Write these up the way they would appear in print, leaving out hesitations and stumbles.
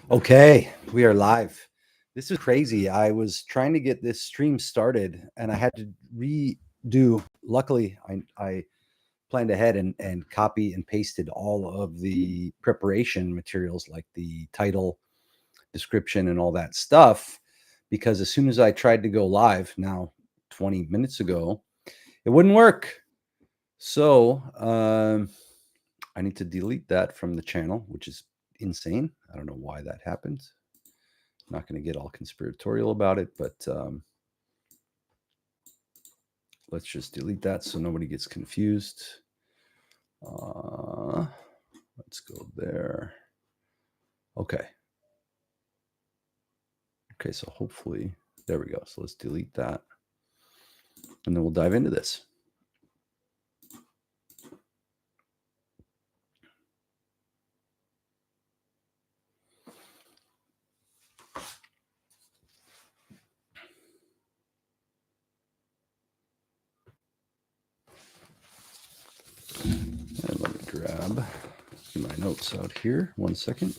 Okay, we are live. This is crazy. I was trying to get this stream started and I had to redo. Luckily, I planned ahead and copy and pasted all of the preparation materials like the title, description, and all that stuff. Because as soon as I tried to go live now 20 minutes ago, it wouldn't work. So I need to delete that from the channel, which is insane. I don't know why that happened. Not going to get all conspiratorial about it, but let's just delete that so nobody gets confused. Let's go there. Okay. Okay, so hopefully, there we go. So let's delete that. And then we'll dive into this. And let me grab my notes out here. 1 second.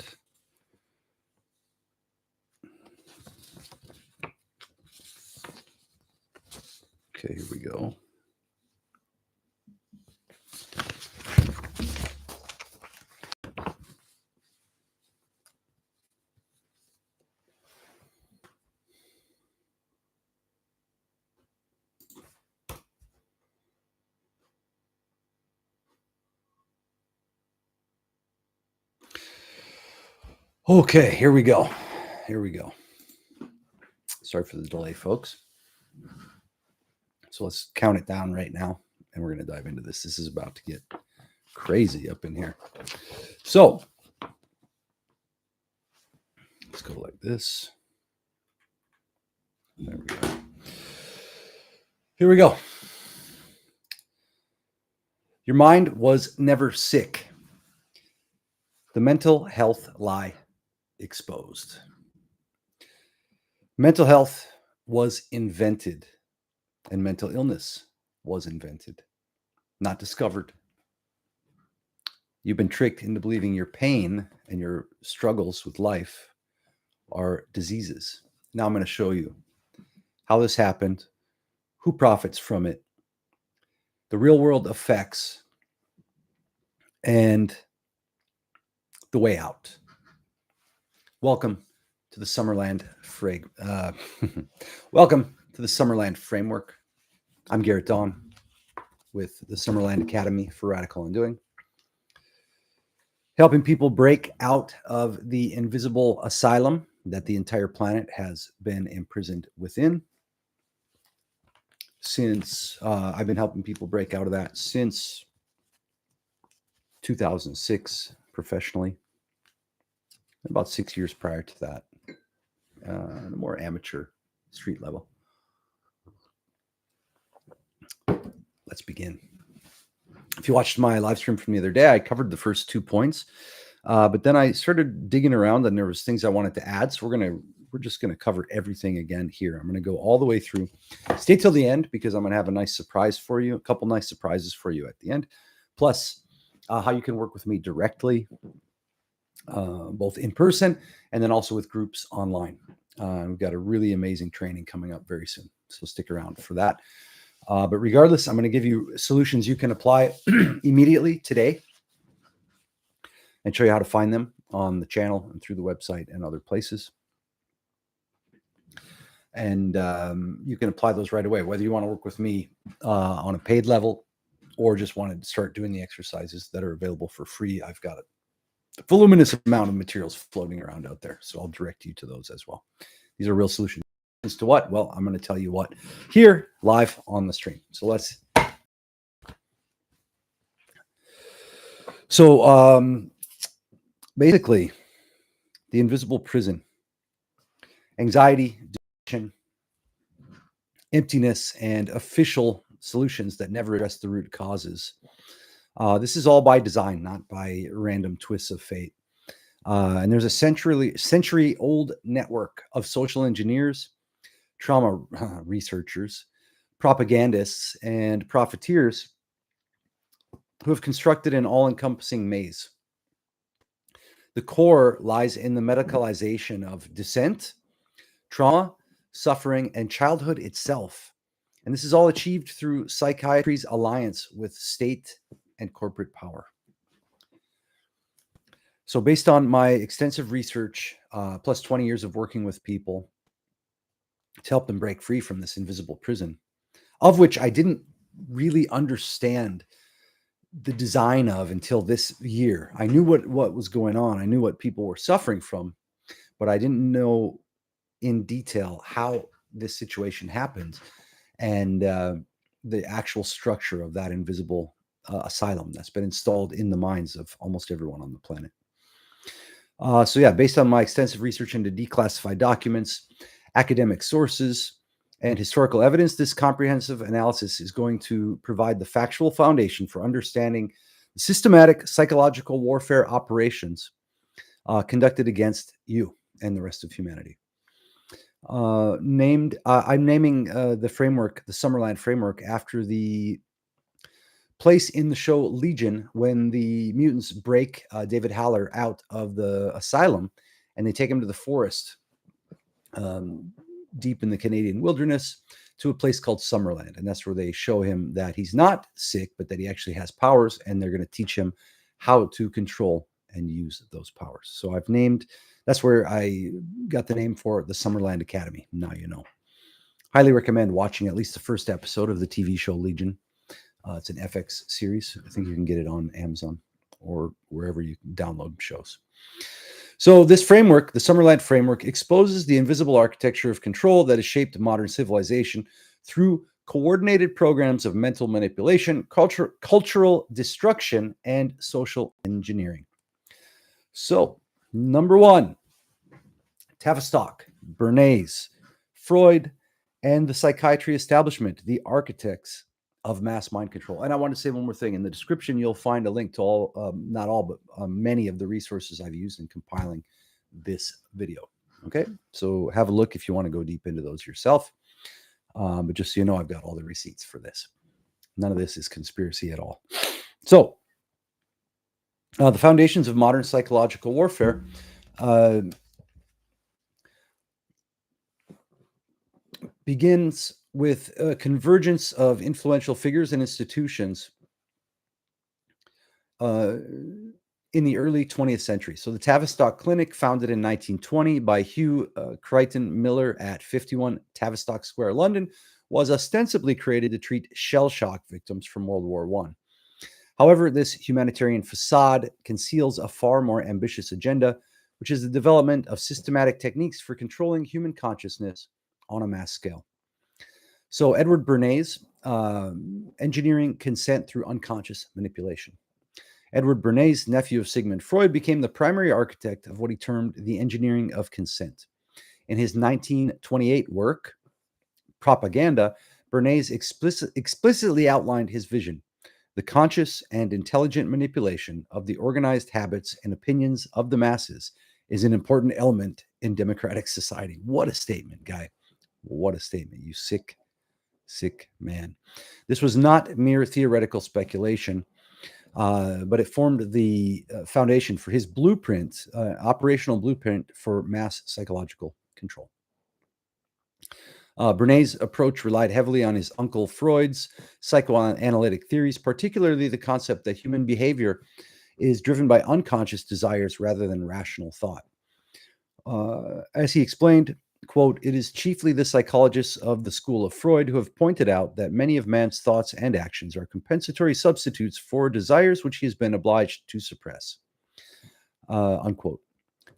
Okay, here we go. Okay, here we go. Here we go. Sorry for the delay, folks. So let's count it down right now, and we're going to dive into this. This is about to get crazy up in here. So let's go like this. There we go. Here we go. Your mind was never sick. The mental health lie exposed. Mental health was invented, and mental illness was invented, not discovered. You've been tricked into believing your pain and your struggles with life are diseases. Now I'm going to show you how this happened, who profits from it, the real world effects, and the way out. Welcome to the Summerland Welcome to the Summerland Framework. I'm Garrett Dawn with the Summerland Academy for Radical Undoing, helping people break out of the invisible asylum that the entire planet has been imprisoned within. Since I've been helping people break out of that since 2006 professionally, about 6 years prior to that, the more amateur street level. Let's begin. If you watched my live stream from the other day, I covered the first 2 points, but then I started digging around and there was things I wanted to add. So we're just going to cover everything again here. I'm going to go all the way through. Stay till the end because I'm going to have a nice surprise for you, a couple nice surprises for you at the end. Plus, how you can work with me directly, both in person and then also with groups online. We've got a really amazing training coming up very soon, so stick around for that. But regardless, I'm going to give you solutions you can apply immediately today and show you how to find them on the channel and through the website and other places. And you can apply those right away, whether you want to work with me on a paid level or just want to start doing the exercises that are available for free. I've got a voluminous amount of materials floating around out there, so I'll direct you to those as well. These are real solutions. As to what? Well, I'm going to tell you what here live on the stream. So basically, the invisible prison, anxiety, depression, emptiness, and official solutions that never address the root causes. This is all by design, not by random twists of fate. And there's a century-old network of social engineers, trauma researchers, propagandists, and profiteers who have constructed an all-encompassing maze. The core lies in the medicalization of dissent, trauma, suffering, and childhood itself. And this is all achieved through psychiatry's alliance with state and corporate power. So based on my extensive research, plus 20 years of working with people to help them break free from this invisible prison, of which I didn't really understand the design of until this year. I knew what was going on. I knew what people were suffering from, but I didn't know in detail how this situation happened and the actual structure of that invisible asylum that's been installed in the minds of almost everyone on the planet. So yeah, based on my extensive research into declassified documents, academic sources, and historical evidence, this comprehensive analysis is going to provide the factual foundation for understanding systematic psychological warfare operations conducted against you and the rest of humanity. I'm naming the framework, the Summerland framework, after the place in the show Legion when the mutants break David Haller out of the asylum and they take him to the forest deep in the Canadian wilderness to a place called Summerland. And that's where they show him that he's not sick, but that he actually has powers, and they're going to teach him how to control and use those powers. So I've named, that's where I got the name for the Summerland Academy. Now you know. Highly recommend watching at least the first episode of the TV show Legion. It's an FX series. I think you can get it on Amazon or wherever you can download shows. So this framework, the Summerland framework, exposes the invisible architecture of control that has shaped modern civilization through coordinated programs of mental manipulation, cultural destruction, and social engineering. So, number one, Tavistock, Bernays, Freud, and the psychiatry establishment, the architects of mass mind control. And I want to say one more thing. In the description, you'll find a link to all, not all, but many of the resources I've used in compiling this video. Okay, so have a look if you want to go deep into those yourself. But just so you know, I've got all the receipts for this. None of this is conspiracy at all. So, the foundations of modern psychological warfare begins with a convergence of influential figures and institutions in the early 20th century. So the Tavistock Clinic, founded in 1920 by Hugh Crichton Miller at 51 Tavistock Square, London, was ostensibly created to treat shell shock victims from World War I. However, this humanitarian facade conceals a far more ambitious agenda, which is the development of systematic techniques for controlling human consciousness on a mass scale. So Edward Bernays, engineering consent through unconscious manipulation. Edward Bernays, nephew of Sigmund Freud, became the primary architect of what he termed the engineering of consent. In his 1928 work, Propaganda, Bernays explicitly outlined his vision: the conscious and intelligent manipulation of the organized habits and opinions of the masses is an important element in democratic society. What a statement, guy. What a statement. You sick man. This was not mere theoretical speculation, but it formed the foundation for his blueprint, operational blueprint for mass psychological control. Bernays' approach relied heavily on his uncle Freud's psychoanalytic theories, particularly the concept that human behavior is driven by unconscious desires rather than rational thought. As he explained, quote, "It is chiefly the psychologists of the school of Freud who have pointed out that many of man's thoughts and actions are compensatory substitutes for desires which he has been obliged to suppress." Unquote.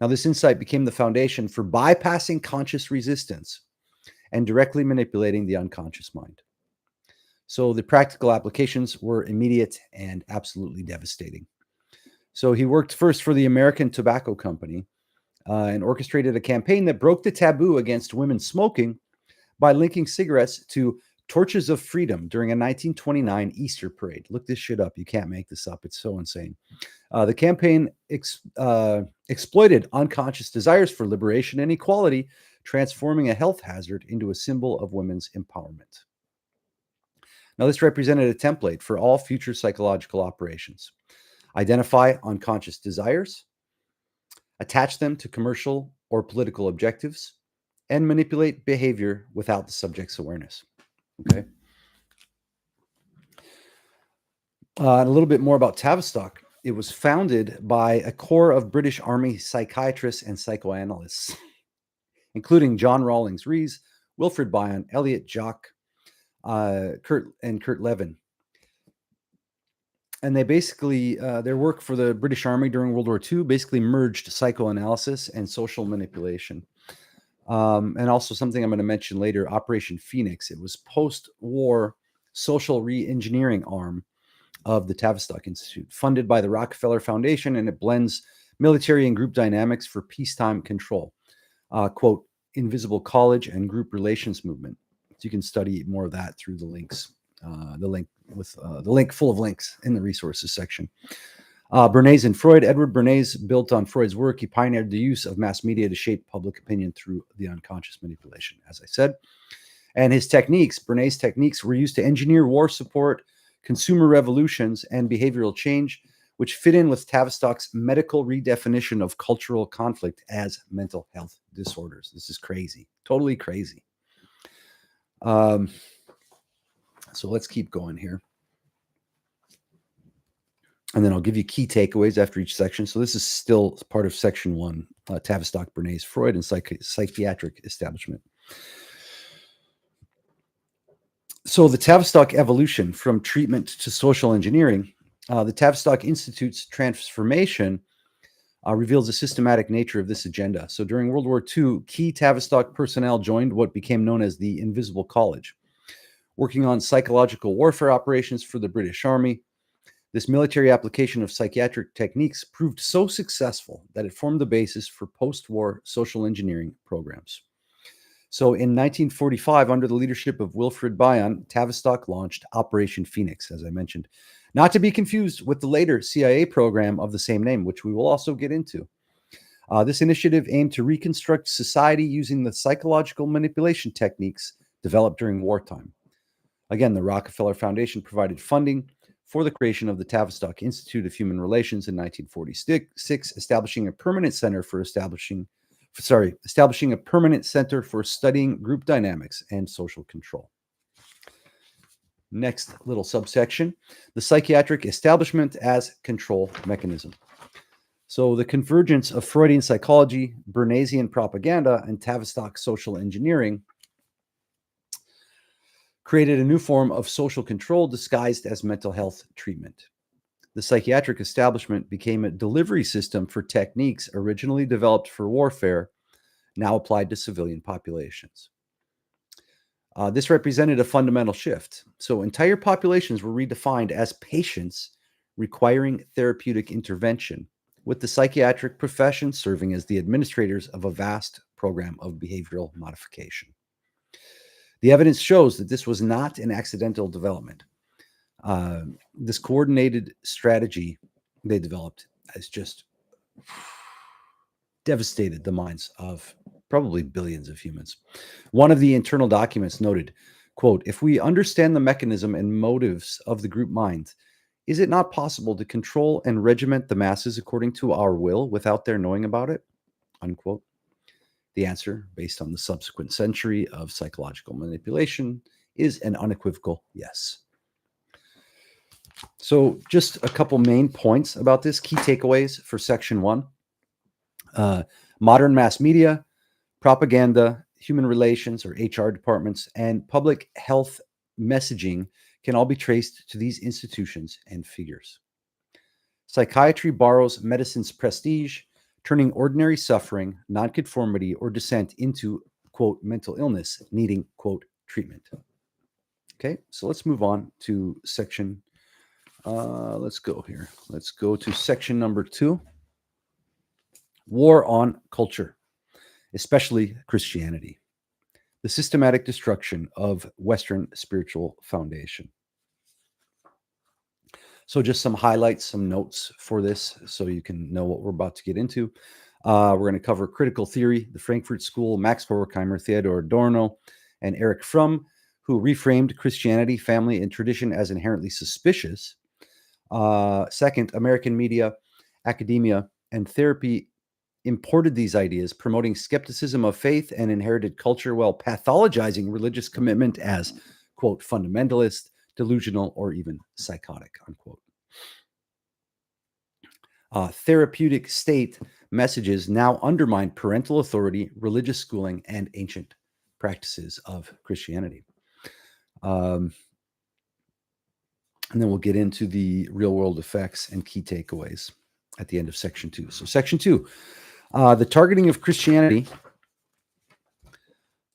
Now, this insight became the foundation for bypassing conscious resistance and directly manipulating the unconscious mind. So the practical applications were immediate and absolutely devastating. So he worked first for the American Tobacco Company, and orchestrated a campaign that broke the taboo against women smoking by linking cigarettes to torches of freedom during a 1929 Easter parade. Look this shit up. You can't make this up. It's so insane. The campaign exploited unconscious desires for liberation and equality, transforming a health hazard into a symbol of women's empowerment. Now, this represented a template for all future psychological operations. Identify unconscious desires, attach them to commercial or political objectives, and manipulate behavior without the subject's awareness. Okay. And a little bit more about Tavistock. It was founded by a corps of British Army psychiatrists and psychoanalysts, including John Rawlings Rees, Wilfrid Bion, Elliot Jock, Kurt Levin. And they basically, their work for the British Army during World War II basically merged psychoanalysis and social manipulation. And also something I'm going to mention later, Operation Phoenix. It was post-war social re-engineering arm of the Tavistock Institute, funded by the Rockefeller Foundation, and it blends military and group dynamics for peacetime control. Quote, invisible college and group relations movement. So you can study more of that through the links, the link full of links in the resources section. Bernays and Freud. Edward Bernays built on Freud's work. He pioneered the use of mass media to shape public opinion through the unconscious manipulation, as I said. And his techniques, Bernays' techniques, were used to engineer war support, consumer revolutions, and behavioral change, which fit in with Tavistock's medical redefinition of cultural conflict as mental health disorders. This is crazy, totally crazy. So let's keep going here. And then I'll give you key takeaways after each section. So this is still part of section 1, Tavistock, Bernays, Freud, and psychiatric establishment. So the Tavistock evolution from treatment to social engineering, the Tavistock Institute's transformation reveals the systematic nature of this agenda. So during World War II, key Tavistock personnel joined what became known as the Invisible College, working on psychological warfare operations for the British Army. This military application of psychiatric techniques proved so successful that it formed the basis for post-war social engineering programs. So in 1945, under the leadership of Wilfrid Bion, Tavistock launched Operation Phoenix, as I mentioned, not to be confused with the later CIA program of the same name, which we will also get into. This initiative aimed to reconstruct society using the psychological manipulation techniques developed during wartime. Again, the Rockefeller Foundation provided funding for the creation of the Tavistock Institute of Human Relations in 1946, establishing a permanent center for studying group dynamics and social control. Next little subsection, the psychiatric establishment as control mechanism. So the convergence of Freudian psychology, Bernaysian propaganda, and Tavistock social engineering created a new form of social control disguised as mental health treatment. The psychiatric establishment became a delivery system for techniques originally developed for warfare, now applied to civilian populations. This represented a fundamental shift. So entire populations were redefined as patients requiring therapeutic intervention, with the psychiatric profession serving as the administrators of a vast program of behavioral modification. The evidence shows that this was not an accidental development. This coordinated strategy they developed has just devastated the minds of probably billions of humans. One of the internal documents noted, quote, "If we understand the mechanism and motives of the group mind, is it not possible to control and regiment the masses according to our will without their knowing about it?" Unquote. The answer, based on the subsequent century of psychological manipulation, is an unequivocal yes. So just a couple main points about this, key takeaways for section 1. Modern mass media, propaganda, human relations or HR departments, and public health messaging can all be traced to these institutions and figures. Psychiatry borrows medicine's prestige, turning ordinary suffering, nonconformity, or dissent into, quote, mental illness needing, quote, treatment. Okay, so let's move on to section, let's go here. Let's go to section number 2, War on Culture, especially Christianity, the systematic destruction of Western spiritual foundation. So just some highlights, some notes for this so you can know what we're about to get into. We're going to cover critical theory, the Frankfurt School, Max Horkheimer, Theodor Adorno, and Erich Fromm, who reframed Christianity, family, and tradition as inherently suspicious. Second, American media, academia, and therapy imported these ideas, promoting skepticism of faith and inherited culture while pathologizing religious commitment as, quote, fundamentalist, delusional, or even psychotic, unquote. Therapeutic state messages now undermine parental authority, religious schooling, and ancient practices of Christianity. And then we'll get into the real world effects and key takeaways at the end of section 2. So section 2, the targeting of Christianity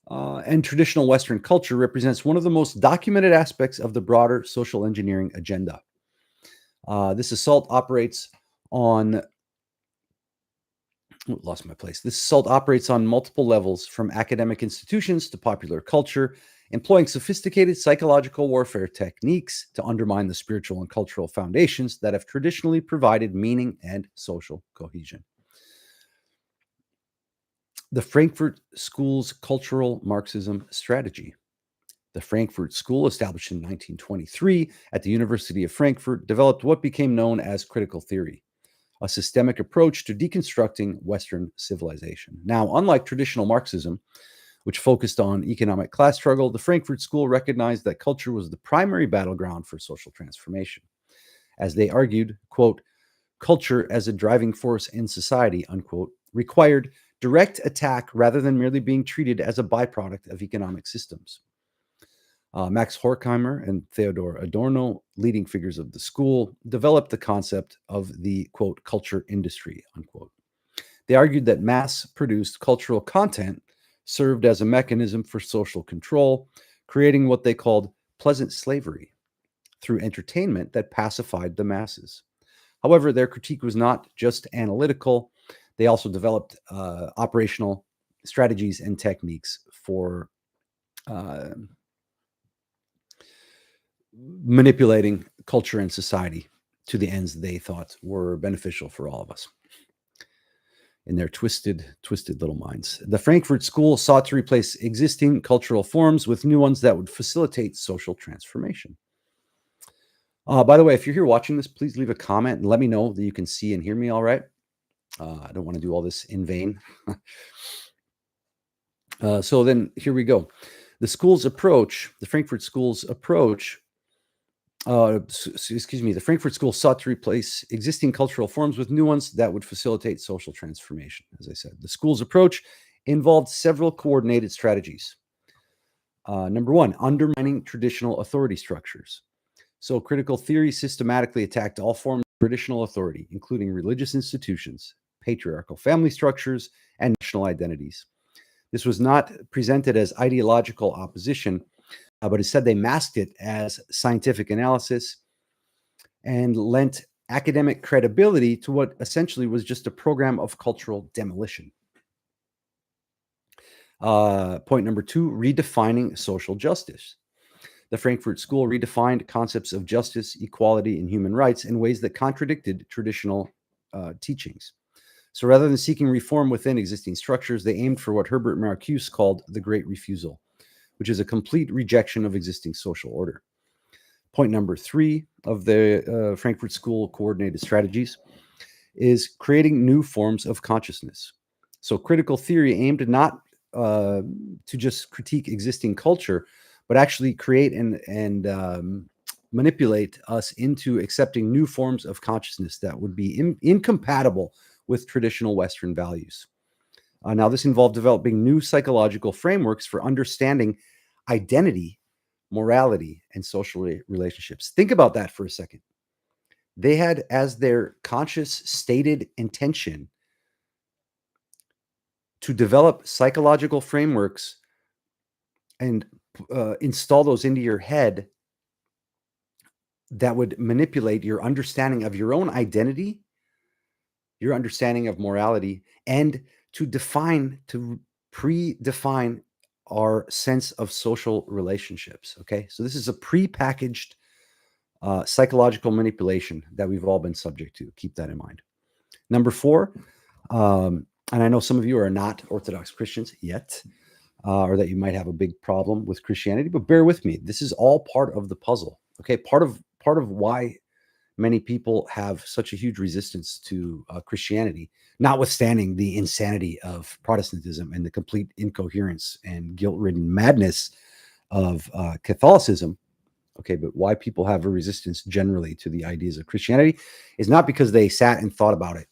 and traditional Western culture represents one of the most documented aspects of the broader social engineering agenda. This assault operates on This assault operates on multiple levels, from academic institutions to popular culture, employing sophisticated psychological warfare techniques to undermine the spiritual and cultural foundations that have traditionally provided meaning and social cohesion. The Frankfurt School's cultural Marxism strategy. The Frankfurt School, established in 1923 at the University of Frankfurt, developed what became known as critical theory, a systemic approach to deconstructing Western civilization. Now, unlike traditional Marxism, which focused on economic class struggle, the Frankfurt School recognized that culture was the primary battleground for social transformation. As they argued, quote, culture as a driving force in society, unquote, required direct attack rather than merely being treated as a byproduct of economic systems. Max Horkheimer and Theodor Adorno, leading figures of the school, developed the concept of the, quote, culture industry, unquote. They argued that mass-produced cultural content served as a mechanism for social control, creating what they called pleasant slavery through entertainment that pacified the masses. However, their critique was not just analytical. They also developed operational strategies and techniques for manipulating culture and society to the ends they thought were beneficial for all of us in their twisted little minds. The Frankfurt School sought to replace existing cultural forms with new ones that would facilitate social transformation. By the way, if you're here watching this, please leave a comment and let me know that you can see and hear me all right. I don't want to do all this in vain. So then here we go. The Frankfurt School's approach, the Frankfurt School sought to replace existing cultural forms with new ones that would facilitate social transformation. As I said, the school's approach involved several coordinated strategies. Number one, undermining traditional authority structures. So critical theory systematically attacked all forms of traditional authority, including religious institutions, patriarchal family structures, and national identities. This was not presented as ideological opposition, but instead they masked it as scientific analysis and lent academic credibility to what essentially was just a program of cultural demolition. Point number two, redefining social justice. The Frankfurt School redefined concepts of justice, equality, and human rights in ways that contradicted traditional teachings. So rather than seeking reform within existing structures, they aimed for what Herbert Marcuse called the Great Refusal, which is a complete rejection of existing social order. Point number three of the Frankfurt School coordinated strategies is creating new forms of consciousness. So critical theory aimed not to just critique existing culture, but actually create and manipulate us into accepting new forms of consciousness that would be incompatible with traditional Western values. Now, this involved developing new psychological frameworks for understanding identity, morality, and social relationships. Think about that for a second. They had as their conscious stated intention to develop psychological frameworks and install those into your head that would manipulate your understanding of your own identity, your understanding of morality, and to predefine our sense of social relationships. Okay, so this is a prepackaged psychological manipulation that we've all been subject to. Keep that in mind. Number four, and I know some of you are not Orthodox Christians yet, or that you might have a big problem with Christianity, but bear with me. This is all part of the puzzle. Okay, part of why many people have such a huge resistance to Christianity, notwithstanding the insanity of Protestantism and the complete incoherence and guilt-ridden madness of Catholicism. Okay, but why people have a resistance generally to the ideas of Christianity is not because they sat and thought about it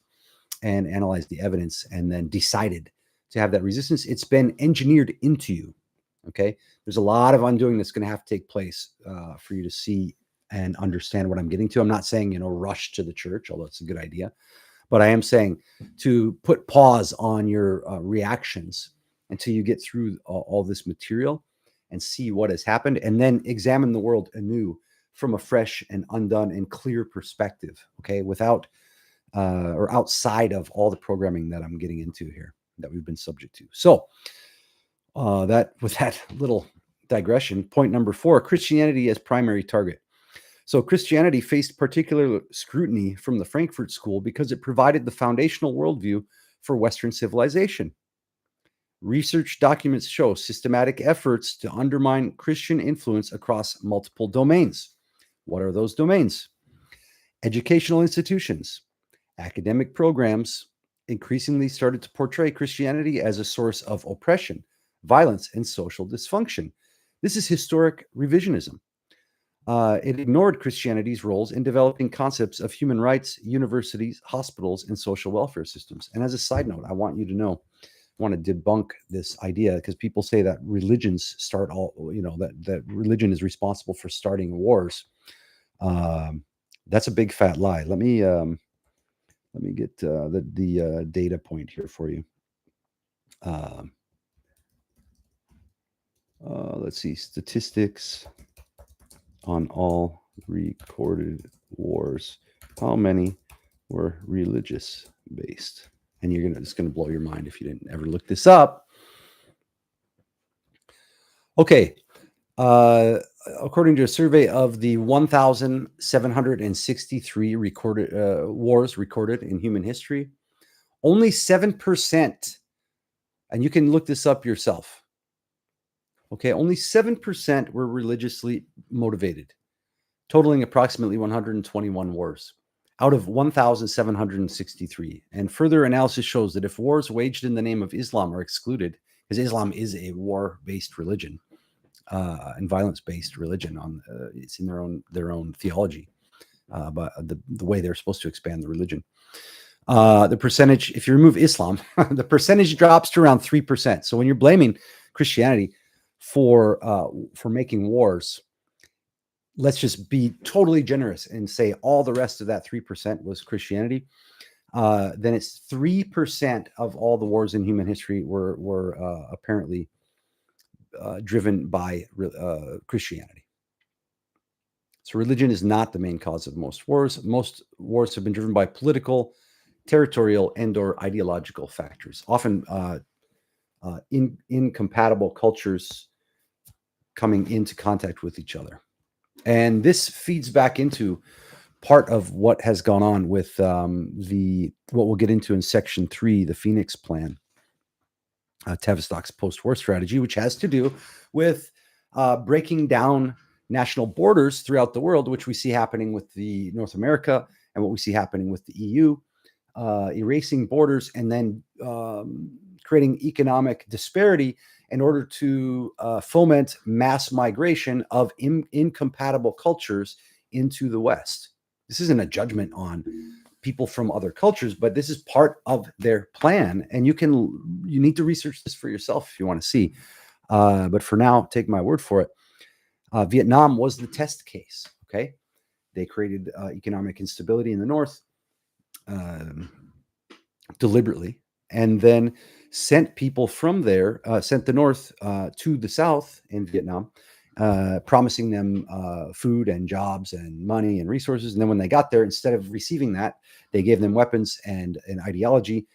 and analyzed the evidence and then decided to have that resistance. It's been engineered into you. Okay, there's a lot of undoing that's going to have to take place for you to see and understand what I'm getting to. I'm not saying, rush to the church, although it's a good idea, but I am saying to put pause on your reactions until you get through all this material and see what has happened, and then examine the world anew from a fresh and undone and clear perspective, okay, without or outside of all the programming that I'm getting into here that we've been subject to. So that with that little digression, point number 4, Christianity as primary target. So Christianity faced particular scrutiny from the Frankfurt School because it provided the foundational worldview for Western civilization. Research documents show systematic efforts to undermine Christian influence across multiple domains. What are those domains? Educational institutions, academic programs increasingly started to portray Christianity as a source of oppression, violence, and social dysfunction. This is historic revisionism. It ignored Christianity's roles in developing concepts of human rights, universities, hospitals, and social welfare systems. And as a side note, I want you to know, I want to debunk this idea because people say that religions start all, that religion is responsible for starting wars. That's a big fat lie. Let me get the data point here for you. Let's see, statistics on all recorded wars. How many were religious based? And it's going to blow your mind if you didn't ever look this up. Okay. According to a survey of the 1,763 recorded wars recorded in human history, only 7%, and you can look this up yourself. Okay, only 7% were religiously motivated, totaling approximately 121 wars out of 1,763. And further analysis shows that if wars waged in the name of Islam are excluded, because Islam is a war-based religion, and violence-based religion, it's in their own theology, but the way they're supposed to expand the religion. The percentage, if you remove Islam, the percentage drops to around 3%. So when you're blaming Christianity for making wars, let's just be totally generous and say all the rest of that 3% was Christianity. Then it's 3% of all the wars in human history were apparently driven by Christianity. So religion is not the main cause of most wars. Most wars have been driven by political, territorial, and/or ideological factors, often incompatible cultures coming into contact with each other. And this feeds back into part of what has gone on with what we'll get into in section 3, the Phoenix Plan, Tavistock's post-war strategy, which has to do with breaking down national borders throughout the world, which we see happening with the North America and what we see happening with the EU, erasing borders and then creating economic disparity in order to foment mass migration of incompatible cultures into the West. This isn't a judgment on people from other cultures, but this is part of their plan. And you need to research this for yourself if you want to see. But for now, take my word for it. Vietnam was the test case. Okay. They created economic instability in the North deliberately, and then sent people from there, sent the North to the South in Vietnam, promising them food and jobs and money and resources. And then when they got there, instead of receiving that, they gave them weapons and an ideology,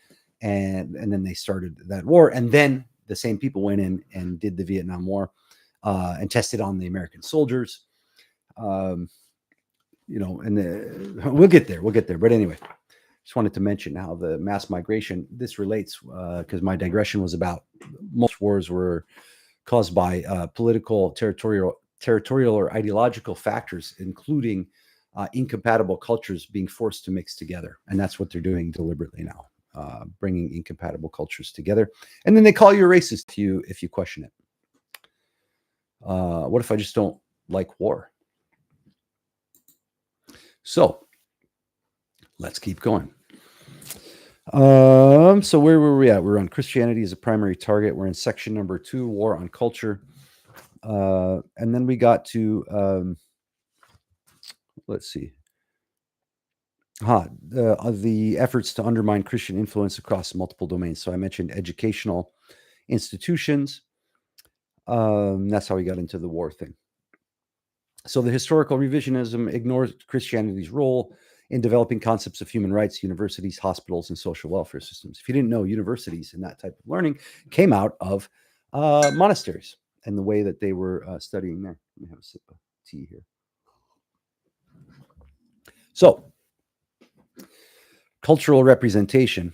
and then they started that war. And then the same people went in and did the Vietnam War and tested on the American soldiers. And we'll get there. But anyway, just wanted to mention how the mass migration, this relates because my digression was about most wars were caused by political, territorial, or ideological factors, including incompatible cultures being forced to mix together. And that's what they're doing deliberately now, bringing incompatible cultures together. And then they call you a racist if you question it. What if I just don't like war? So let's keep going. So where were we at? We're on Christianity as a primary target. We're in section number 2, war on culture. And then we got to, let's see. The efforts to undermine Christian influence across multiple domains. So I mentioned educational institutions. That's how we got into the war thing. So the historical revisionism ignores Christianity's role in developing concepts of human rights, universities, hospitals, and social welfare systems. If you didn't know, universities and that type of learning came out of monasteries and the way that they were studying there. Let me have a sip of tea here. So, cultural representation.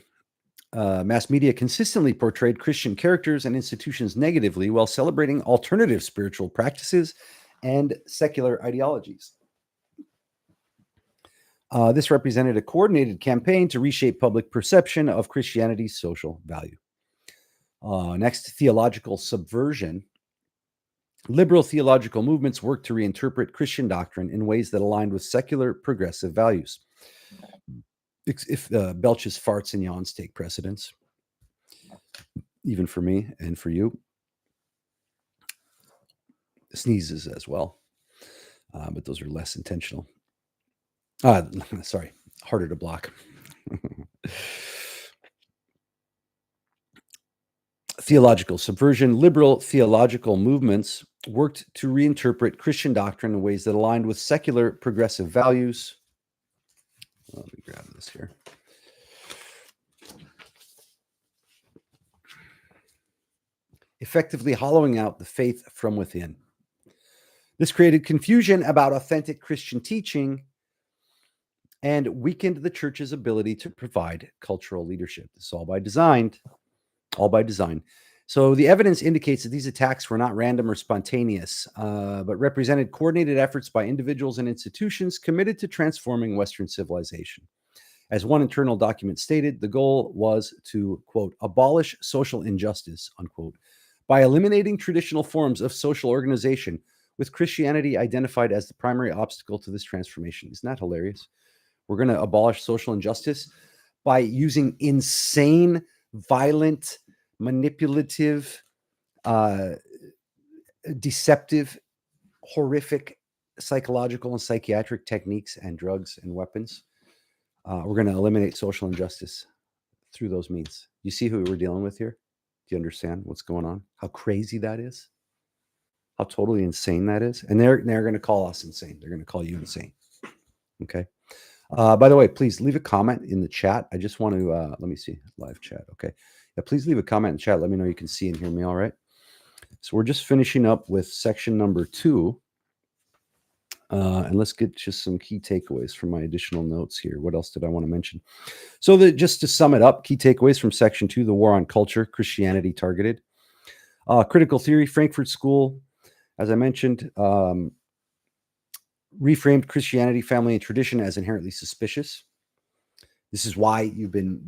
Mass media consistently portrayed Christian characters and institutions negatively while celebrating alternative spiritual practices and secular ideologies. This represented a coordinated campaign to reshape public perception of Christianity's social value. Next, theological subversion. Liberal theological movements worked to reinterpret Christian doctrine in ways that aligned with secular progressive values. If Belch's farts and yawns take precedence, even for me and for you, sneezes as well, but those are less intentional. Sorry, harder to block. Theological subversion. Liberal theological movements worked to reinterpret Christian doctrine in ways that aligned with secular progressive values. Let me grab this here. Effectively hollowing out the faith from within. This created confusion about authentic Christian teaching and weakened the church's ability to provide cultural leadership. This is all by design. All by design. So the evidence indicates that these attacks were not random or spontaneous, but represented coordinated efforts by individuals and institutions committed to transforming Western civilization. As one internal document stated, the goal was to, quote, abolish social injustice, unquote, by eliminating traditional forms of social organization, with Christianity identified as the primary obstacle to this transformation. Isn't that hilarious? We're going to abolish social injustice by using insane, violent, manipulative, deceptive, horrific psychological and psychiatric techniques and drugs and weapons. We're going to eliminate social injustice through those means. You see who we're dealing with here? Do you understand what's going on? How crazy that is? How totally insane that is? And they're going to call us insane. They're going to call you insane. Okay. By the way, please leave a comment in the chat. I just want to, let me see, live chat. Okay. Yeah, please leave a comment in the chat. Let me know you can see and hear me all right. So we're just finishing up with section number 2. And let's get just some key takeaways from my additional notes here. What else did I want to mention? So just to sum it up, key takeaways from section 2, the war on culture, Christianity targeted. Critical theory, Frankfurt School, as I mentioned, reframed Christianity, family, and tradition as inherently suspicious. This is why you've been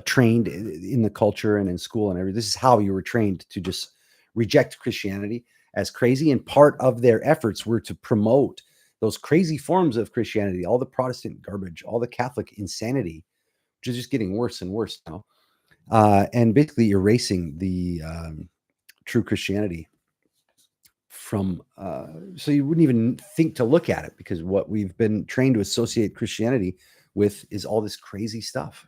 trained in the culture and in school and everything. This is how you were trained to just reject Christianity as crazy. And part of their efforts were to promote those crazy forms of Christianity, all the Protestant garbage, all the Catholic insanity, which is just getting worse and worse now. And basically erasing the true Christianity from, so you wouldn't even think to look at it, because what we've been trained to associate Christianity with is all this crazy stuff,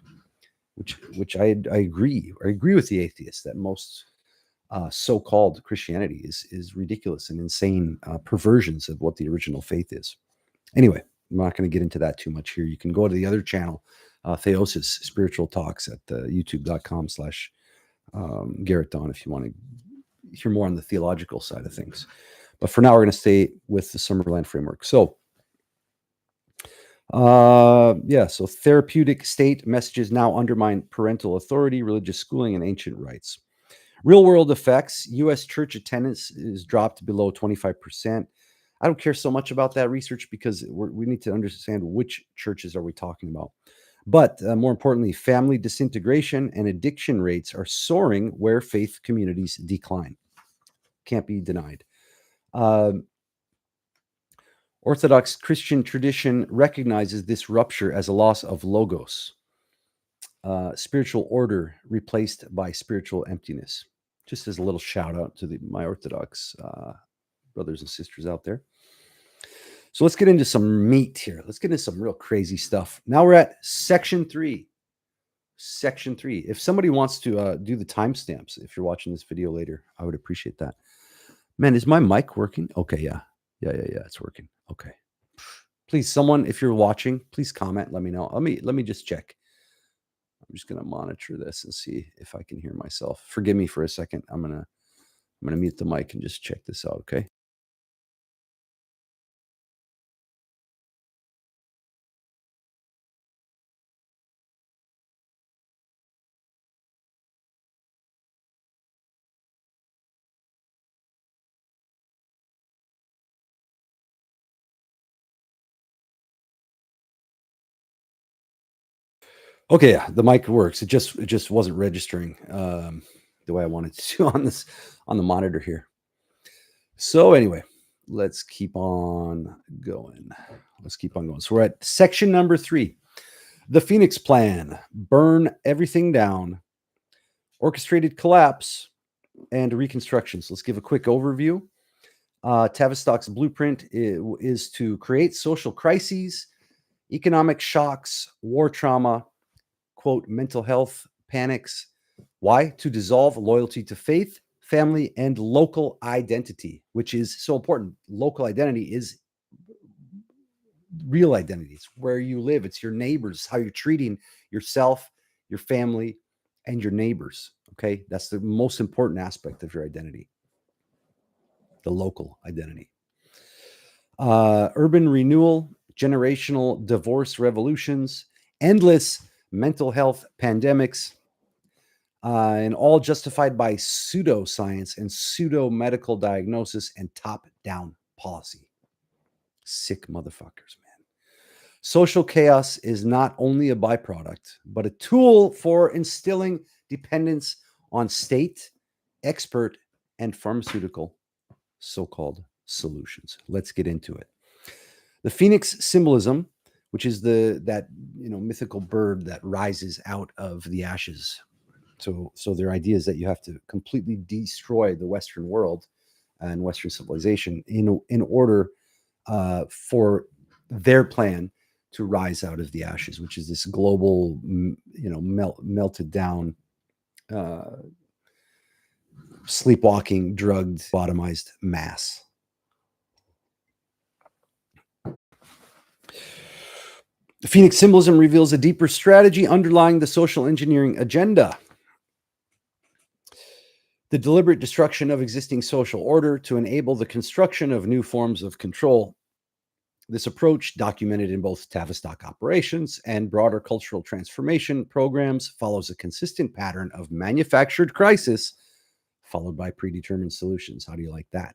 which I agree with the atheists that most so-called Christianity is ridiculous and insane perversions of what the original faith is. Anyway, I'm not going to get into that too much here. You can go to the other channel, Theosis Spiritual Talks, at youtube.com/Garrett Dawn if you want to hear more on the theological side of things. But for now, we're going to stay with the Summerland framework. So, so therapeutic state messages now undermine parental authority, religious schooling, and ancient rites. Real world effects: U.S. church attendance is dropped below 25%. I don't care so much about that research because we need to understand which churches are we talking about. But more importantly, family disintegration and addiction rates are soaring where faith communities decline. Can't be denied. Um, Orthodox Christian tradition recognizes this rupture as a loss of logos, spiritual order replaced by spiritual emptiness. Just as a little shout out to my Orthodox brothers and sisters out there. So let's get into some meat here. Let's get into some real crazy stuff. Now we're at section 3. Section 3. If somebody wants to do the timestamps, if you're watching this video later, I would appreciate that. Man, is my mic working? Okay, yeah. Yeah, it's working. Okay. Please, someone, if you're watching, please comment. Let me know. Let me just check. I'm just gonna monitor this and see if I can hear myself. Forgive me for a second. I'm gonna mute the mic and just check this out. Okay. Okay, yeah, the mic works. It just wasn't registering the way I wanted to on the monitor here. So anyway, let's keep on going. So we're at section number 3. The Phoenix Plan: burn everything down, orchestrated collapse, and reconstruction. So let's give a quick overview. Tavistock's blueprint is to create social crises, economic shocks, war trauma, quote, mental health panics. Why? To dissolve loyalty to faith, family, and local identity, which is so important. Local identity is real identity. It's where you live. It's your neighbors, how you're treating yourself, your family, and your neighbors. Okay. That's the most important aspect of your identity, the local identity. Urban renewal, generational divorce revolutions, endless mental health pandemics, and all justified by pseudoscience and pseudo medical diagnosis and top down policy. Sick motherfuckers, man. Social chaos is not only a byproduct, but a tool for instilling dependence on state, expert, and pharmaceutical so-called solutions. Let's get into it. The phoenix symbolism, which is that mythical bird that rises out of the ashes. So their idea is that you have to completely destroy the Western world and Western civilization in order for their plan to rise out of the ashes, which is this global, melted down, sleepwalking, drugged, bottomized mass. The Phoenix symbolism reveals a deeper strategy underlying the social engineering agenda. The deliberate destruction of existing social order to enable the construction of new forms of control. This approach, documented in both Tavistock operations and broader cultural transformation programs, follows a consistent pattern of manufactured crisis followed by predetermined solutions. How do you like that?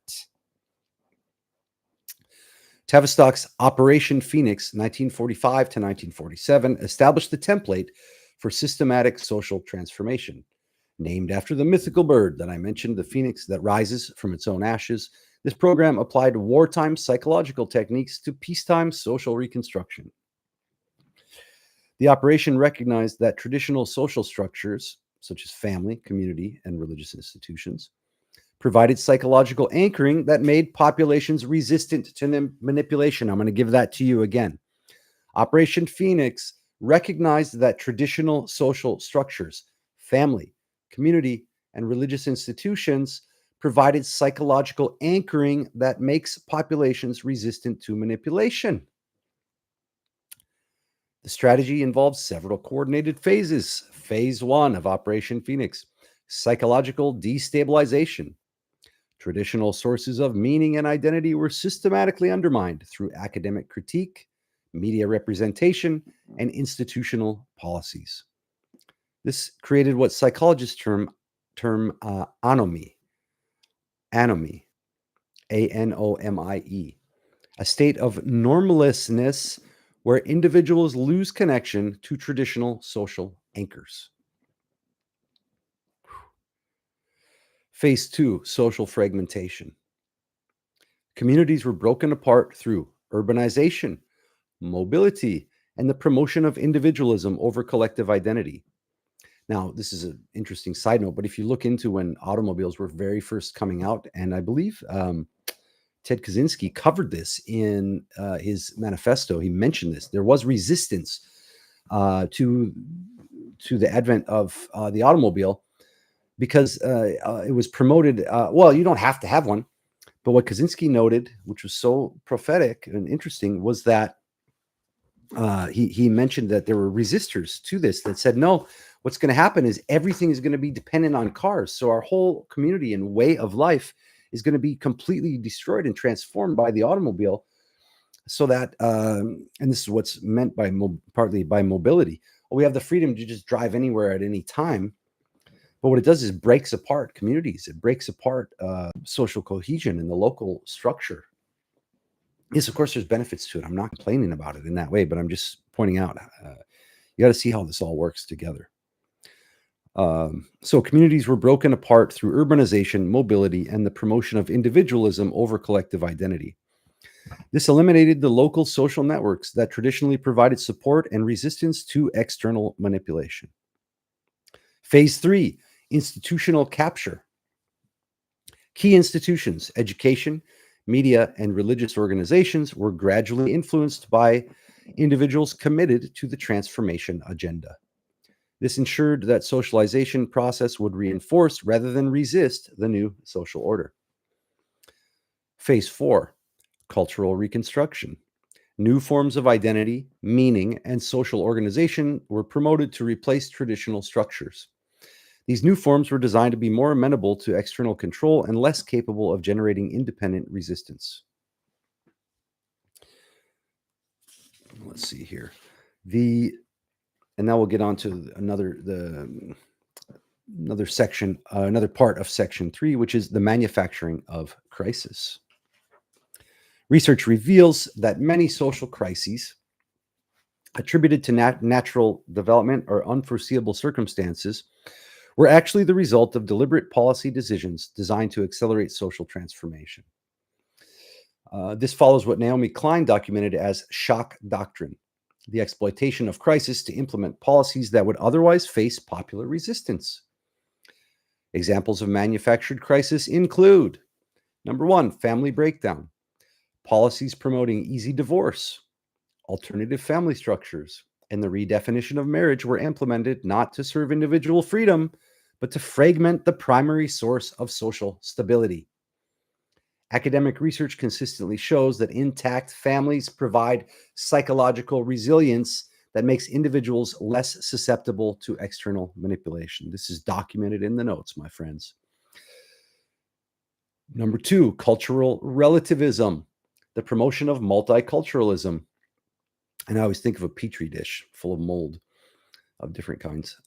Tavistock's Operation Phoenix, 1945 to 1947, established the template for systematic social transformation. Named after the mythical bird that I mentioned, the phoenix that rises from its own ashes, this program applied wartime psychological techniques to peacetime social reconstruction. The operation recognized that traditional social structures, such as family, community, and religious institutions, provided psychological anchoring that made populations resistant to manipulation. I'm going to give that to you again. Operation Phoenix recognized that traditional social structures, family, community, and religious institutions provided psychological anchoring that makes populations resistant to manipulation. The strategy involves several coordinated phases. Phase 1 of Operation Phoenix: psychological destabilization. Traditional sources of meaning and identity were systematically undermined through academic critique, media representation, and institutional policies. This created what psychologists term anomie, anomie, ANOMIE. a state of normlessness where individuals lose connection to traditional social anchors. Phase 2, social fragmentation. Communities were broken apart through urbanization, mobility, and the promotion of individualism over collective identity. Now, this is an interesting side note, but if you look into when automobiles were very first coming out, and I believe Ted Kaczynski covered this in his manifesto, he mentioned this. There was resistance to the advent of the automobile because it was promoted. Well, you don't have to have one, but what Kaczynski noted, which was so prophetic and interesting, was that he mentioned that there were resistors to this that said, no, what's going to happen is everything is going to be dependent on cars. So our whole community and way of life is going to be completely destroyed and transformed by the automobile. So that, and this is what's meant by partly by mobility. We have the freedom to just drive anywhere at any time. But what it does is breaks apart communities. It breaks apart social cohesion in the local structure. Yes, of course, there's benefits to it. I'm not complaining about it in that way, but I'm just pointing out you got to see how this all works together. So communities were broken apart through urbanization, mobility, and the promotion of individualism over collective identity. This eliminated the local social networks that traditionally provided support and resistance to external manipulation. Phase 3, institutional capture. Key institutions, education, media, and religious organizations were gradually influenced by individuals committed to the transformation agenda. This ensured that socialization process would reinforce rather than resist the new social order. Phase 4, cultural reconstruction. New forms of identity, meaning, and social organization were promoted to replace traditional structures. These new forms were designed to be more amenable to external control and less capable of generating independent resistance. Let's see here. And now we'll get on to another section, another part of section 3, which is the manufacturing of crisis. Research reveals that many social crises attributed to natural development or unforeseeable circumstances were actually the result of deliberate policy decisions designed to accelerate social transformation. This follows what Naomi Klein documented as shock doctrine, the exploitation of crisis to implement policies that would otherwise face popular resistance. Examples of manufactured crisis include, number 1, family breakdown, policies promoting easy divorce, alternative family structures, and the redefinition of marriage were implemented not to serve individual freedom, but to fragment the primary source of social stability. Academic research consistently shows that intact families provide psychological resilience that makes individuals less susceptible to external manipulation. This is documented in the notes, my friends. Number 2, cultural relativism, the promotion of multiculturalism. And I always think of a petri dish full of mold of different kinds.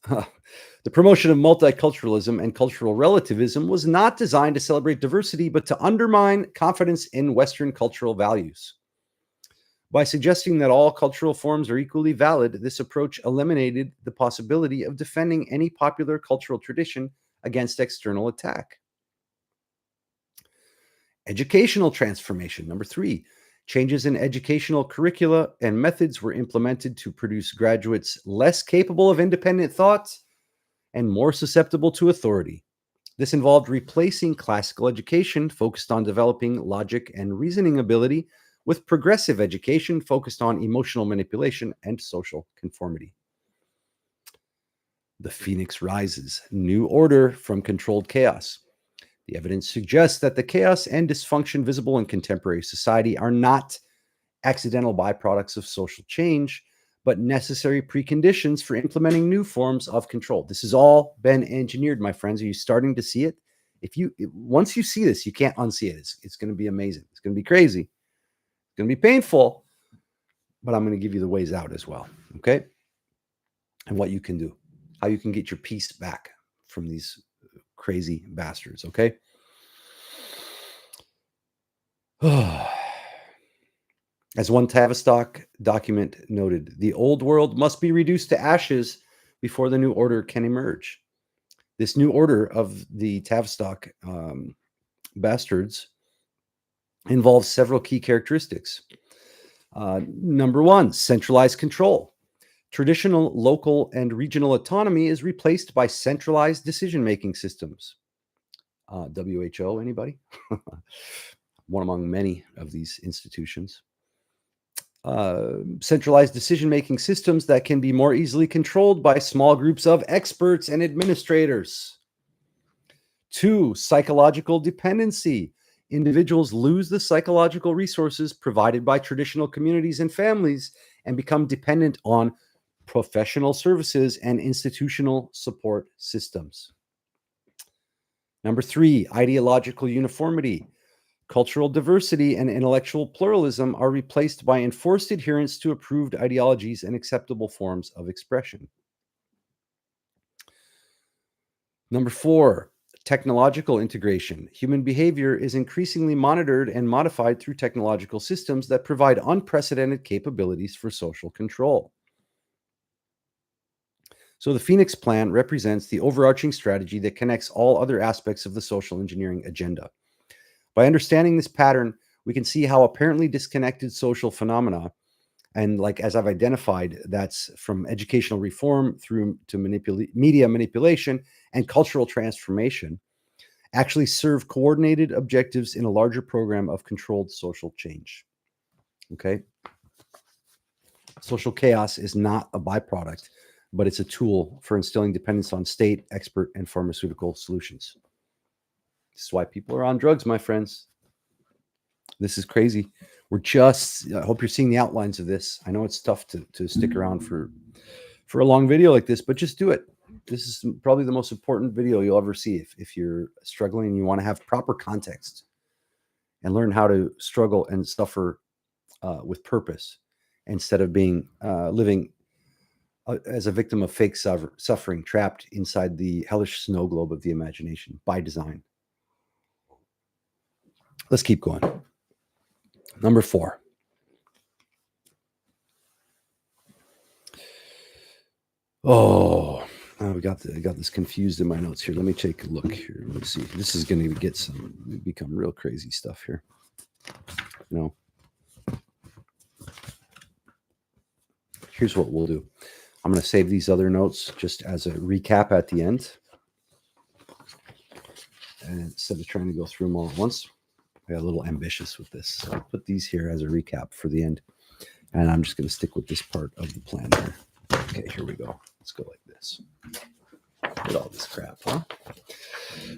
The promotion of multiculturalism and cultural relativism was not designed to celebrate diversity, but to undermine confidence in Western cultural values. By suggesting that all cultural forms are equally valid, this approach eliminated the possibility of defending any popular cultural tradition against external attack. Educational transformation, number 3. Changes in educational curricula and methods were implemented to produce graduates less capable of independent thought and more susceptible to authority. This involved replacing classical education focused on developing logic and reasoning ability with progressive education focused on emotional manipulation and social conformity. The phoenix rises, new order from controlled chaos. The evidence suggests that the chaos and dysfunction visible in contemporary society are not accidental byproducts of social change, but necessary preconditions for implementing new forms of control. This has all been engineered, my friends. Are you starting to see it? Once you see this, you can't unsee it. It's going to be amazing. It's going to be crazy. It's going to be painful, but I'm going to give you the ways out as well, okay? And what you can do, how you can get your peace back from these crazy bastards, okay? As one Tavistock document noted, the old world must be reduced to ashes before the new order can emerge. This new order of the Tavistock bastards involves several key characteristics. Number one, centralized control. Traditional local and regional autonomy is replaced by centralized decision-making systems. WHO, anybody? One among many of these institutions. Centralized decision-making systems that can be more easily controlled by small groups of experts and administrators. 2, psychological dependency. Individuals lose the psychological resources provided by traditional communities and families and become dependent on professional services and institutional support systems. Number 3, ideological uniformity. Cultural diversity and intellectual pluralism are replaced by enforced adherence to approved ideologies and acceptable forms of expression. Number 4, technological integration. Human behavior is increasingly monitored and modified through technological systems that provide unprecedented capabilities for social control. So the Phoenix Plan represents the overarching strategy that connects all other aspects of the social engineering agenda. By understanding this pattern, we can see how apparently disconnected social phenomena, and like as I've identified, that's from educational reform through to media manipulation and cultural transformation, actually serve coordinated objectives in a larger program of controlled social change. Okay? Social chaos is not a byproduct, but it's a tool for instilling dependence on state, expert, and pharmaceutical solutions. This is why people are on drugs, my friends. This is crazy. I hope you're seeing the outlines of this. I know it's tough to stick around for a long video like this, but just do it. This is probably the most important video you'll ever see if you're struggling and you want to have proper context and learn how to struggle and suffer with purpose instead of being living as a victim of fake suffering, trapped inside the hellish snow globe of the imagination by design. Let's keep going. Number 4. Oh, we got this confused in my notes here. Let me take a look here. Let's see. This is going to become real crazy stuff here. Here's what we'll do. I'm going to save these other notes just as a recap at the end. And instead of trying to go through them all at once, I got a little ambitious with this. So I'll put these here as a recap for the end. And I'm just going to stick with this part of the plan here. Okay, here we go. Let's go like this. Look at all this crap, huh?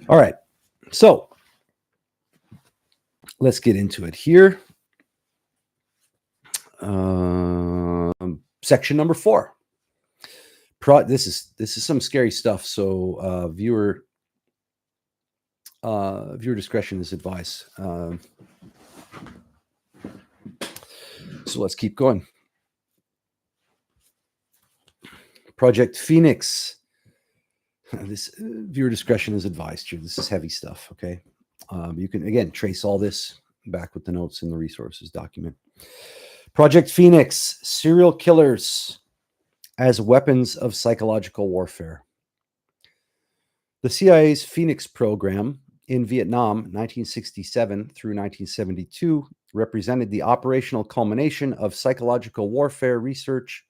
All right. So let's get into it here. Section number 4. This is some scary stuff. So viewer discretion is advised. So let's keep going. Project Phoenix. This viewer discretion is advised here. This is heavy stuff. Okay. You can again trace all this back with the notes in the resources document. Project Phoenix, serial killers as weapons of psychological warfare. The CIA's Phoenix program in Vietnam, 1967 through 1972, represented the operational culmination of psychological warfare research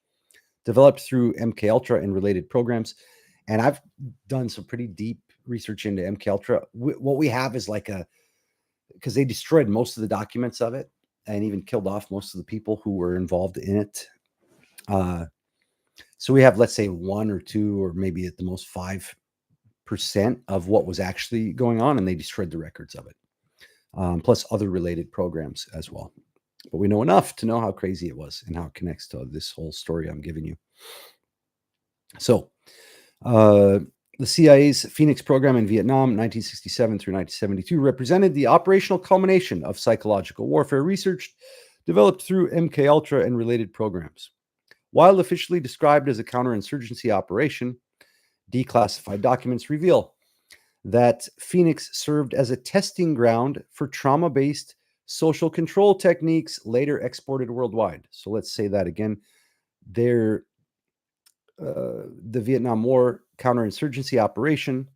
developed through MKUltra and related programs. And I've done some pretty deep research into MKUltra. What we have is because they destroyed most of the documents of it and even killed off most of the people who were involved in it. So we have, let's say, 1 or 2 or maybe at the most 5% of what was actually going on, and they destroyed the records of it, plus other related programs as well. But we know enough to know how crazy it was and how it connects to this whole story I'm giving you. So the CIA's Phoenix program in Vietnam, 1967 through 1972, represented the operational culmination of psychological warfare research developed through MKUltra and related programs. While officially described as a counterinsurgency operation, declassified documents reveal that Phoenix served as a testing ground for trauma-based social control techniques later exported worldwide. So let's say that again. The Vietnam War counterinsurgency operation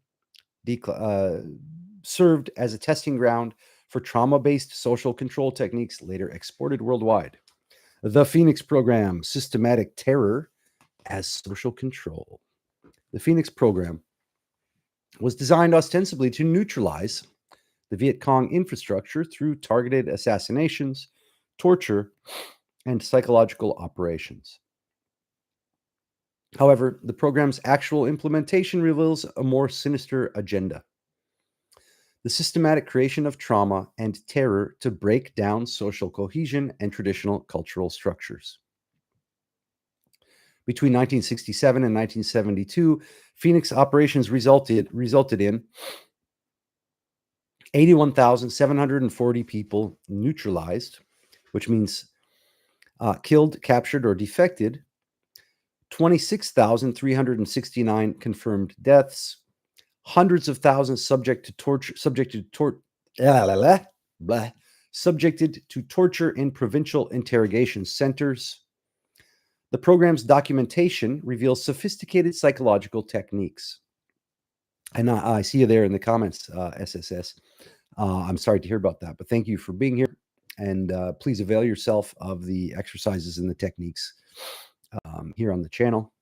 served as a testing ground for trauma-based social control techniques later exported worldwide. The Phoenix Program, systematic terror as social control. The Phoenix Program was designed ostensibly to neutralize the Viet Cong infrastructure through targeted assassinations, torture, and psychological operations. However, the program's actual implementation reveals a more sinister agenda: the systematic creation of trauma and terror to break down social cohesion and traditional cultural structures. Between 1967 and 1972, Phoenix operations resulted in 81,740 people neutralized, which means killed, captured, or defected, 26,369 confirmed deaths, hundreds of thousands subjected to torture in provincial interrogation centers. The program's documentation reveals sophisticated psychological techniques. And I see you there in the comments, SSS. I'm sorry to hear about that, but thank you for being here. And please avail yourself of the exercises and the techniques here on the channel.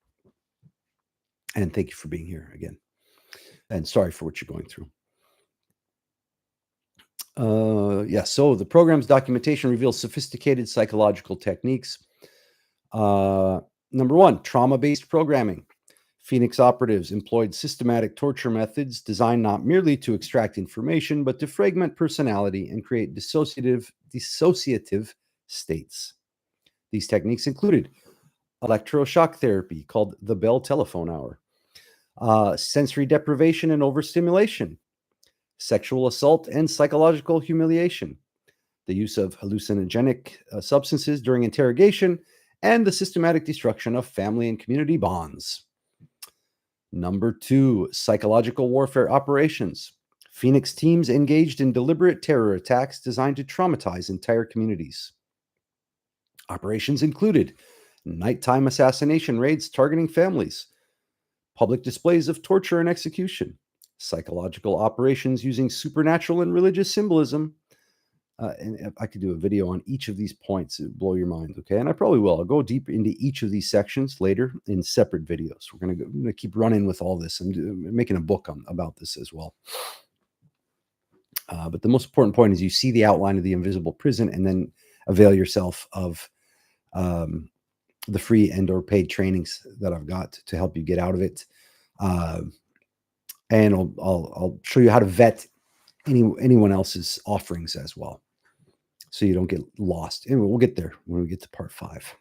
And thank you for being here again. And sorry for what you're going through. So the program's documentation reveals sophisticated psychological techniques. Number one, trauma-based programming. Phoenix operatives employed systematic torture methods designed not merely to extract information, but to fragment personality and create dissociative states. These techniques included electroshock therapy, called the Bell Telephone Hour, sensory deprivation and overstimulation, sexual assault and psychological humiliation, the use of hallucinogenic substances during interrogation, and the systematic destruction of family and community bonds. Number two, psychological warfare operations. Phoenix teams engaged in deliberate terror attacks designed to traumatize entire communities. Operations included nighttime assassination raids targeting families, public displays of torture and execution, psychological operations using supernatural and religious symbolism. And I could do a video on each of these points. It would blow your mind, okay? And I probably will. I'll go deep into each of these sections later in separate videos. We're going to keep running with all this. I'm making a book about this as well. But the most important point is you see the outline of the invisible prison and then avail yourself of the free and or paid trainings that I've got to help you get out of it. And I'll show you how to vet anyone else's offerings as well, so you don't get lost. Anyway, we'll get there when we get to part 5.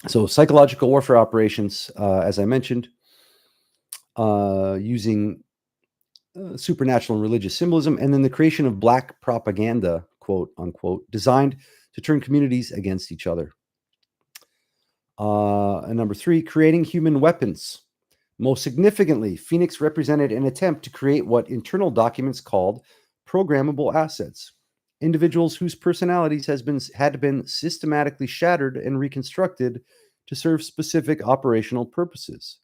So psychological warfare operations, as I mentioned, using supernatural and religious symbolism, and then the creation of black propaganda, quote unquote, designed to turn communities against each other. And number 3, creating human weapons. Most significantly, Phoenix represented an attempt to create what internal documents called programmable assets, individuals whose personalities had been systematically shattered and reconstructed to serve specific operational purposes.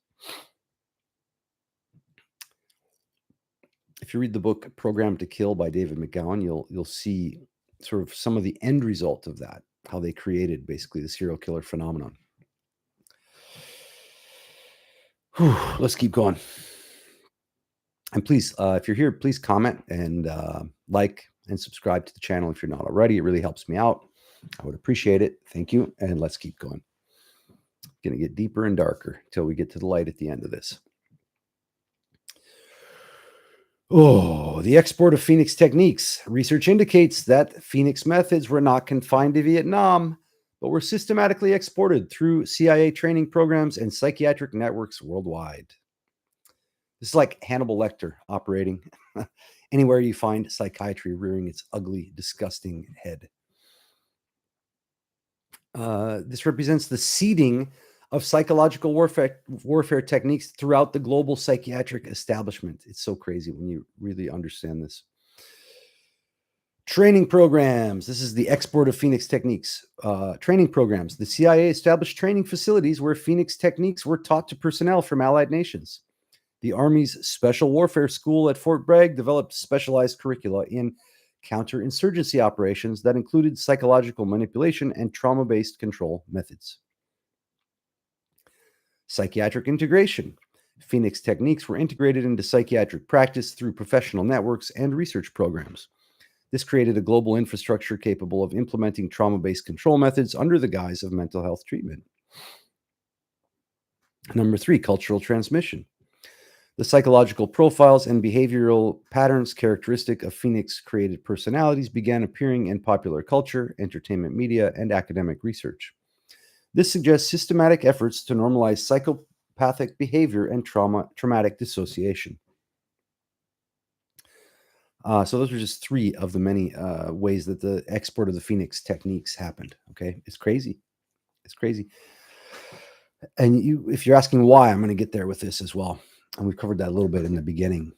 If you read the book Programmed to Kill by David McGowan, you'll see sort of some of the end result of that, how they created basically the serial killer phenomenon. Let's keep going. And please, if you're here, please comment and like and subscribe to the channel if you're not already. It really helps me out. I would appreciate it. Thank you. And let's keep going. Going to get deeper and darker until we get to the light at the end of this. Oh, the export of Phoenix techniques. Research indicates that Phoenix methods were not confined to Vietnam, but were systematically exported through CIA training programs and psychiatric networks worldwide. This is like Hannibal Lecter operating anywhere you find psychiatry rearing its ugly, disgusting head. This represents the seeding of psychological warfare techniques throughout the global psychiatric establishment. It's so crazy when you really understand this. Training programs. This is the export of Phoenix techniques. Training programs. The CIA established training facilities where Phoenix techniques were taught to personnel from allied nations. The Army's Special Warfare School at Fort Bragg developed specialized curricula in counterinsurgency operations that included psychological manipulation and trauma-based control methods. Psychiatric integration. Phoenix techniques were integrated into psychiatric practice through professional networks and research programs. This created a global infrastructure capable of implementing trauma-based control methods under the guise of mental health treatment. Number 3, cultural transmission. The psychological profiles and behavioral patterns characteristic of Phoenix-created personalities began appearing in popular culture, entertainment media, and academic research. This suggests systematic efforts to normalize psychopathic behavior and traumatic dissociation. So those are just 3 of the many ways that the export of the Phoenix techniques happened. Okay, it's crazy. It's crazy. And if you're asking why, I'm going to get there with this as well. And we've covered that a little bit in the beginning.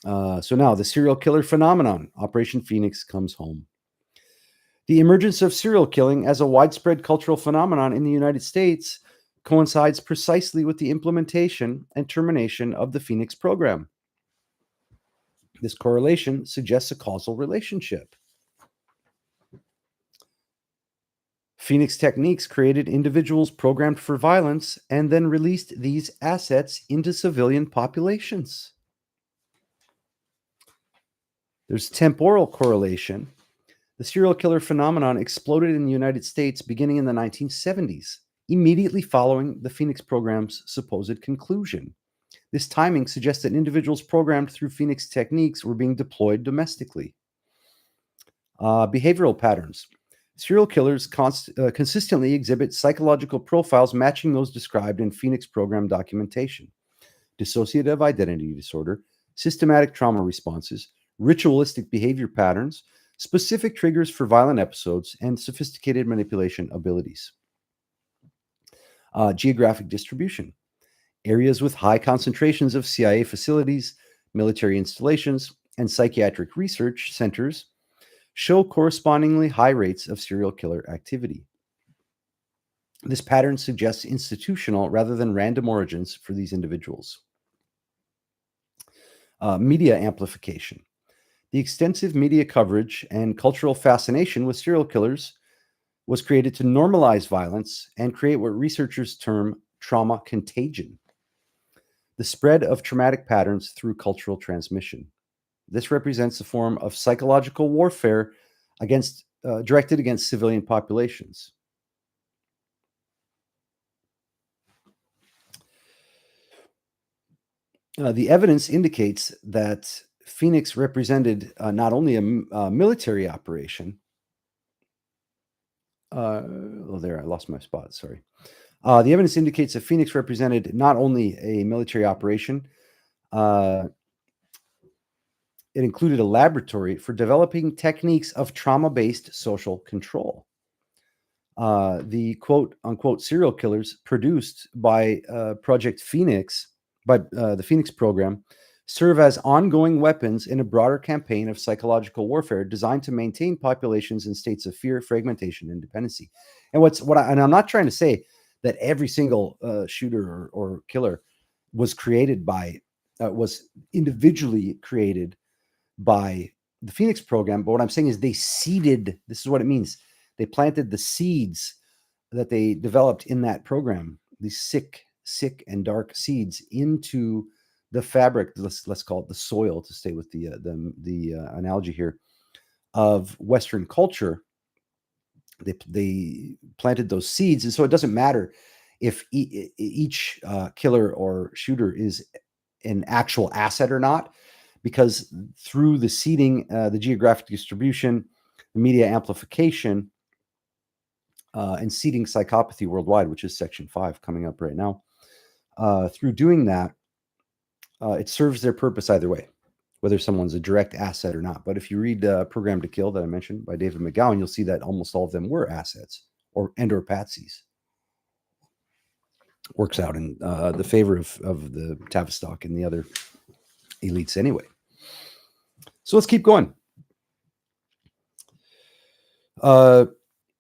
So now the serial killer phenomenon. Operation Phoenix comes home. The emergence of serial killing as a widespread cultural phenomenon in the United States coincides precisely with the implementation and termination of the Phoenix program. This correlation suggests a causal relationship. Phoenix techniques created individuals programmed for violence and then released these assets into civilian populations. There's temporal correlation. The serial killer phenomenon exploded in the United States beginning in the 1970s, immediately following the Phoenix program's supposed conclusion. This timing suggests that individuals programmed through Phoenix techniques were being deployed domestically. Behavioral patterns. Serial killers consistently exhibit psychological profiles matching those described in Phoenix program documentation. Dissociative identity disorder, systematic trauma responses, ritualistic behavior patterns, specific triggers for violent episodes, and sophisticated manipulation abilities. Geographic distribution. Areas with high concentrations of CIA facilities, military installations, and psychiatric research centers show correspondingly high rates of serial killer activity. This pattern suggests institutional rather than random origins for these individuals. Media amplification. The extensive media coverage and cultural fascination with serial killers was created to normalize violence and create what researchers term trauma contagion. The spread of traumatic patterns through cultural transmission. This represents a form of psychological warfare directed against civilian populations. The evidence indicates that Phoenix represented not only a military operation. There, I lost my spot. Sorry. The evidence indicates that Phoenix represented not only a military operation, it included a laboratory for developing techniques of trauma-based social control. The quote-unquote serial killers produced by Project Phoenix, by the Phoenix program, serve as ongoing weapons in a broader campaign of psychological warfare designed to maintain populations in states of fear, fragmentation, and dependency. And I'm not trying to say that every single shooter or killer was individually created by the Phoenix program, but what I'm saying is they seeded. This is what it means. They planted the seeds that they developed in that program. These sick and dark seeds into the fabric. Let's call it the soil, to stay with the analogy here, of Western culture. They planted those seeds, and so it doesn't matter if each killer or shooter is an actual asset or not, because through the seeding, the geographic distribution, the media amplification, and seeding psychopathy worldwide, which is Section 5 coming up right now, through doing that, it serves their purpose either way, whether someone's a direct asset or not. But if you read Program to Kill that I mentioned by David McGowan, you'll see that almost all of them were assets or patsies. Works out in the favor of the Tavistock and the other elites anyway. So let's keep going. Uh,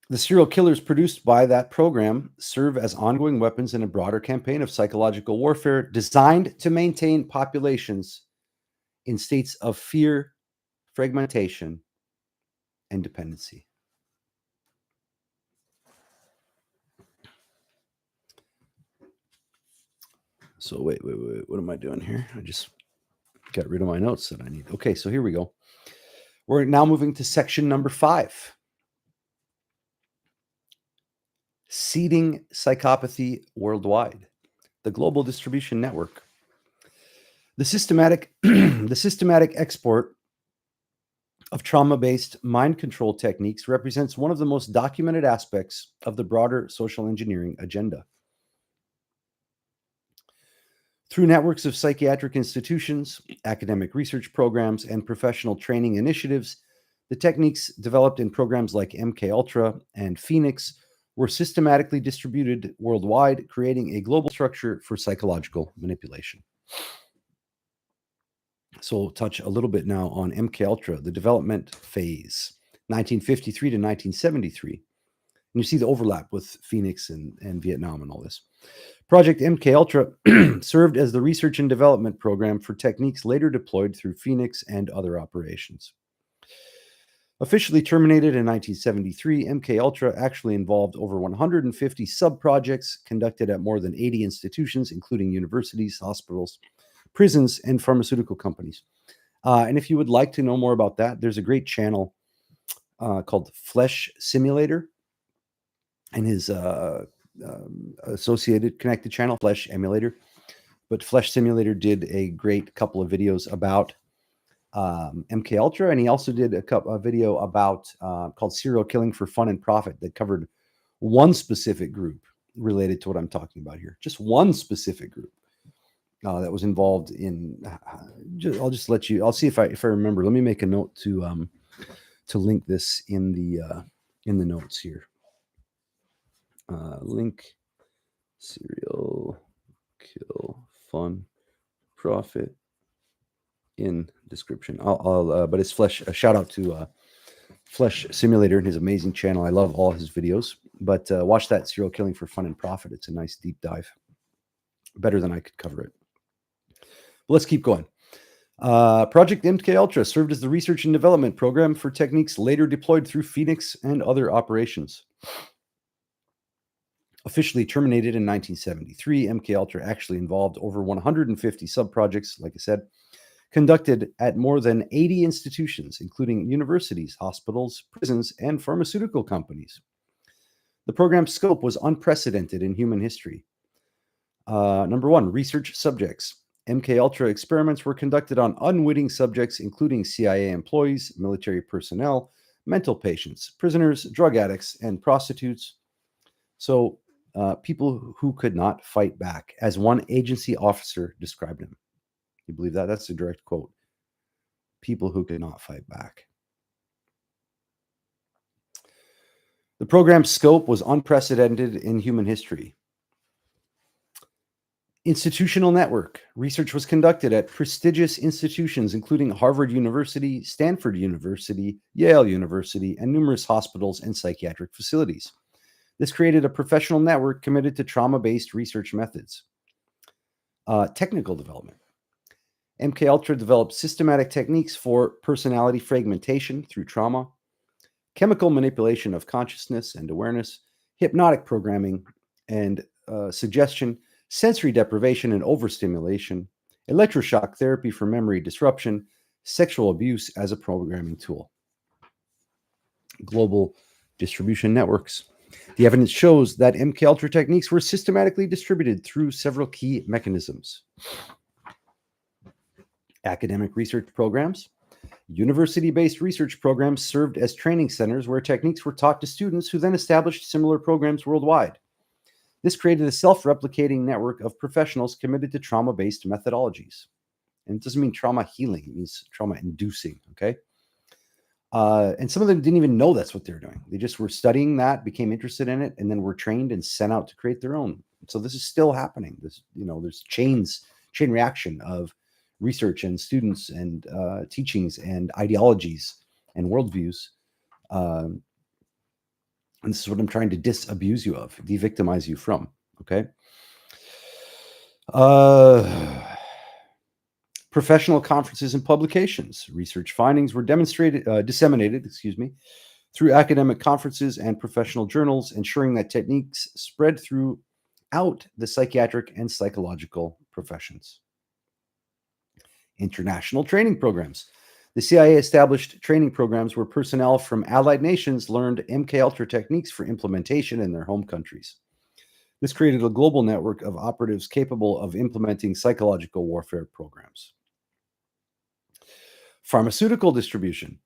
the serial killers produced by that program serve as ongoing weapons in a broader campaign of psychological warfare designed to maintain populations in states of fear, fragmentation, and dependency. So wait. What am I doing here? I just got rid of my notes that I need. Okay, so here we go. We're now moving to section number 5. Seeding psychopathy worldwide. The global distribution network. The systematic export of trauma-based mind control techniques represents one of the most documented aspects of the broader social engineering agenda. Through networks of psychiatric institutions, academic research programs, and professional training initiatives, the techniques developed in programs like MKUltra and Phoenix were systematically distributed worldwide, creating a global structure for psychological manipulation. So we'll touch a little bit now on MKUltra, the development phase, 1953 to 1973. And you see the overlap with Phoenix and Vietnam and all this. Project MKUltra served as the research and development program for techniques later deployed through Phoenix and other operations. Officially terminated in 1973, MKUltra actually involved over 150 sub-projects conducted at more than 80 institutions, including universities, hospitals, prisons, and pharmaceutical companies. And if you would like to know more about that, there's a great channel called Flesh Simulator, and his associated connected channel, Flesh Emulator. But Flesh Simulator did a great couple of videos about MKUltra, and he also did a video about called Serial Killing for Fun and Profit that covered one specific group related to what I'm talking about here. Just one specific group that was involved in. I'll just let you. I'll see if I remember. Let me make a note to link this in the notes here. Link serial kill fun profit in description. I'll but it's Flesh. A shout out to Flesh Simulator and his amazing channel. I love all his videos. But watch that Serial Killing for Fun and Profit. It's a nice deep dive. Better than I could cover it. But let's keep going. Project MKUltra served as the research and development program for techniques later deployed through Phoenix and other operations. Officially terminated in 1973, MKUltra actually involved over 150 sub-projects, like I said, conducted at more than 80 institutions, including universities, hospitals, prisons, and pharmaceutical companies. The program's scope was unprecedented in human history. Number 1, research subjects. MKUltra experiments were conducted on unwitting subjects, including CIA employees, military personnel, mental patients, prisoners, drug addicts, and prostitutes. So people who could not fight back, as one agency officer described them. You believe that? That's a direct quote. People who could not fight back. The program's scope was unprecedented in human history. Institutional network. Research was conducted at prestigious institutions, including Harvard University, Stanford University, Yale University, and numerous hospitals and psychiatric facilities. This created a professional network committed to trauma-based research methods. Technical development. MKUltra developed systematic techniques for personality fragmentation through trauma, chemical manipulation of consciousness and awareness, hypnotic programming and suggestion, sensory deprivation and overstimulation, electroshock therapy for memory disruption, sexual abuse as a programming tool. Global distribution networks. The evidence shows that MKUltra techniques were systematically distributed through several key mechanisms. Academic research programs. University-based research programs served as training centers where techniques were taught to students who then established similar programs worldwide. This created a self-replicating network of professionals committed to trauma-based methodologies. And it doesn't mean trauma healing, it means trauma inducing, okay? And some of them didn't even know that's what they're doing. They just were studying that, became interested in it, and then were trained and sent out to create their own. So this is still happening. There's chain reaction of research and students and teachings and ideologies and worldviews And this is what I'm trying to disabuse you of, de-victimize you from, okay? Professional conferences and publications. Research findings were disseminated, through academic conferences and professional journals, ensuring that techniques spread throughout the psychiatric and psychological professions. International training programs. The CIA established training programs where personnel from allied nations learned MKUltra techniques for implementation in their home countries. This created a global network of operatives capable of implementing psychological warfare programs. Pharmaceutical distribution.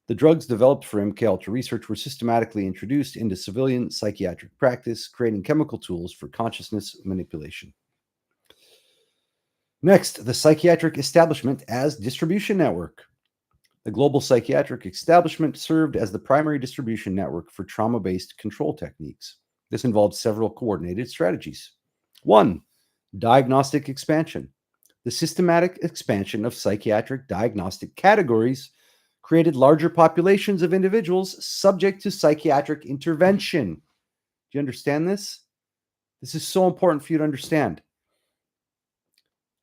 The drugs developed for MKUltra research were systematically introduced into civilian psychiatric practice, creating chemical tools for consciousness manipulation. Next, the psychiatric establishment as distribution network. The global psychiatric establishment served as the primary distribution network for trauma-based control techniques. This involved several coordinated strategies. 1. Diagnostic expansion. The systematic expansion of psychiatric diagnostic categories created larger populations of individuals subject to psychiatric intervention. Do you understand this? This is so important for you to understand.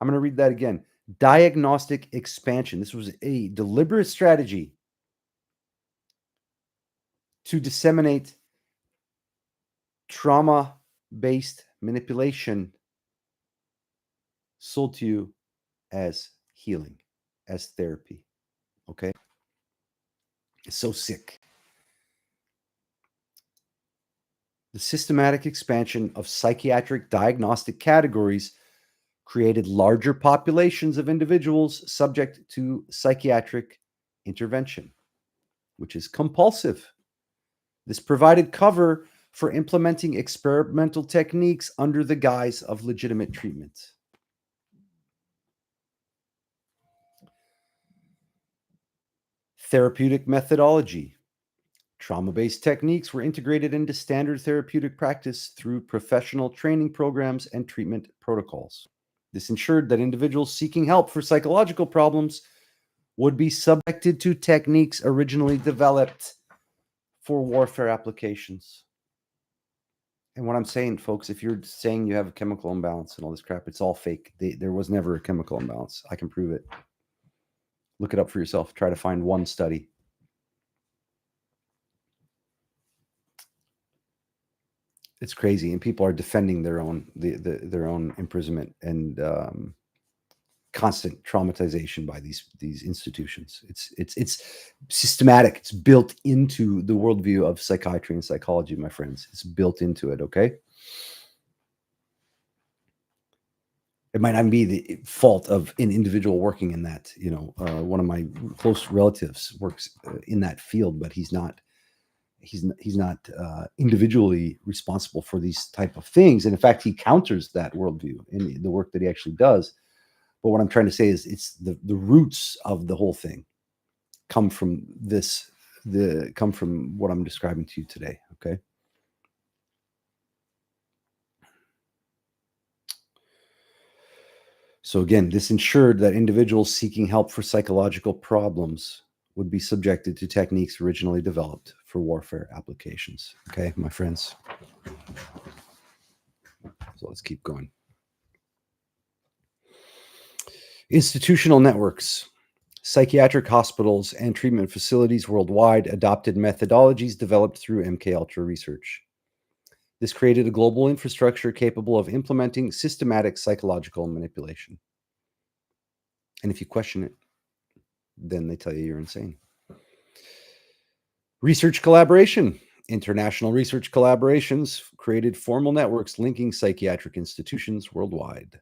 I'm going to read that again. Diagnostic expansion. This was a deliberate strategy to disseminate trauma-based manipulation sold to you as healing, as therapy. Okay? It's so sick. The systematic expansion of psychiatric diagnostic categories created larger populations of individuals subject to psychiatric intervention, which is compulsive. This provided cover for implementing experimental techniques under the guise of legitimate treatment. Therapeutic methodology. Trauma-based techniques were integrated into standard therapeutic practice through professional training programs and treatment protocols. This ensured that individuals seeking help for psychological problems would be subjected to techniques originally developed for warfare applications. And what I'm saying, folks, if you're saying you have a chemical imbalance and all this crap, it's all fake. There was never a chemical imbalance. I can prove it. Look it up for yourself. Try to find one study. It's crazy, and people are defending their own their own imprisonment and constant traumatization by these institutions. It's systematic. It's built into the worldview of psychiatry and psychology, my friends. It's built into it. Okay. It might not be the fault of an individual working in that. One of my close relatives works in that field, but he's not individually responsible for these type of things. And in fact, he counters that worldview in the work that he actually does. But what I'm trying to say is it's the roots of the whole thing come from come from what I'm describing to you today. Okay. So again, this ensured that individuals seeking help for psychological problems would be subjected to techniques originally developed for warfare applications. Okay, my friends. So let's keep going. Institutional networks. Psychiatric hospitals and treatment facilities worldwide adopted methodologies developed through MKUltra research. This created a global infrastructure capable of implementing systematic psychological manipulation. And if you question it, then they tell you you're insane. Research collaboration. International research collaborations created formal networks linking psychiatric institutions worldwide.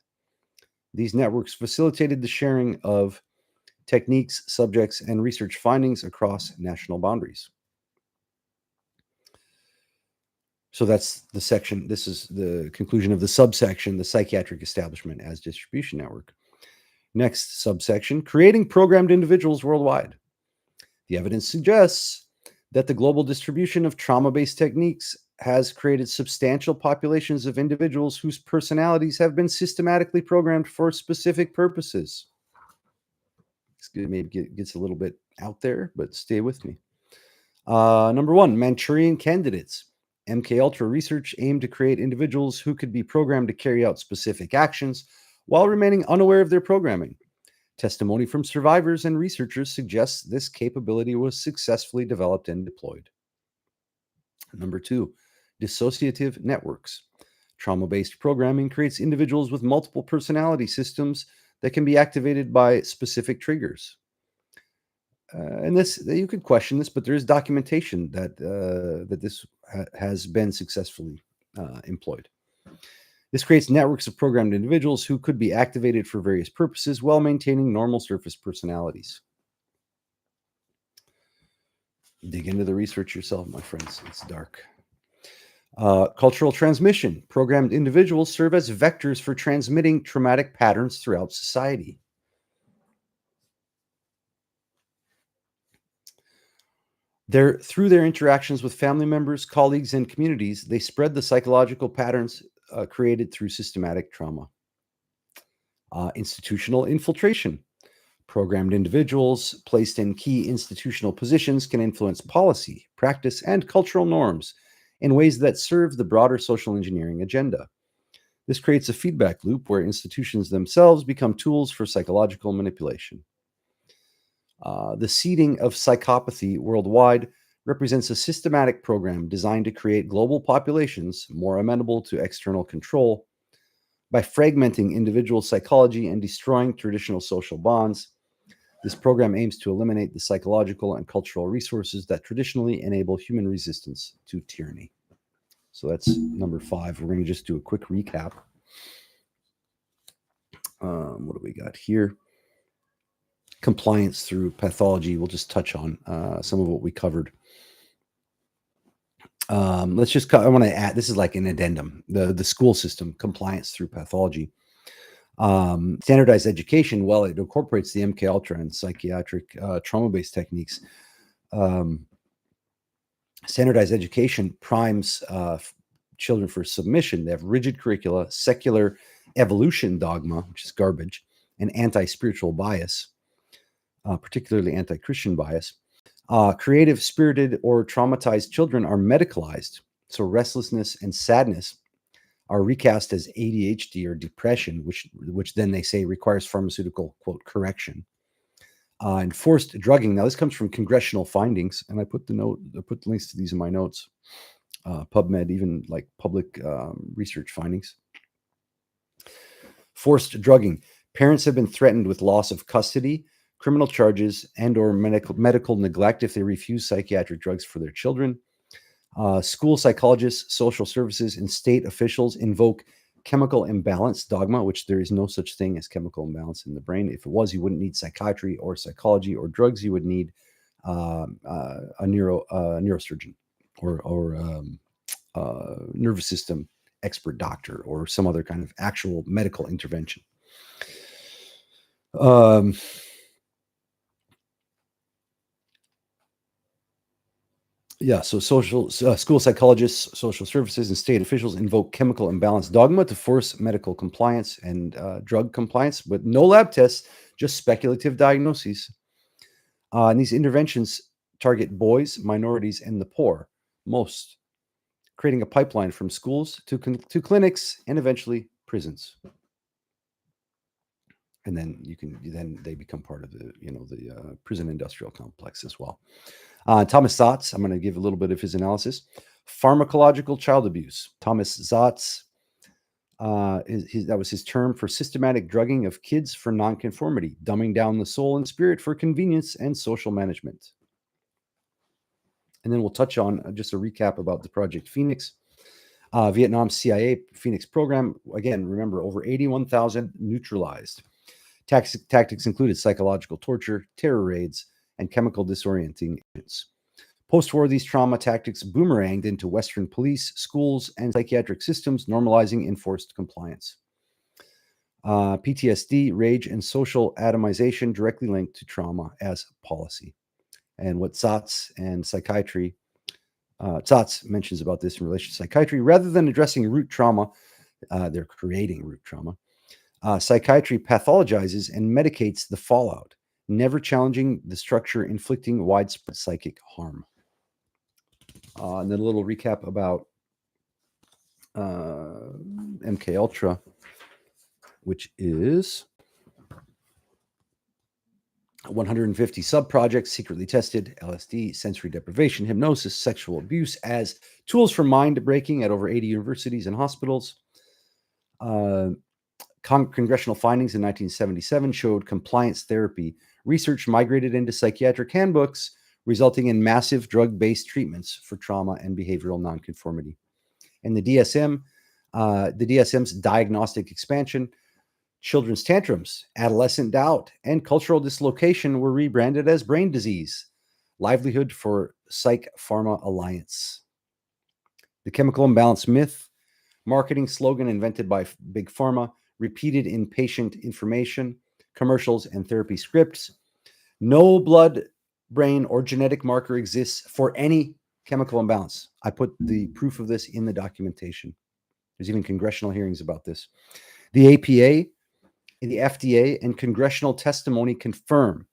These networks facilitated the sharing of techniques, subjects, and research findings across national boundaries. So that's the section. This is the conclusion of the subsection, the psychiatric establishment as distribution network. Next subsection, creating programmed individuals worldwide. The evidence suggests that the global distribution of trauma-based techniques has created substantial populations of individuals whose personalities have been systematically programmed for specific purposes. Maybe gets a little bit out there, but stay with me. Number one, Manchurian candidates. MKUltra research aimed to create individuals who could be programmed to carry out specific actions while remaining unaware of their programming. Testimony from survivors and researchers suggests this capability was successfully developed and deployed. Number 2, dissociative networks. Trauma-based programming creates individuals with multiple personality systems that can be activated by specific triggers. And this, you could question this, but there is documentation that this has been successfully employed. This creates networks of programmed individuals who could be activated for various purposes while maintaining normal surface personalities. Dig into the research yourself, my friends. It's dark. Cultural transmission. Programmed individuals serve as vectors for transmitting traumatic patterns throughout society. Through their interactions with family members, colleagues, and communities, they spread the psychological patterns created through systematic trauma. Institutional infiltration. Programmed individuals placed in key institutional positions can influence policy, practice, and cultural norms in ways that serve the broader social engineering agenda. This creates a feedback loop where institutions themselves become tools for psychological manipulation. The seeding of psychopathy worldwide represents a systematic program designed to create global populations more amenable to external control. By fragmenting individual psychology and destroying traditional social bonds, this program aims to eliminate the psychological and cultural resources that traditionally enable human resistance to tyranny. So that's number 5. We're going to just do a quick recap. What do we got here? Compliance through pathology. We'll just touch on some of what we covered. I want to add, this is like an addendum, the school system, compliance through pathology. Standardized education, well, it incorporates the MKUltra and psychiatric trauma-based techniques. Standardized education primes children for submission. They have rigid curricula, secular evolution dogma, which is garbage, and anti-spiritual bias, particularly anti-Christian bias. Creative, spirited, or traumatized children are medicalized. So restlessness and sadness are recast as ADHD or depression, which then they say requires pharmaceutical, quote, correction. And forced drugging. Now, this comes from congressional findings, and I put links to these in my notes. PubMed, even like public research findings. Forced drugging. Parents have been threatened with loss of custody, criminal charges, and or medical neglect if they refuse psychiatric drugs for their children. School psychologists, social services, and state officials invoke chemical imbalance dogma, which there is no such thing as chemical imbalance in the brain. If it was, you wouldn't need psychiatry or psychology or drugs. You would need a neurosurgeon or nervous system expert doctor or some other kind of actual medical intervention. So school psychologists, social services, and state officials invoke chemical imbalance dogma to force medical compliance and drug compliance, but no lab tests, just speculative diagnoses. And these interventions target boys, minorities, and the poor most, creating a pipeline from schools to clinics and eventually prisons. And then they become part of the prison industrial complex as well. Thomas Zotz, I'm going to give a little bit of his analysis. Pharmacological child abuse. Thomas Zotz, that was his term for systematic drugging of kids for nonconformity, dumbing down the soul and spirit for convenience and social management. And then we'll touch on just a recap about the Project Phoenix. Vietnam CIA Phoenix program. Again, remember, over 81,000 neutralized. Tactics included psychological torture, terror raids, and chemical disorienting agents. Post-war, these trauma tactics boomeranged into Western police, schools, and psychiatric systems, normalizing enforced compliance. PTSD, rage, and social atomization directly linked to trauma as policy. And what Zotz and psychiatry, Zotz mentions about this in relation to psychiatry, rather than addressing root trauma, they're creating root trauma. Psychiatry pathologizes and medicates the fallout, never challenging the structure, inflicting widespread psychic harm. And then a little recap about MK Ultra, which is 150 sub-projects secretly tested, LSD, sensory deprivation, hypnosis, sexual abuse as tools for mind breaking at over 80 universities and hospitals. Congressional findings in 1977 showed compliance therapy research migrated into psychiatric handbooks, resulting in massive drug-based treatments for trauma and behavioral nonconformity. And the DSM's diagnostic expansion, children's tantrums, adolescent doubt, and cultural dislocation were rebranded as brain disease. Livelihood for Psych Pharma Alliance. The chemical imbalance myth, marketing slogan invented by Big Pharma, repeated in patient information, commercials, and therapy scripts. No blood, brain, or genetic marker exists for any chemical imbalance. I put the proof of this in the documentation. There's even congressional hearings about this. The APA, the FDA, and congressional testimony confirm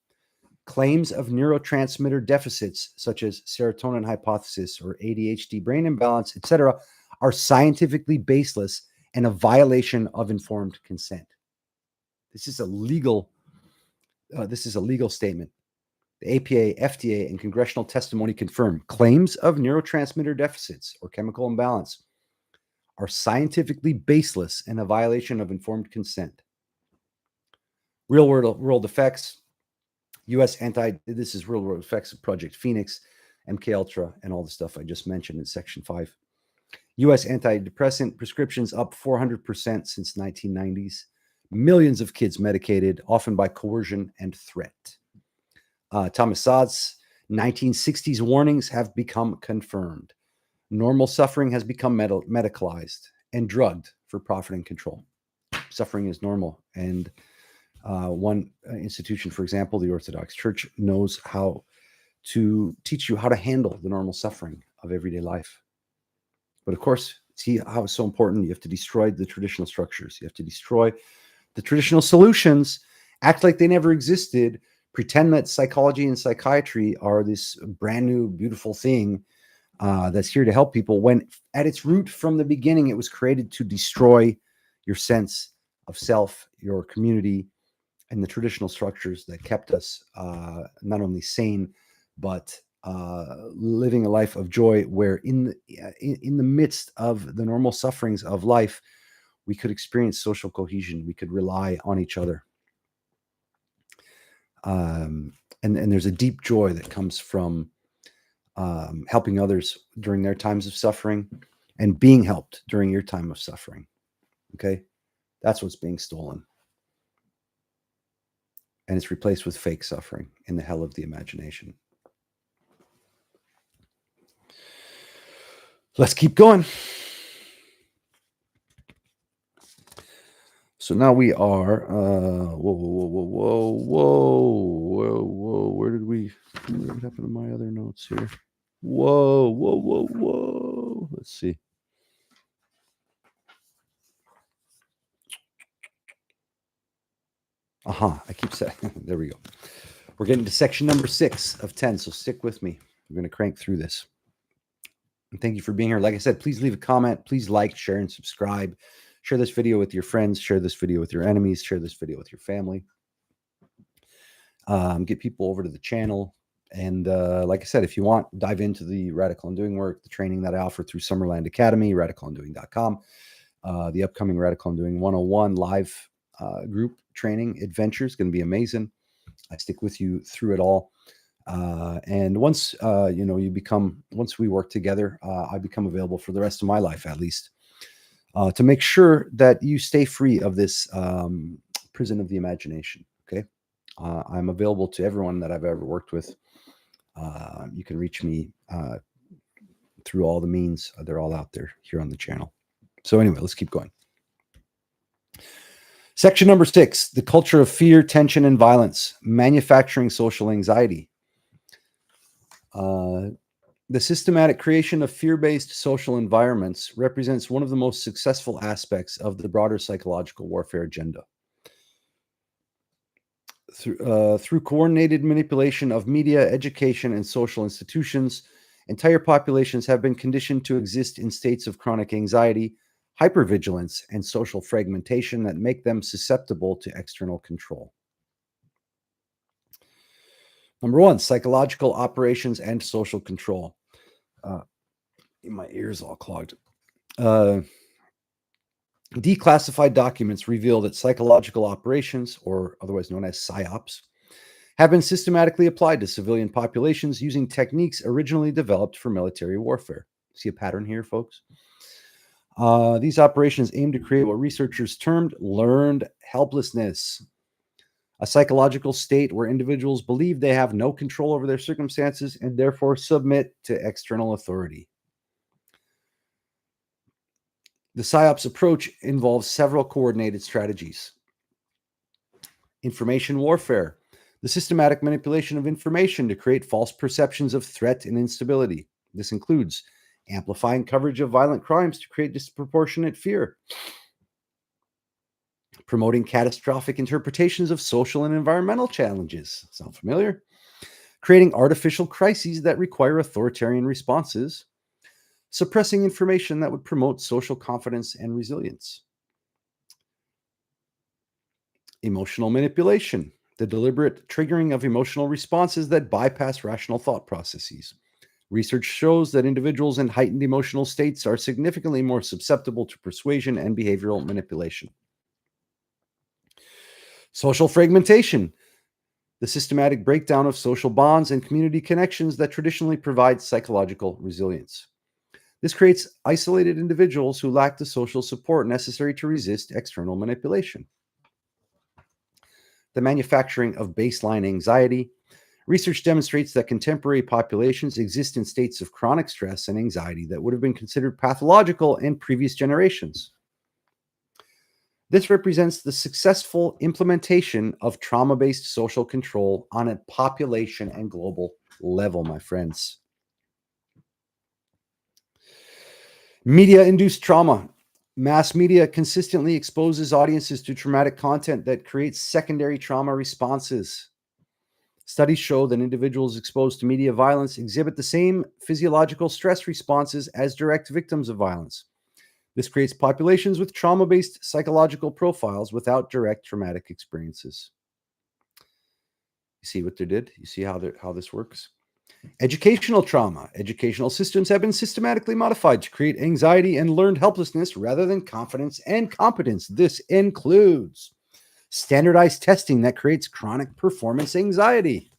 claims of neurotransmitter deficits such as serotonin hypothesis or ADHD brain imbalance, etc., are scientifically baseless and a violation of informed consent. This is a legal statement. The APA, FDA, and congressional testimony confirm claims of neurotransmitter deficits or chemical imbalance are scientifically baseless and a violation of informed consent. Real world effects. This is real world effects of Project Phoenix, MK Ultra, and all the stuff I just mentioned in Section 5. U.S. antidepressant prescriptions up 400% since 1990s. Millions of kids medicated, often by coercion and threat. Thomas Saad's 1960s warnings have become confirmed. Normal suffering has become medicalized and drugged for profit and control. Suffering is normal. And one institution, for example, the Orthodox Church, knows how to teach you how to handle the normal suffering of everyday life. But of course, see how it's so important. You have to destroy the traditional structures. You have to destroy the traditional solutions, act like they never existed, pretend that psychology and psychiatry are this brand new, beautiful thing that's here to help people, when at its root from the beginning, it was created to destroy your sense of self, your community, and the traditional structures that kept us not only sane, but living a life of joy, where in the midst of the normal sufferings of life, we could experience social cohesion. We could rely on each other. And there's a deep joy that comes from helping others during their times of suffering and being helped during your time of suffering. Okay? That's what's being stolen. And it's replaced with fake suffering in the hell of the imagination. Let's keep going. So now we are, whoa. What happened to my other notes here? Whoa. Let's see. I keep saying, there we go. We're getting to section number 6 of 10, so stick with me. We're going to crank through this. And thank you for being here. Like I said, please leave a comment. Please like, share, and subscribe. Share this video with your friends. Share this video with your enemies. Share this video with your family. Get people over to the channel. And like I said, if you want, dive into the Radical Undoing work, the training that I offer through Summerland Academy, radicalundoing.com, the upcoming Radical Undoing 101 live group training adventure is going to be amazing. I stick with you through it all. And once, once we work together, I become available for the rest of my life, at least, to make sure that you stay free of this prison of the imagination. Okay. I'm available to everyone that I've ever worked with. You can reach me through all the means. They're all out there here on the channel. So anyway, let's keep going. Section number 6, the culture of fear, tension, and violence, manufacturing social anxiety. The systematic creation of fear-based social environments represents one of the most successful aspects of the broader psychological warfare agenda. Through coordinated manipulation of media, education, and social institutions, entire populations have been conditioned to exist in states of chronic anxiety, hypervigilance, and social fragmentation that make them susceptible to external control. Number one, psychological operations and social control. My ears all clogged. Declassified documents reveal that psychological operations, or otherwise known as PSYOPs, have been systematically applied to civilian populations using techniques originally developed for military warfare. See a pattern here, folks? These operations aim to create what researchers termed learned helplessness, a psychological state where individuals believe they have no control over their circumstances and therefore submit to external authority. The PSYOPs approach involves several coordinated strategies. Information warfare, the systematic manipulation of information to create false perceptions of threat and instability. This includes amplifying coverage of violent crimes to create disproportionate fear, promoting catastrophic interpretations of social and environmental challenges. Sound familiar? Creating artificial crises that require authoritarian responses, suppressing information that would promote social confidence and resilience. Emotional manipulation, the deliberate triggering of emotional responses that bypass rational thought processes. Research shows that individuals in heightened emotional states are significantly more susceptible to persuasion and behavioral manipulation. Social fragmentation, the systematic breakdown of social bonds and community connections that traditionally provide psychological resilience. This creates isolated individuals who lack the social support necessary to resist external manipulation. The manufacturing of baseline anxiety. Research demonstrates that contemporary populations exist in states of chronic stress and anxiety that would have been considered pathological in previous generations. This represents the successful implementation of trauma-based social control on a population and global level, my friends. Media-induced trauma. Mass media consistently exposes audiences to traumatic content that creates secondary trauma responses. Studies show that individuals exposed to media violence exhibit the same physiological stress responses as direct victims of violence. This creates populations with trauma-based psychological profiles without direct traumatic experiences. You see what they did? You see how this works? Educational trauma. Educational systems have been systematically modified to create anxiety and learned helplessness rather than confidence and competence. This includes standardized testing that creates chronic performance anxiety,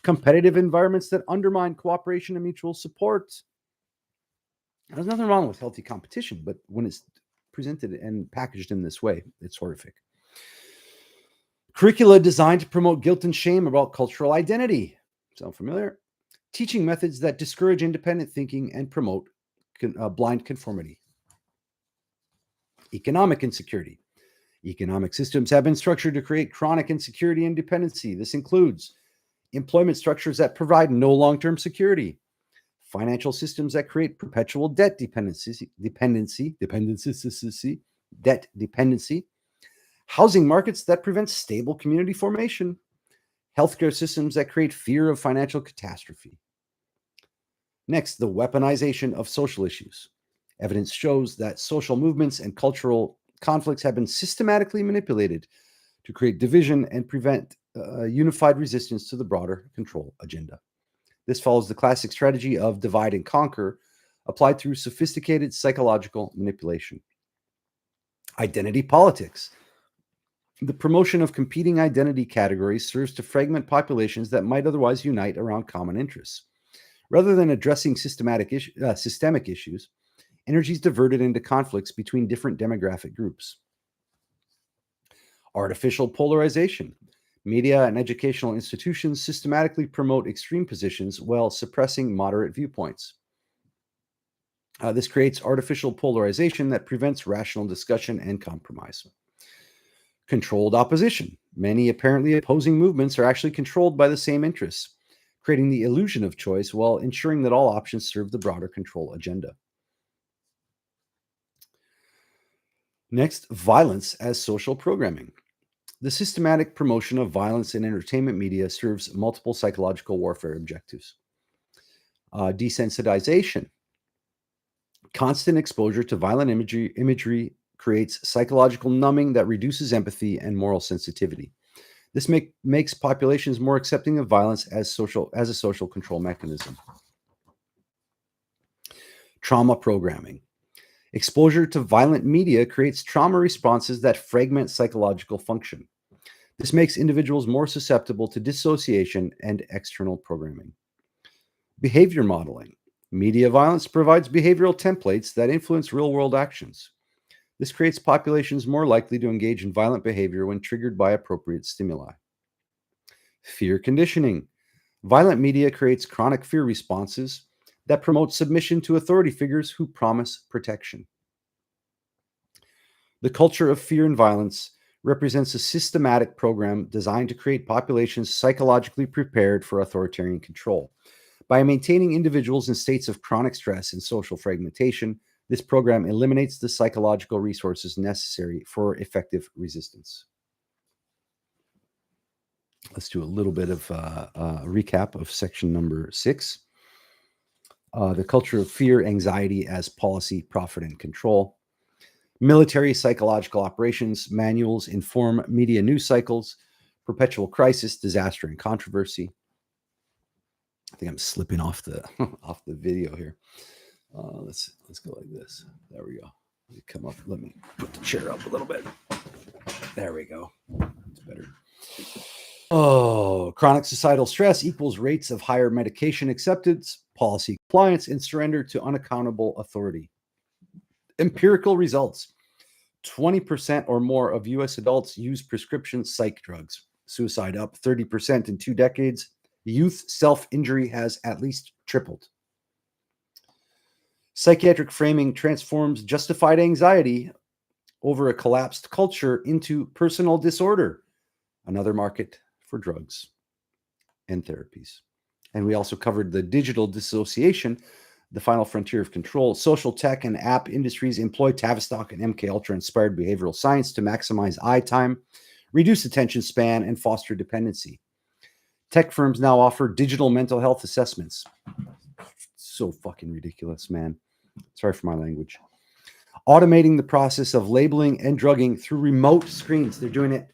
competitive environments that undermine cooperation and mutual support. There's nothing wrong with healthy competition, but when it's presented and packaged in this way, it's horrific. Curricula designed to promote guilt and shame about cultural identity. Sound familiar? Teaching methods that discourage independent thinking and promote blind conformity. Economic insecurity. Economic systems have been structured to create chronic insecurity and dependency. This includes employment structures that provide no long-term security, financial systems that create perpetual debt dependency, housing markets that prevent stable community formation, healthcare systems that create fear of financial catastrophe. Next, the weaponization of social issues. Evidence shows that social movements and cultural conflicts have been systematically manipulated to create division and prevent unified resistance to the broader control agenda. This follows the classic strategy of divide and conquer applied through sophisticated psychological manipulation. Identity politics. The promotion of competing identity categories serves to fragment populations that might otherwise unite around common interests. Rather than addressing systemic issues, energy is diverted into conflicts between different demographic groups. Artificial polarization. Media and educational institutions systematically promote extreme positions while suppressing moderate viewpoints. This creates artificial polarization that prevents rational discussion and compromise. Controlled opposition. Many apparently opposing movements are actually controlled by the same interests, creating the illusion of choice while ensuring that all options serve the broader control agenda. Next, violence as social programming. The systematic promotion of violence in entertainment media serves multiple psychological warfare objectives. Desensitization. Constant exposure to violent imagery creates psychological numbing that reduces empathy and moral sensitivity. This makes populations more accepting of violence as a social control mechanism. Trauma programming. Exposure to violent media creates trauma responses that fragment psychological function. This makes individuals more susceptible to dissociation and external programming. Behavior modeling. Media violence provides behavioral templates that influence real-world actions. This creates populations more likely to engage in violent behavior when triggered by appropriate stimuli. Fear conditioning. Violent media creates chronic fear responses that promote submission to authority figures who promise protection. The culture of fear and violence represents a systematic program designed to create populations psychologically prepared for authoritarian control. By maintaining individuals in states of chronic stress and social fragmentation, this program eliminates the psychological resources necessary for effective resistance. Let's do a little bit of a recap of section number 6. The culture of fear, anxiety as policy, profit, and control. Military psychological operations manuals inform media news cycles. Perpetual crisis, disaster, and controversy. I think I'm slipping off the off the video here. Let's go like this. There we go. Let me come up. Let me put the chair up a little bit. There we go. It's better. Oh, chronic societal stress equals rates of higher medication acceptance, policy compliance, and surrender to unaccountable authority. Empirical results. 20% or more of U.S. adults use prescription psych drugs. Suicide up 30% in 2 decades. Youth self-injury has at least tripled. Psychiatric framing transforms justified anxiety over a collapsed culture into personal disorder, another market for drugs and therapies. And we also covered the digital dissociation, the final frontier of control. Social tech and app industries employ Tavistock and MKUltra inspired behavioral science to maximize eye time, reduce attention span, and foster dependency. Tech firms now offer digital mental health assessments. So fucking ridiculous, man. Sorry for my language. Automating the process of labeling and drugging through remote screens. They're doing it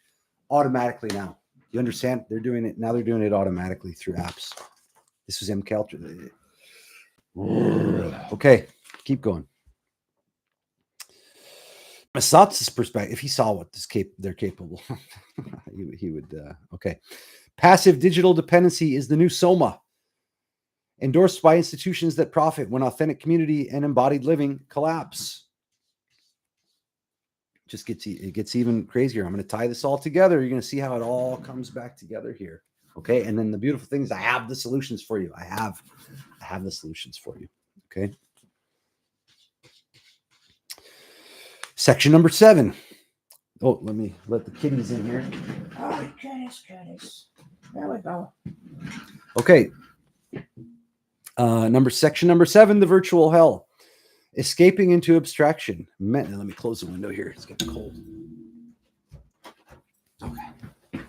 automatically now. You understand? They're doing it now. They're doing it automatically through apps. This was MKUltra. Okay, keep going. Masat's perspective, if he saw what they're capable, he would. Okay. Passive digital dependency is the new soma, endorsed by institutions that profit when authentic community and embodied living collapse. It gets even crazier. I'm going to tie this all together. You're going to see how it all comes back together here. Okay. And then the beautiful thing is I have the solutions for you. I have the solutions for you. Okay. Section number 7. Oh, let me let the kitties in here. Oh, kitties. There we go. Okay. Section number 7, the virtual hell. Escaping into abstraction. Let me close the window here. It's getting cold. Okay.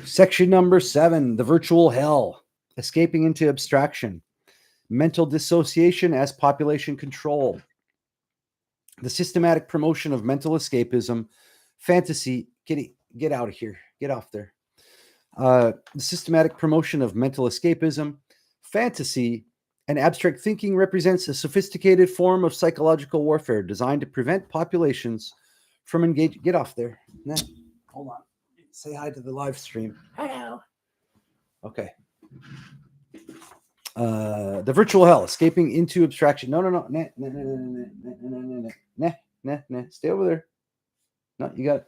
Section number 7, the virtual hell. Escaping into abstraction. Mental dissociation as population control. The systematic promotion of mental escapism, fantasy. Kitty, get out of here. Get off there. The systematic promotion of mental escapism, fantasy, and abstract thinking represents a sophisticated form of psychological warfare designed to prevent populations from engaging. Get off there. Nah, hold on. Say hi to the live stream. Hello. Okay. The virtual hell, escaping into abstraction. No. Nah. Stay over there. No, you got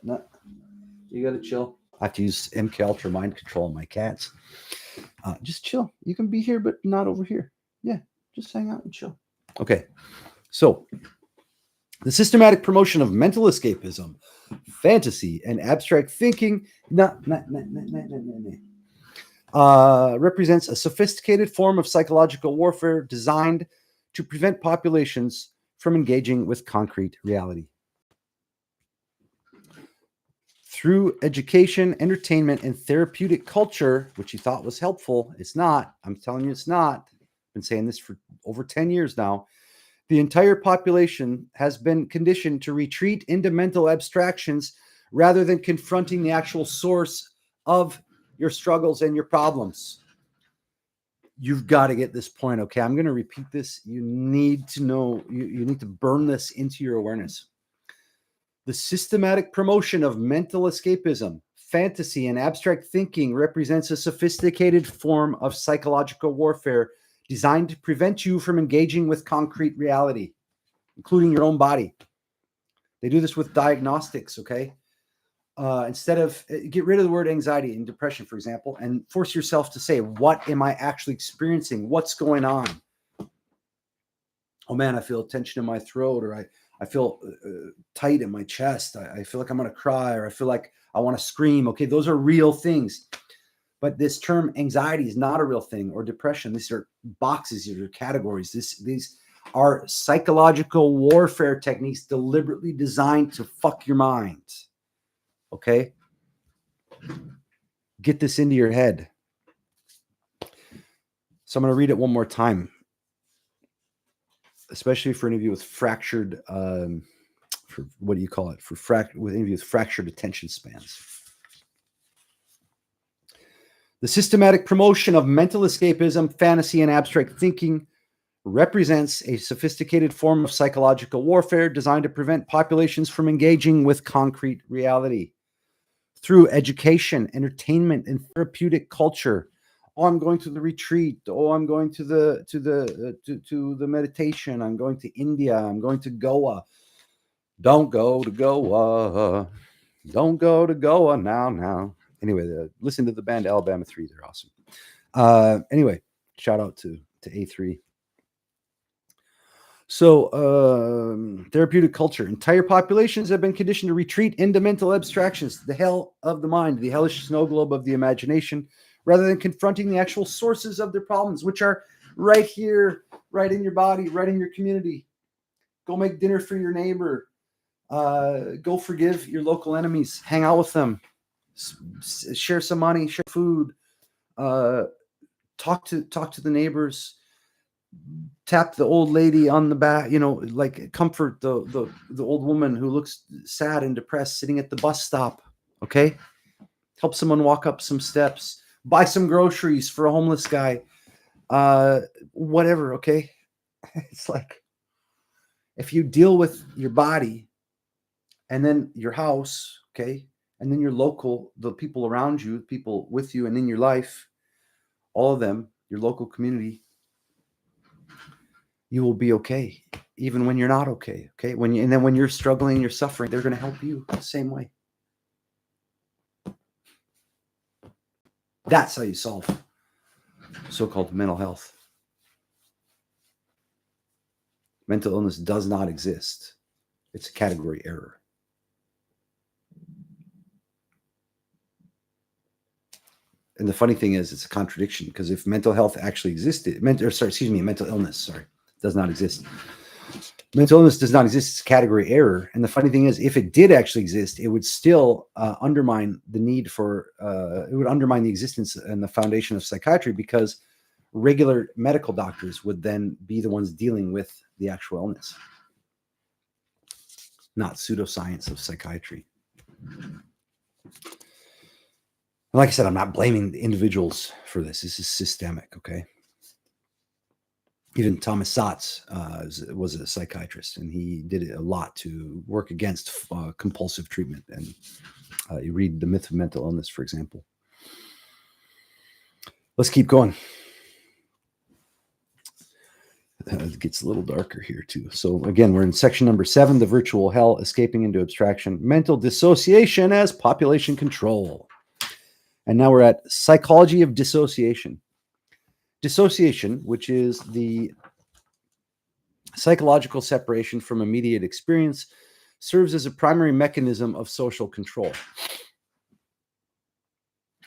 to chill. I have to use MKUltra mind control on my cats. Just chill. You can be here, but not over here. Yeah, just hang out and chill. Okay. So, the systematic promotion of mental escapism, fantasy, and abstract thinking represents a sophisticated form of psychological warfare designed to prevent populations from engaging with concrete reality. Through education, entertainment, and therapeutic culture, which you thought was helpful, it's not. I'm telling you, it's not. I've been saying this for over 10 years now. The entire population has been conditioned to retreat into mental abstractions rather than confronting the actual source of your struggles and your problems. You've got to get this point, okay? I'm going to repeat this. You need to know, you need to burn this into your awareness. The systematic promotion of mental escapism, fantasy, and abstract thinking represents a sophisticated form of psychological warfare designed to prevent you from engaging with concrete reality, including your own body. They do this with diagnostics, okay? Instead of get rid of the word anxiety and depression, for example, and force yourself to say, what am I actually experiencing? What's going on? Oh man, I feel tension in my throat, or I feel tight in my chest. I feel like I'm going to cry, or I feel like I want to scream. Okay, those are real things. But this term anxiety is not a real thing, or depression. These are boxes, these are categories. These are psychological warfare techniques deliberately designed to fuck your mind. Okay? Get this into your head. So I'm going to read it one more time, especially for any of you with fractured, for what do you call it? With any of you with fractured attention spans. The systematic promotion of mental escapism, fantasy, and abstract thinking represents a sophisticated form of psychological warfare designed to prevent populations from engaging with concrete reality. Through education, entertainment, and therapeutic culture. Oh, I'm going to the retreat. Oh, I'm going to the meditation. I'm going to India. I'm going to Goa. Don't go to Goa. Don't go to Goa now. Anyway, listen to the band Alabama 3. They're awesome. Anyway, shout out to A3. So, therapeutic culture. Entire populations have been conditioned to retreat into mental abstractions, the hell of the mind, the hellish snow globe of the imagination, rather than confronting the actual sources of their problems, which are right here, right in your body, right in your community. Go make dinner for your neighbor. Go forgive your local enemies. Hang out with them. Share some money. Share food. Talk to the neighbors. Tap the old lady on the back, like comfort the old woman who looks sad and depressed sitting at the bus stop. Okay. Help someone walk up some steps, buy some groceries for a homeless guy, whatever. Okay. It's like, if you deal with your body and then your house, okay, and then your local, the people around you, people with you and in your life, all of them, your local community, you will be okay, even when you're not okay. Okay. And then when you're struggling, you're suffering, they're going to help you the same way. That's how you solve so-called mental health. Mental illness does not exist. It's a category error. And the funny thing is, it's a contradiction, because if mental health actually existed, mental illness, does not exist. Mental illness does not exist. It's a category error. And the funny thing is, if it did actually exist, it would still undermine the need for, it would undermine the existence and the foundation of psychiatry, because regular medical doctors would then be the ones dealing with the actual illness, not pseudoscience of psychiatry. Like I said, I'm not blaming the individuals for this. This is systemic, okay? Even Thomas Satz was a psychiatrist, and he did a lot to work against compulsive treatment. And you read The Myth of Mental Illness, for example. Let's keep going. It gets a little darker here too. So again, we're in section number 7, the virtual hell, escaping into abstraction, mental dissociation as population control. And now we're at psychology of dissociation. Dissociation, which is the psychological separation from immediate experience, serves as a primary mechanism of social control.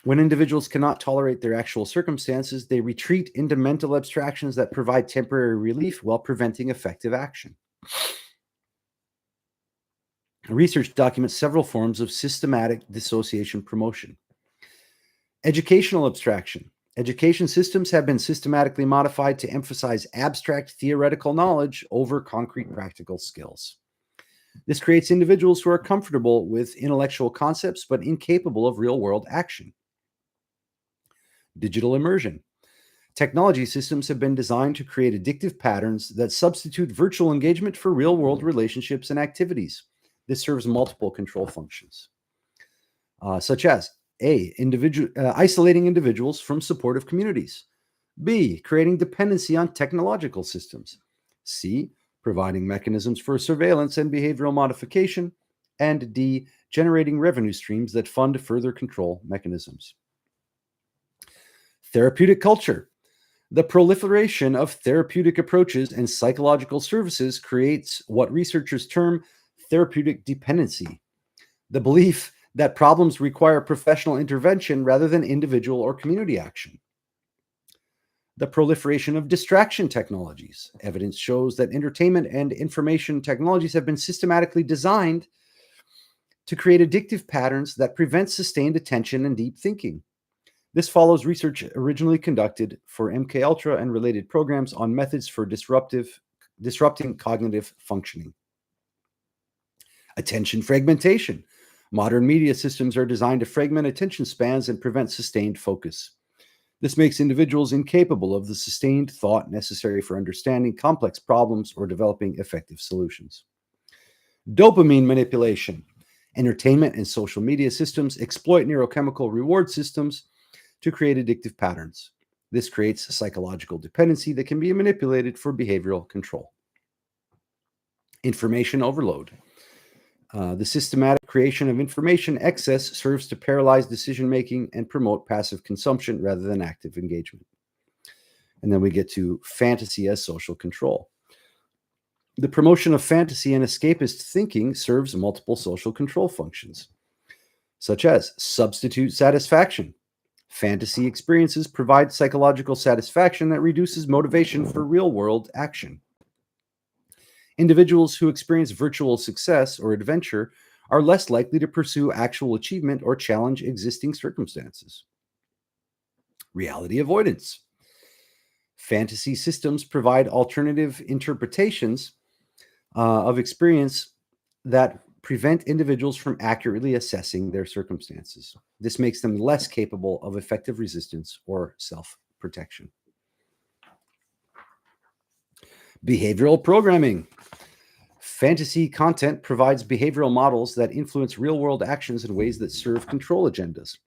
When individuals cannot tolerate their actual circumstances, they retreat into mental abstractions that provide temporary relief while preventing effective action. Research documents several forms of systematic dissociation promotion. Educational abstraction. Education systems have been systematically modified to emphasize abstract theoretical knowledge over concrete practical skills. This creates individuals who are comfortable with intellectual concepts but incapable of real-world action. Digital immersion. Technology systems have been designed to create addictive patterns that substitute virtual engagement for real-world relationships and activities. This serves multiple control functions, such as A, isolating individuals from supportive communities. B, creating dependency on technological systems. C, providing mechanisms for surveillance and behavioral modification. And D, generating revenue streams that fund further control mechanisms. Therapeutic culture. The proliferation of therapeutic approaches and psychological services creates what researchers term therapeutic dependency, the belief that problems require professional intervention rather than individual or community action. The proliferation of distraction technologies. Evidence shows that entertainment and information technologies have been systematically designed to create addictive patterns that prevent sustained attention and deep thinking. This follows research originally conducted for MKUltra and related programs on methods for disrupting cognitive functioning. Attention fragmentation. Modern media systems are designed to fragment attention spans and prevent sustained focus. This makes individuals incapable of the sustained thought necessary for understanding complex problems or developing effective solutions. Dopamine manipulation. Entertainment and social media systems exploit neurochemical reward systems to create addictive patterns. This creates a psychological dependency that can be manipulated for behavioral control. Information overload. The systematic creation of information excess serves to paralyze decision-making and promote passive consumption rather than active engagement. And then we get to fantasy as social control. The promotion of fantasy and escapist thinking serves multiple social control functions, such as substitute satisfaction. Fantasy experiences provide psychological satisfaction that reduces motivation for real-world action. Individuals who experience virtual success or adventure are less likely to pursue actual achievement or challenge existing circumstances. Reality avoidance. Fantasy systems provide alternative interpretations of experience that prevent individuals from accurately assessing their circumstances. This makes them less capable of effective resistance or self-protection. Behavioral programming. Fantasy content provides behavioral models that influence real-world actions in ways that serve control agendas.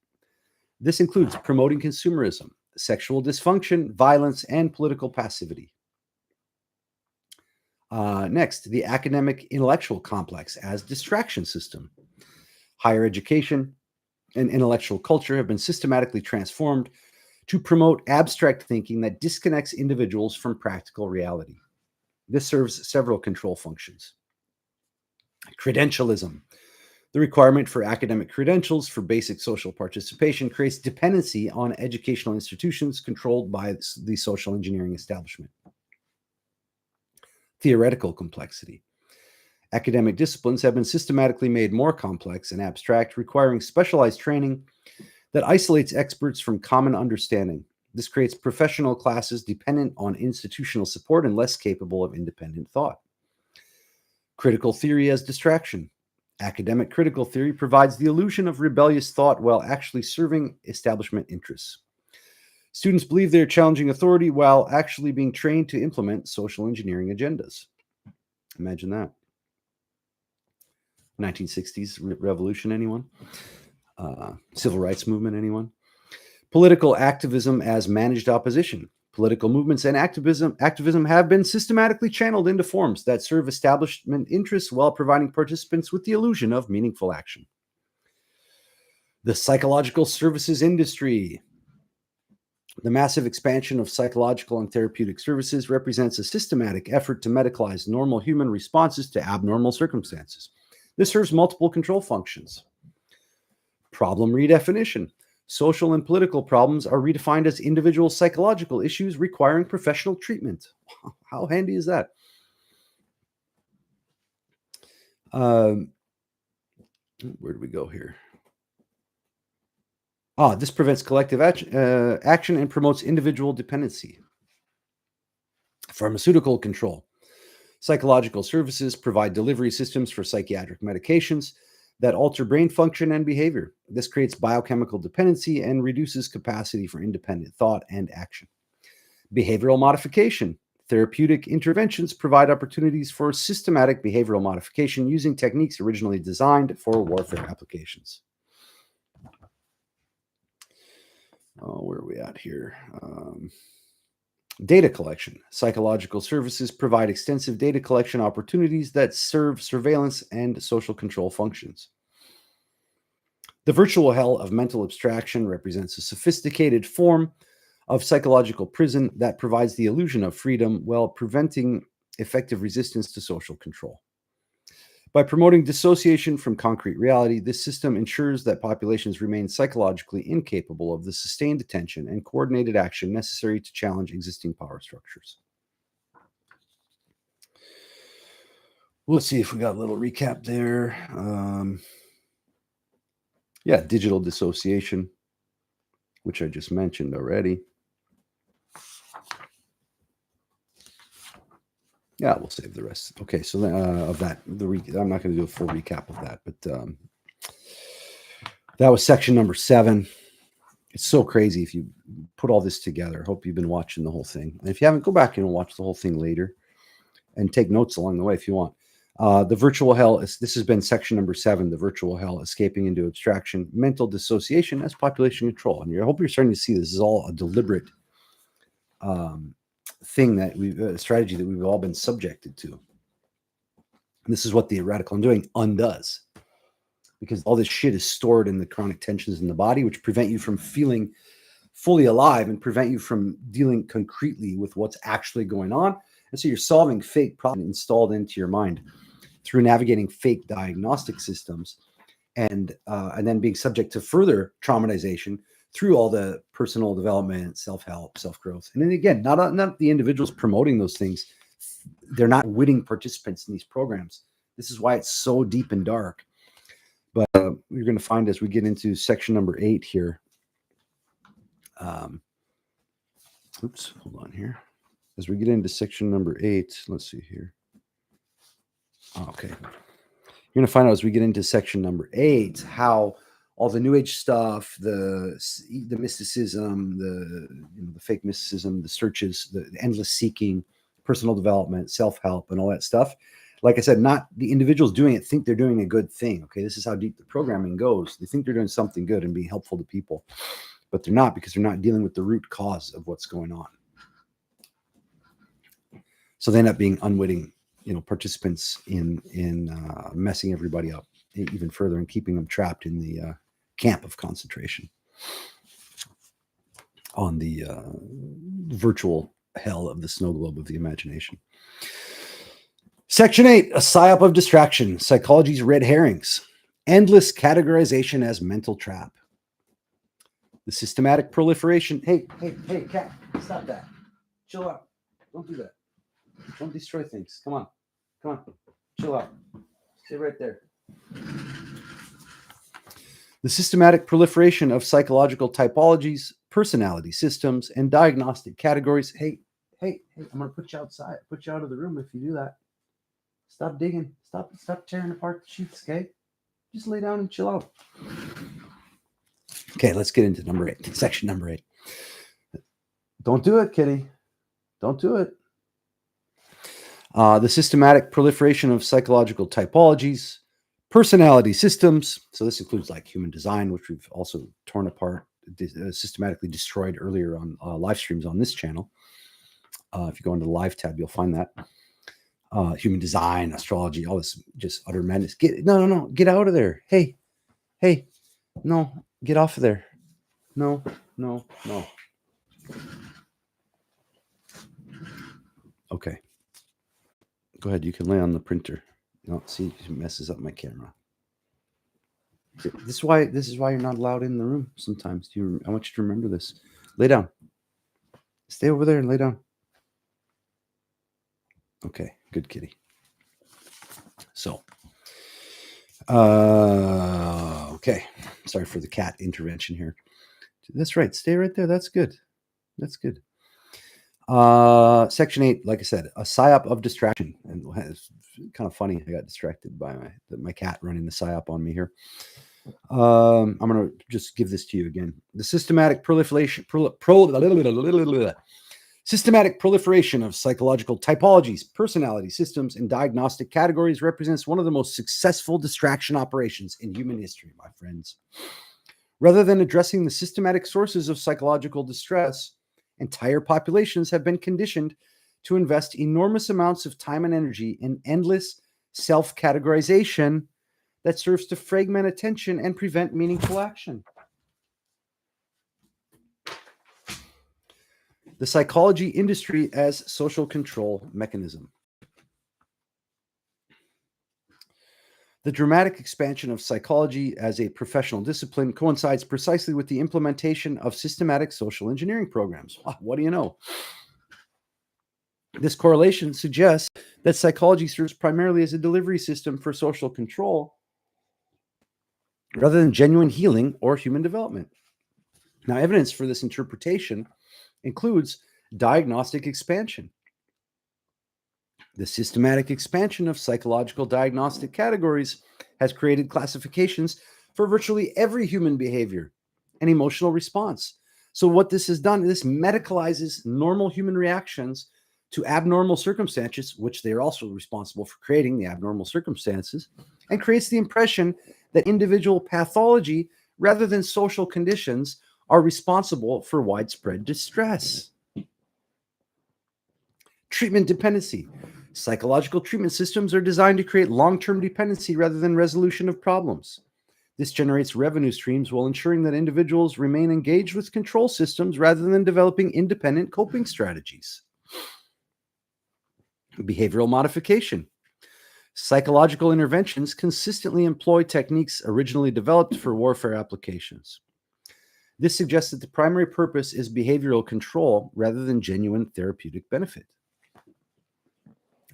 This includes promoting consumerism, sexual dysfunction, violence, and political passivity. Next, the academic intellectual complex as distraction system. Higher education and intellectual culture have been systematically transformed to promote abstract thinking that disconnects individuals from practical reality. This serves several control functions. Credentialism. The requirement for academic credentials for basic social participation creates dependency on educational institutions controlled by the social engineering establishment. Theoretical complexity. Academic disciplines have been systematically made more complex and abstract, requiring specialized training that isolates experts from common understanding. This creates professional classes dependent on institutional support and less capable of independent thought. Critical theory as distraction. Academic critical theory provides the illusion of rebellious thought while actually serving establishment interests. Students believe they are challenging authority while actually being trained to implement social engineering agendas. Imagine that. 1960s revolution, anyone? Civil rights movement, anyone? Political activism as managed opposition. Political movements and activism have been systematically channeled into forms that serve establishment interests while providing participants with the illusion of meaningful action. The psychological services industry. The massive expansion of psychological and therapeutic services represents a systematic effort to medicalize normal human responses to abnormal circumstances. This serves multiple control functions. Problem redefinition. Social and political problems are redefined as individual psychological issues requiring professional treatment. How handy is that? Where do we go here? This prevents collective action and promotes individual dependency. Pharmaceutical control. Psychological services provide delivery systems for psychiatric medications that alter brain function and behavior. This creates biochemical dependency and reduces capacity for independent thought and action. Behavioral modification. Therapeutic interventions provide opportunities for systematic behavioral modification using techniques originally designed for warfare applications. Where are we at here? Data collection. Psychological services provide extensive data collection opportunities that serve surveillance and social control functions. The virtual hell of mental abstraction represents a sophisticated form of psychological prison that provides the illusion of freedom while preventing effective resistance to social control. By promoting dissociation from concrete reality, this system ensures that populations remain psychologically incapable of the sustained attention and coordinated action necessary to challenge existing power structures. Let's see if we got a little recap there. Digital dissociation, which I just mentioned already. Yeah, we'll save the rest. Okay, so of that, I'm not going to do a full recap of that, but that was section number 7. It's so crazy if you put all this together. I hope you've been watching the whole thing. And if you haven't, go back and watch the whole thing later and take notes along the way if you want. The virtual hell, this has been section number 7, the virtual hell, escaping into abstraction, mental dissociation as population control. And I hope you're starting to see this is all a deliberate thing that strategy that we've all been subjected to. And this is what the radical undoing undoes, because all this shit is stored in the chronic tensions in the body, which prevent you from feeling fully alive and prevent you from dealing concretely with what's actually going on. And so you're solving fake problems installed into your mind through navigating fake diagnostic systems and then being subject to further traumatization through all the personal development, self-help, self-growth. And then again, not the individuals promoting those things. They're not witting participants in these programs. This is why it's so deep and dark. But you're going to find as we get into section number 8 here. Oops, hold on here. As we get into section number 8, let's see here. Okay. You're going to find out as we get into section number 8 how all the New Age stuff, the mysticism, the fake mysticism, the searches, the endless seeking, personal development, self-help, and all that stuff. Like I said, not the individuals doing it think they're doing a good thing. Okay, this is how deep the programming goes. They think they're doing something good and being helpful to people, but they're not, because they're not dealing with the root cause of what's going on. So they end up being unwitting, participants in messing everybody up even further and keeping them trapped in the camp of concentration on the virtual hell of the snow globe of the imagination. Section 8, a psyop of distraction, psychology's red herrings, endless categorization as mental trap. The systematic proliferation. Hey, cat, stop that. Chill out. Don't do that. Don't destroy things. Come on. Chill out. Stay right there. The systematic proliferation of psychological typologies, personality systems, and diagnostic categories. Hey, I'm going to put you outside. Put you out of the room if you do that. Stop digging. Stop tearing apart the sheets, okay? Just lay down and chill out. Okay, let's get into number 8. Section number 8. Don't do it, kitty. Don't do it. The systematic proliferation of psychological typologies, personality systems. So this includes like human design, which we've also torn apart, systematically destroyed earlier on live streams on this channel. If you go into the live tab, you'll find that. Human design, astrology, all this just utter madness. No, get out of there. Hey, no, get off of there. No. Okay. Go ahead. You can lay on the printer. No, see, it messes up my camera. This is why you're not allowed in the room sometimes. I want you to remember this. Lay down. Stay over there and lay down. Okay, good kitty. So, okay. Sorry for the cat intervention here. That's right. Stay right there. That's good. That's good. Section 8, like I said, a psyop of distraction. And it's kind of funny. I got distracted by my cat running the psyop on me here. I'm going to just give this to you again. The systematic proliferation of psychological typologies, personality systems, and diagnostic categories represents one of the most successful distraction operations in human history, my friends. Rather than addressing the systematic sources of psychological distress, entire populations have been conditioned to invest enormous amounts of time and energy in endless self-categorization that serves to fragment attention and prevent meaningful action. The psychology industry as social control mechanism. The dramatic expansion of psychology as a professional discipline coincides precisely with the implementation of systematic social engineering programs. What do you know? This correlation suggests that psychology serves primarily as a delivery system for social control rather than genuine healing or human development. Now, evidence for this interpretation includes diagnostic expansion. The systematic expansion of psychological diagnostic categories has created classifications for virtually every human behavior and emotional response. So what this has done, this medicalizes normal human reactions to abnormal circumstances, which they are also responsible for creating the abnormal circumstances, and creates the impression that individual pathology rather than social conditions are responsible for widespread distress. Treatment dependency. Psychological treatment systems are designed to create long-term dependency rather than resolution of problems. This generates revenue streams while ensuring that individuals remain engaged with control systems rather than developing independent coping strategies. Behavioral modification. Psychological interventions consistently employ techniques originally developed for warfare applications. This suggests that the primary purpose is behavioral control rather than genuine therapeutic benefit.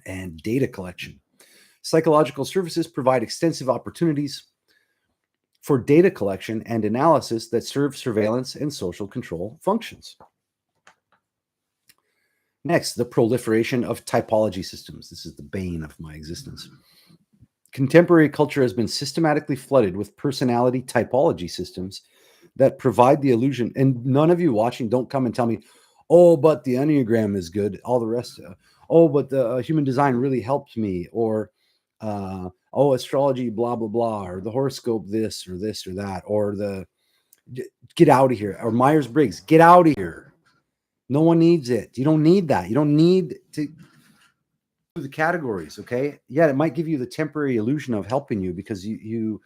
And data collection. Psychological services provide extensive opportunities for data collection and analysis that serve surveillance and social control functions. Next, the proliferation of typology systems. This is the bane of my existence. Contemporary culture has been systematically flooded with personality typology systems that provide the illusion, and none of you watching, don't come and tell me, oh, but the Enneagram is good, all the rest, oh, but the human design really helped me, or oh, astrology, blah, blah, blah, or the horoscope, this or that, or the get out of here, or Myers-Briggs, get out of here. No one needs it. You don't need that. You don't need to do the categories, okay? Yeah, it might give you the temporary illusion of helping you because you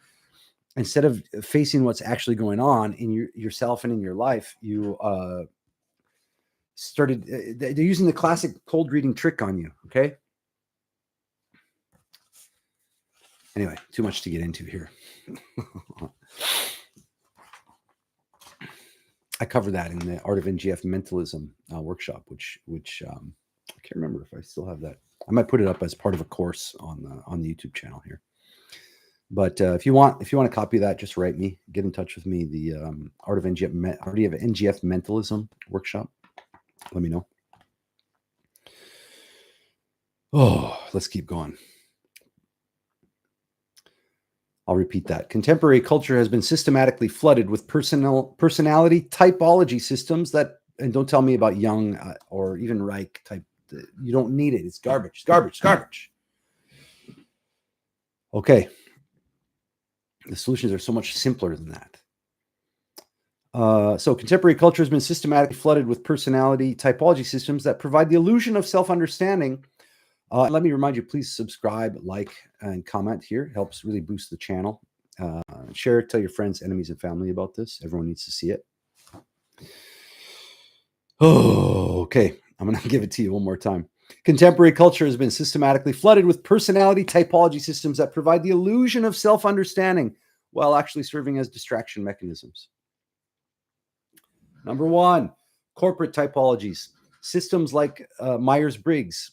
instead of facing what's actually going on in yourself and in your life, you started, they're using the classic cold reading trick on you, okay? Anyway, too much to get into here. I covered that in the Art of NGF Mentalism workshop, which I can't remember if I still have that. I might put it up as part of a course on the YouTube channel here. But if you want a copy of that, just write me. Get in touch with me. The Art of NGF Mentalism workshop. Let me know. Oh, let's keep going. I'll repeat that. Contemporary culture has been systematically flooded with personality typology systems that, and don't tell me about Jung or even Reich type. You don't need it. It's garbage, garbage, garbage. Okay. The solutions are so much simpler than that. So contemporary culture has been systematically flooded with personality typology systems that provide the illusion of self-understanding. Let me remind you, please subscribe, like, and comment here. It helps really boost the channel. Share it, tell your friends, enemies, and family about this. Everyone needs to see it. Oh, okay. I'm going to give it to you one more time. Contemporary culture has been systematically flooded with personality typology systems that provide the illusion of self-understanding while actually serving as distraction mechanisms. Number one, corporate typologies. Systems like Myers-Briggs,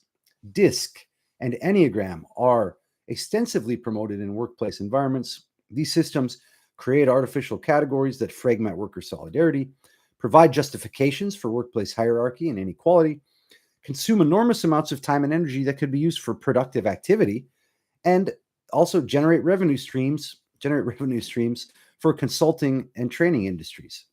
DISC, and Enneagram are extensively promoted in workplace environments. These systems create artificial categories that fragment worker solidarity, provide justifications for workplace hierarchy and inequality, consume enormous amounts of time and energy that could be used for productive activity, and also generate revenue streams for consulting and training industries.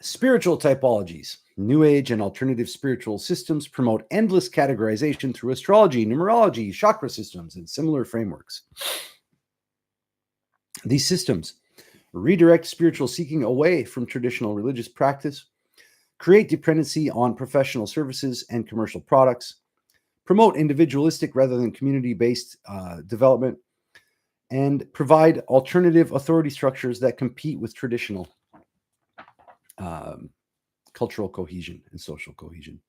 Spiritual typologies. New Age and alternative spiritual systems promote endless categorization through astrology, numerology, chakra systems, and similar frameworks. These systems redirect spiritual seeking away from traditional religious practice, create dependency on professional services and commercial products, promote individualistic rather than community-based development, and provide alternative authority structures that compete with traditional cultural cohesion and social cohesion.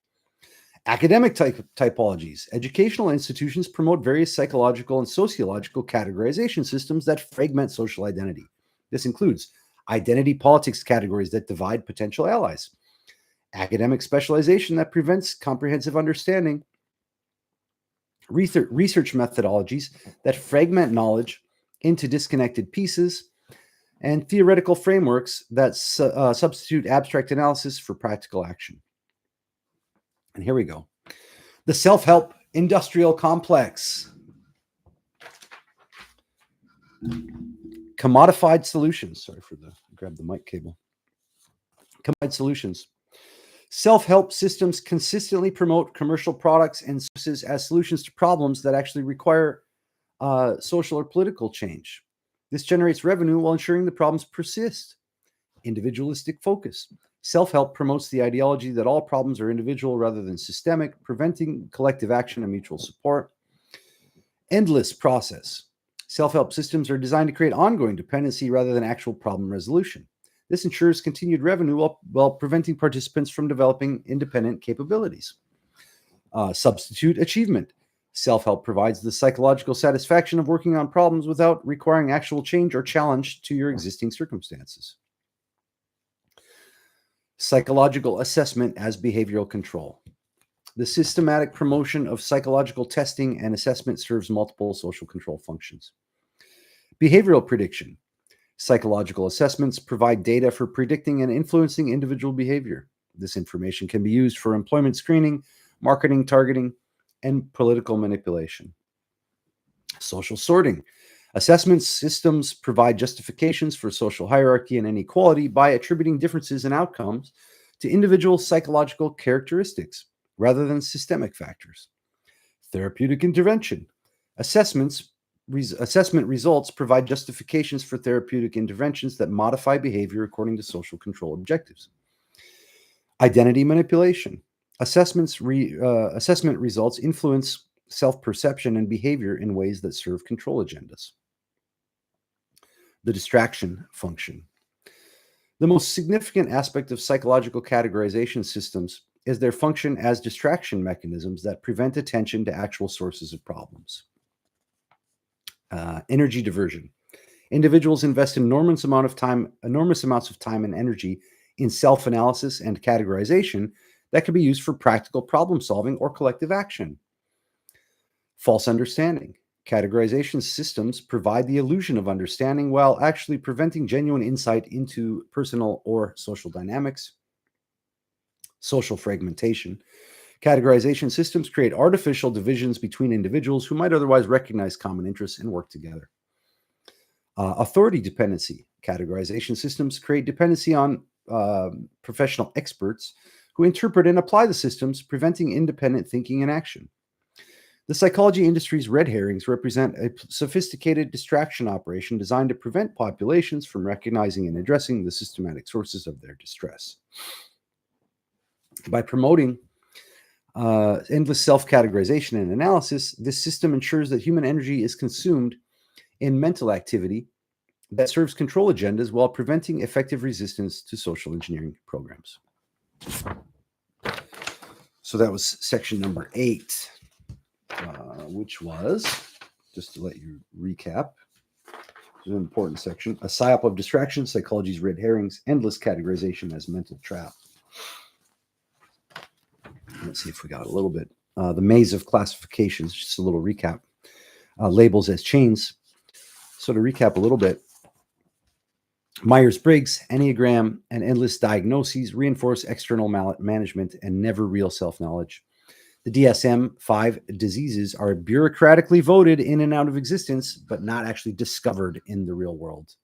Academic typologies. Educational institutions promote various psychological and sociological categorization systems that fragment social identity. This includes identity politics categories that divide potential allies, academic specialization that prevents comprehensive understanding, research methodologies that fragment knowledge into disconnected pieces, and theoretical frameworks that substitute abstract analysis for practical action. And here we go. The self-help industrial complex. Commodified solutions. Sorry for grab the mic cable. Commodified solutions. Self-help systems consistently promote commercial products and services as solutions to problems that actually require social or political change. This generates revenue while ensuring the problems persist. Individualistic focus. Self-help promotes the ideology that all problems are individual rather than systemic, preventing collective action and mutual support. Endless process. Self-help systems are designed to create ongoing dependency rather than actual problem resolution. This ensures continued revenue while preventing participants from developing independent capabilities. Substitute achievement. Self-help provides the psychological satisfaction of working on problems without requiring actual change or challenge to your existing circumstances. Psychological assessment as behavioral control. The systematic promotion of psychological testing and assessment serves multiple social control functions. Behavioral prediction. Psychological assessments provide data for predicting and influencing individual behavior. This information can be used for employment screening, marketing targeting, and political manipulation. Social sorting. Assessment systems provide justifications for social hierarchy and inequality by attributing differences in outcomes to individual psychological characteristics rather than systemic factors. Therapeutic intervention. Assessment results provide justifications for therapeutic interventions that modify behavior according to social control objectives. Identity manipulation. Assessment results influence self-perception and behavior in ways that serve control agendas. The distraction function. The most significant aspect of psychological categorization systems is their function as distraction mechanisms that prevent attention to actual sources of problems. Energy diversion. Individuals invest enormous amounts of time and energy in self-analysis and categorization that can be used for practical problem solving or collective action. False understanding. Categorization systems provide the illusion of understanding while actually preventing genuine insight into personal or social dynamics. Social fragmentation. Categorization systems create artificial divisions between individuals who might otherwise recognize common interests and work together. Authority dependency. Categorization systems create dependency on professional experts who interpret and apply the systems, preventing independent thinking and action. The psychology industry's red herrings represent a sophisticated distraction operation designed to prevent populations from recognizing and addressing the systematic sources of their distress. By promoting endless self-categorization and analysis, this system ensures that human energy is consumed in mental activity that serves control agendas while preventing effective resistance to social engineering programs. So that was section number 8, which was, just to let you recap, it's an important section, a psyop of distraction, psychology's red herrings, endless categorization as mental trap. Let's see if we got a little bit. The maze of classifications, just a little recap. Labels as chains. So to recap a little bit, Myers-Briggs, Enneagram, and endless diagnoses reinforce external management and never real self-knowledge. The DSM-5 diseases are bureaucratically voted in and out of existence, but not actually discovered in the real world.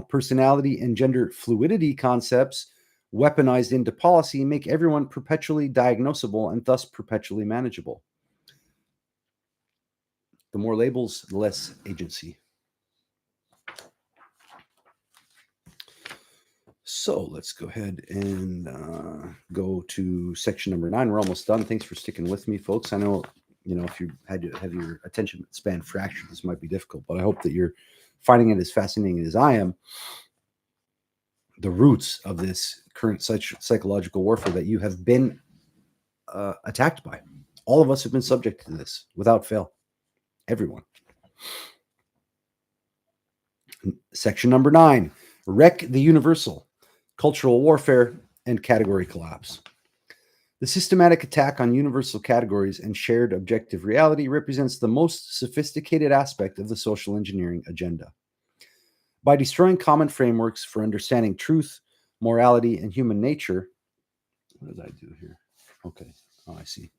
Personality and gender fluidity concepts weaponized into policy make everyone perpetually diagnosable and thus perpetually manageable. The more labels, the less agency. So let's go ahead and go to section number 9. We're almost done. Thanks for sticking with me, folks. I know, if you had to have your attention span fractured, this might be difficult, but I hope that you're finding it as fascinating as I am. The roots of this current psychological warfare that you have been attacked by. All of us have been subject to this without fail. Everyone. Section number 9, wreck the universal, cultural warfare, and category collapse. The systematic attack on universal categories and shared objective reality represents the most sophisticated aspect of the social engineering agenda. By destroying common frameworks for understanding truth, morality, and human nature, what did I do here? Okay, I see.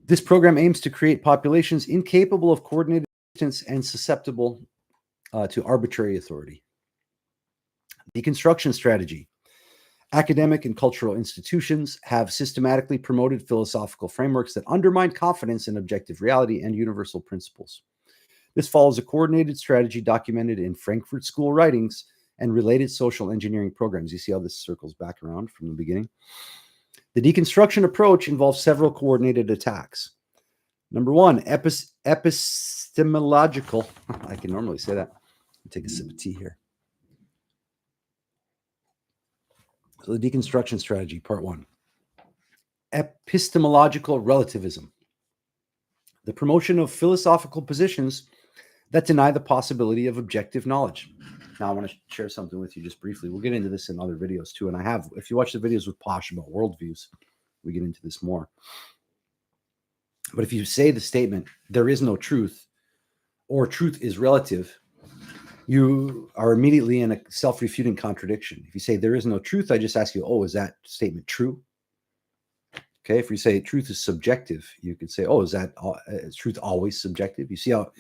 This program aims to create populations incapable of coordinated resistance and susceptible to arbitrary authority. Deconstruction strategy. Academic and cultural institutions have systematically promoted philosophical frameworks that undermine confidence in objective reality and universal principles. This follows a coordinated strategy documented in Frankfurt School writings and related social engineering programs. You see how this circles back around from the beginning? The deconstruction approach involves several coordinated attacks. Number 1, epistemological. I can normally say that. I'll take a sip of tea here. So the deconstruction strategy, part 1. Epistemological relativism. The promotion of philosophical positions that deny the possibility of objective knowledge. Now, I want to share something with you just briefly. We'll get into this in other videos too. And I have, if you watch the videos with Posh about worldviews, we get into this more. But if you say the statement, there is no truth, or truth is relative, you are immediately in a self-refuting contradiction. If you say there is no truth, I just ask you, oh, is that statement true? Okay, if you say truth is subjective, you could say, oh, is truth always subjective? You see how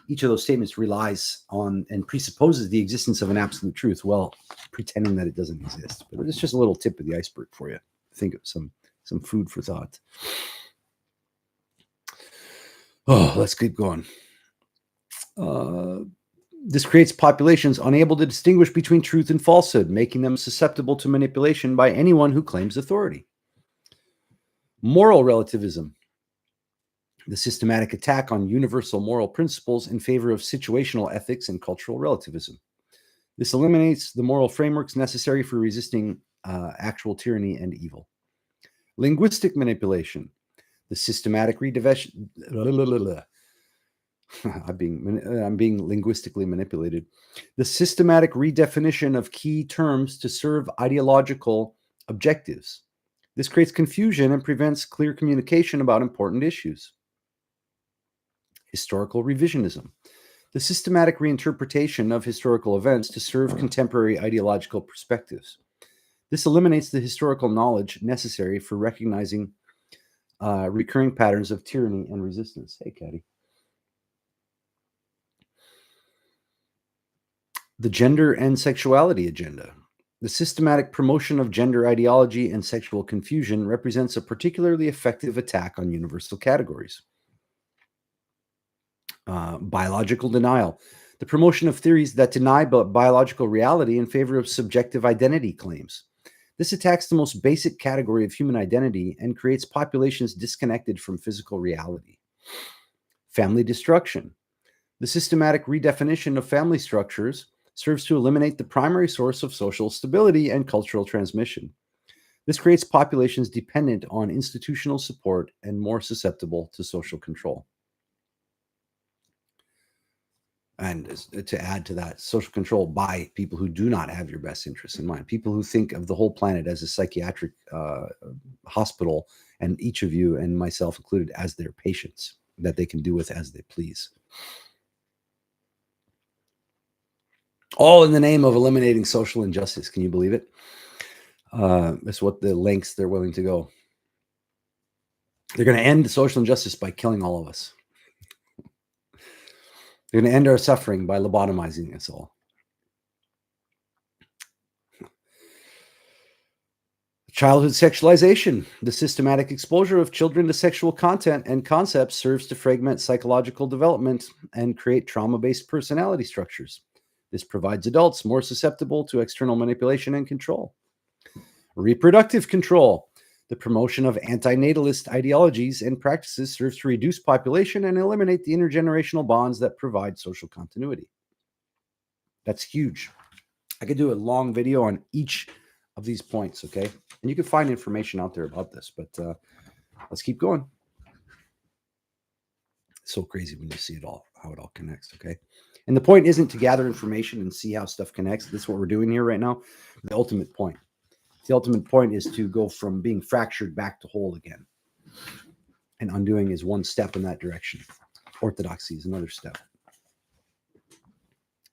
each of those statements relies on and presupposes the existence of an absolute truth, while pretending that it doesn't exist. But it's just a little tip of the iceberg for you. Think of some food for thought. Oh, let's keep going. This creates populations unable to distinguish between truth and falsehood, making them susceptible to manipulation by anyone who claims authority. Moral relativism. The systematic attack on universal moral principles in favor of situational ethics and cultural relativism. This eliminates the moral frameworks necessary for resisting actual tyranny and evil. Linguistic manipulation. The systematic redefinition. I'm being linguistically manipulated. The systematic redefinition of key terms to serve ideological objectives. This creates confusion and prevents clear communication about important issues. Historical revisionism. The systematic reinterpretation of historical events to serve contemporary ideological perspectives. This eliminates the historical knowledge necessary for recognizing recurring patterns of tyranny and resistance. Hey, Caddy. The gender and sexuality agenda. The systematic promotion of gender ideology and sexual confusion represents a particularly effective attack on universal categories. Biological denial. The promotion of theories that deny biological reality in favor of subjective identity claims. This attacks the most basic category of human identity and creates populations disconnected from physical reality. Family destruction. The systematic redefinition of family structures serves to eliminate the primary source of social stability and cultural transmission. This creates populations dependent on institutional support and more susceptible to social control. And to add to that, social control by people who do not have your best interests in mind, people who think of the whole planet as a psychiatric hospital, and each of you and myself included as their patients that they can do with as they please. All in the name of eliminating social injustice. Can you believe it? That's what the lengths they're willing to go. They're going to end social injustice by killing all of us. They're going to end our suffering by lobotomizing us all. Childhood sexualization. The systematic exposure of children to sexual content and concepts serves to fragment psychological development and create trauma-based personality structures. This provides adults more susceptible to external manipulation and control. Reproductive control. The promotion of antinatalist ideologies and practices serves to reduce population and eliminate the intergenerational bonds that provide social continuity. That's huge. I could do a long video on each of these points, okay? And you can find information out there about this, but let's keep going. It's so crazy when you see it all, how it all connects, okay? And the point isn't to gather information and see how stuff connects. That's what we're doing here right now. The ultimate point. The ultimate point is to go from being fractured back to whole again. And undoing is one step in that direction. Orthodoxy is another step.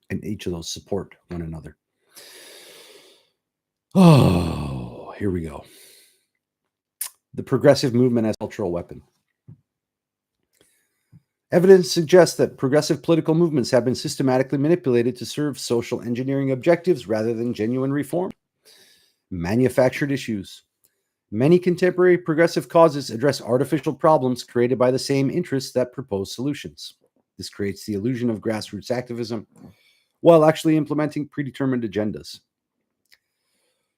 And each of those support one another. Oh, here we go. The progressive movement as cultural weapon. Evidence suggests that progressive political movements have been systematically manipulated to serve social engineering objectives rather than genuine reform. Manufactured issues. Many contemporary progressive causes address artificial problems created by the same interests that propose solutions. This creates the illusion of grassroots activism while actually implementing predetermined agendas.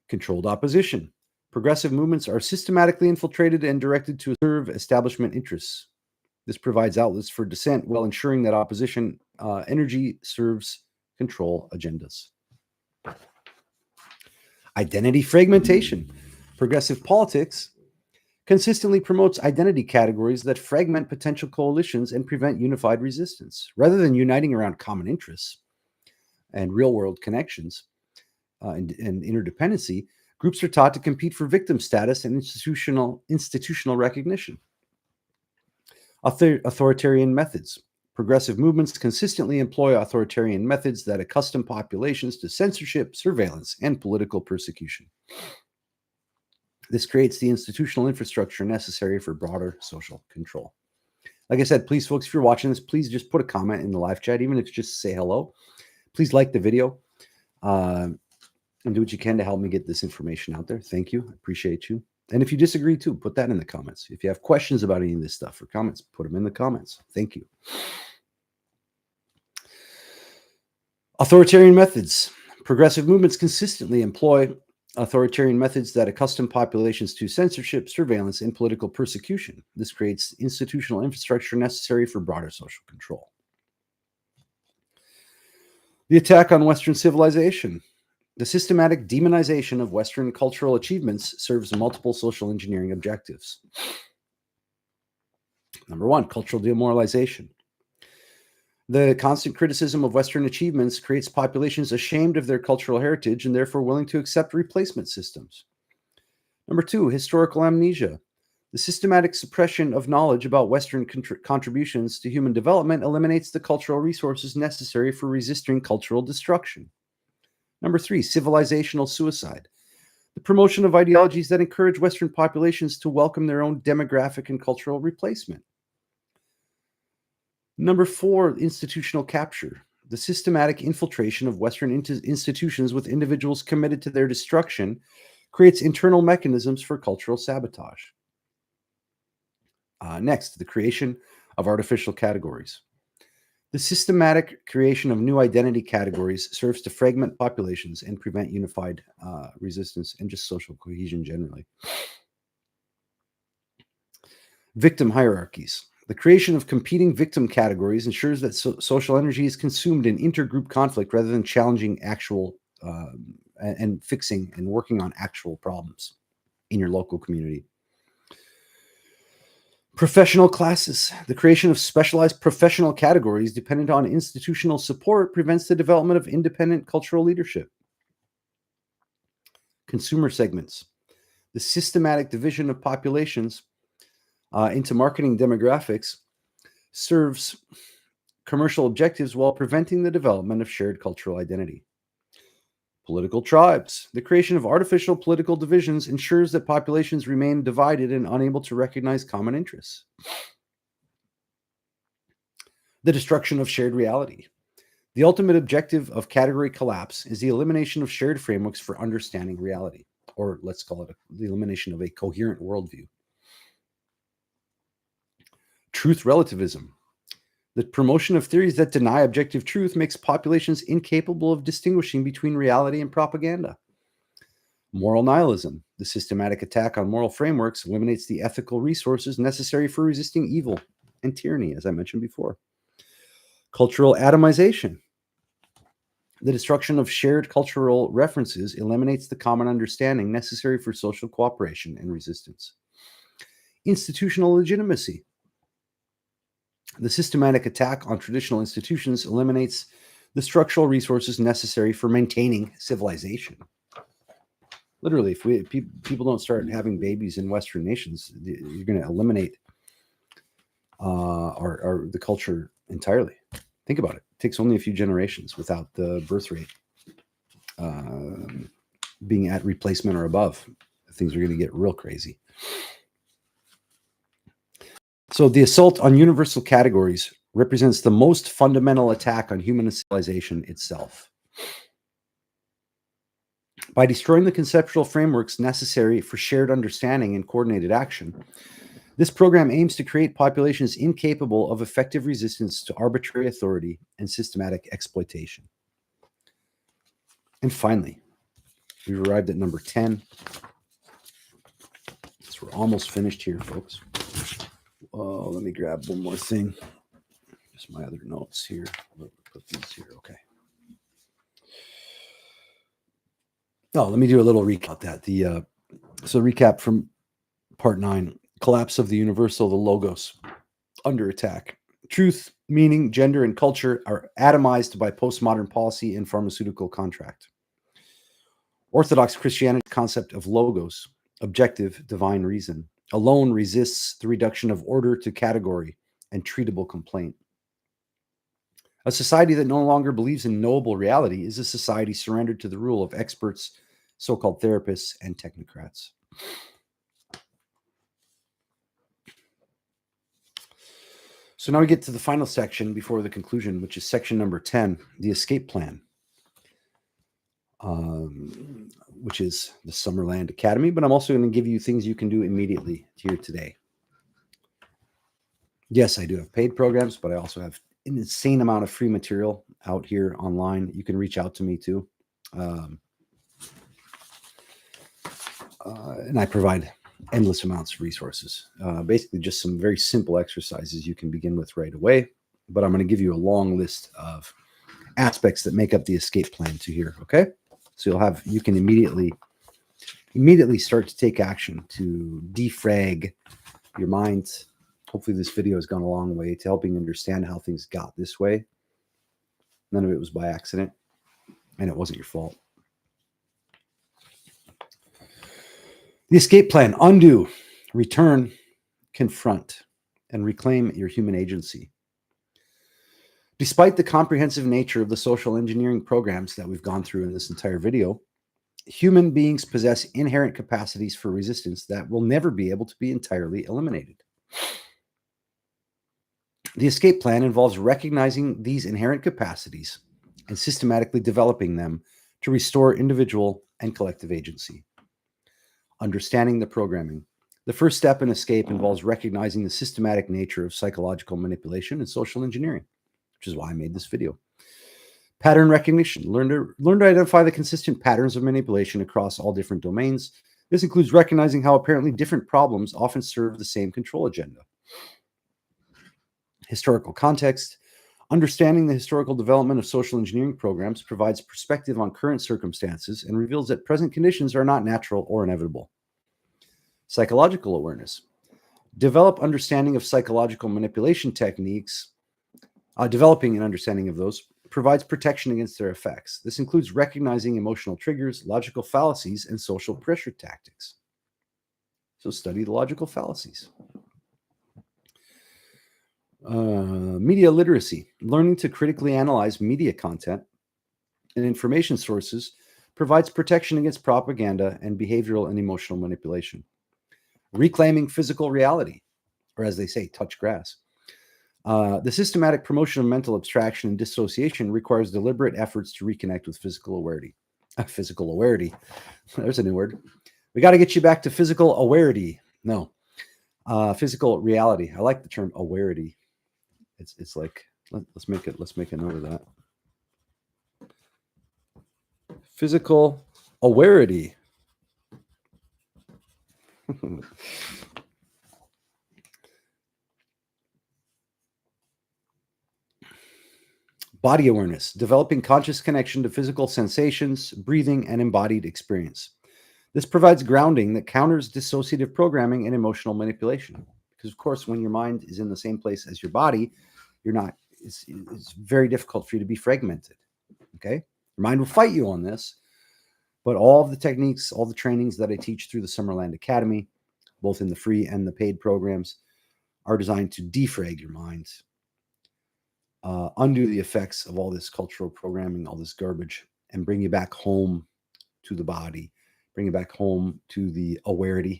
Controlled opposition. Progressive movements are systematically infiltrated and directed to serve establishment interests. This provides outlets for dissent while ensuring that opposition energy serves control agendas. Identity fragmentation. Progressive politics consistently promotes identity categories that fragment potential coalitions and prevent unified resistance. Rather than uniting around common interests and real-world connections and interdependency, groups are taught to compete for victim status and institutional recognition. Authoritarian methods. Progressive movements consistently employ authoritarian methods that accustom populations to censorship, surveillance, and political persecution. This creates the institutional infrastructure necessary for broader social control. Like I said, please, folks, if you're watching this, please just put a comment in the live chat, even if it's just say hello. Please like the video and do what you can to help me get this information out there. Thank you. I appreciate you. And if you disagree too, put that in the comments. If you have questions about any of this stuff or comments, put them in the comments. Thank you. Authoritarian methods. Progressive movements consistently employ authoritarian methods that accustom populations to censorship, surveillance, and political persecution. This creates institutional infrastructure necessary for broader social control. The attack on Western civilization. The systematic demonization of Western cultural achievements serves multiple social engineering objectives. Number one, cultural demoralization. The constant criticism of Western achievements creates populations ashamed of their cultural heritage and therefore willing to accept replacement systems. Number two, historical amnesia. The systematic suppression of knowledge about Western contributions to human development eliminates the cultural resources necessary for resisting cultural destruction. Number three, civilizational suicide. The promotion of ideologies that encourage Western populations to welcome their own demographic and cultural replacement. Number four, institutional capture. The systematic infiltration of Western institutions with individuals committed to their destruction creates internal mechanisms for cultural sabotage. Next, the creation of artificial categories. The systematic creation of new identity categories serves to fragment populations and prevent unified resistance and just social cohesion generally. Victim hierarchies. The creation of competing victim categories ensures that social energy is consumed in intergroup conflict rather than challenging actual and fixing and working on actual problems in your local community. Professional classes. The creation of specialized professional categories dependent on institutional support prevents the development of independent cultural leadership. Consumer segments. The systematic division of populations into marketing demographics serves commercial objectives while preventing the development of shared cultural identity. Political tribes. The creation of artificial political divisions ensures that populations remain divided and unable to recognize common interests. The destruction of shared reality. The ultimate objective of category collapse is the elimination of shared frameworks for understanding reality, or let's call it the elimination of a coherent worldview. Truth relativism. The promotion of theories that deny objective truth makes populations incapable of distinguishing between reality and propaganda. Moral nihilism. The systematic attack on moral frameworks eliminates the ethical resources necessary for resisting evil and tyranny, as I mentioned before. Cultural atomization. The destruction of shared cultural references eliminates the common understanding necessary for social cooperation and resistance. Institutional legitimacy. The systematic attack on traditional institutions eliminates the structural resources necessary for maintaining civilization. Literally, if people don't start having babies in Western nations, you're going to eliminate the culture entirely. Think about it. It takes only a few generations without the birth rate being at replacement or above. Things are going to get real crazy. So the assault on universal categories represents the most fundamental attack on human civilization itself. By destroying the conceptual frameworks necessary for shared understanding and coordinated action, this program aims to create populations incapable of effective resistance to arbitrary authority and systematic exploitation. And finally, we've arrived at number 10. So we're almost finished here, folks. Oh, let me grab one more thing. Just my other notes here. Put these here. Okay. Oh, let me do a little recap of that. So recap from part 9. Collapse of the universal, the logos, under attack. Truth, meaning, gender, and culture are atomized by postmodern policy and pharmaceutical contract. Orthodox Christianity's concept of logos, objective, divine reason, alone resists the reduction of order to category and treatable complaint. A society that no longer believes in knowable reality is a society surrendered to the rule of experts, so-called therapists, and technocrats. So now we get to the final section before the conclusion, which is section number 10, the escape plan, which is the Summerland Academy. But I'm also going to give you things you can do immediately here today. Yes, I do have paid programs, but I also have an insane amount of free material out here online. You can reach out to me too. And I provide endless amounts of resources. Basically just some very simple exercises you can begin with right away. But I'm going to give you a long list of aspects that make up the escape plan to here. Okay. So you can immediately start to take action to defrag your mind. Hopefully this video has gone a long way to helping understand how things got this way. None of it was by accident, and it wasn't your fault. The escape plan: undo, return, confront, and reclaim your human agency. Despite the comprehensive nature of the social engineering programs that we've gone through in this entire video, human beings possess inherent capacities for resistance that will never be able to be entirely eliminated. The escape plan involves recognizing these inherent capacities and systematically developing them to restore individual and collective agency. Understanding the programming. The first step in escape involves recognizing the systematic nature of psychological manipulation and social engineering, which is why I made this video. Pattern recognition. Learn to identify the consistent patterns of manipulation across all different domains. This includes recognizing how apparently different problems often serve the same control agenda. Historical context. Understanding the historical development of social engineering programs provides perspective on current circumstances and reveals that present conditions are not natural or inevitable. Psychological awareness. Develop understanding of psychological manipulation techniques. Developing an understanding of those provides protection against their effects. This includes recognizing emotional triggers, logical fallacies, and social pressure tactics. So study the logical fallacies. Media literacy. Learning to critically analyze media content and information sources provides protection against propaganda and behavioral and emotional manipulation. Reclaiming physical reality, or as they say, touch grass. The systematic promotion of mental abstraction and dissociation requires deliberate efforts to reconnect with physical awareness. Physical awareness. There's a new word. We got to get you back to physical awareness. No, physical reality. I like the term awareness. It's like let's make a note of that. Physical awareness. Body awareness, developing conscious connection to physical sensations, breathing, and embodied experience. This provides grounding that counters dissociative programming and emotional manipulation. Because, of course, when your mind is in the same place as your body, it's very difficult for you to be fragmented. Okay? Your mind will fight you on this, but all of the techniques, all the trainings that I teach through the Summerland Academy, both in the free and the paid programs, are designed to defrag your mind. Undo the effects of all this cultural programming, all this garbage, and bring you back home to the body, bring you back home to the awareness,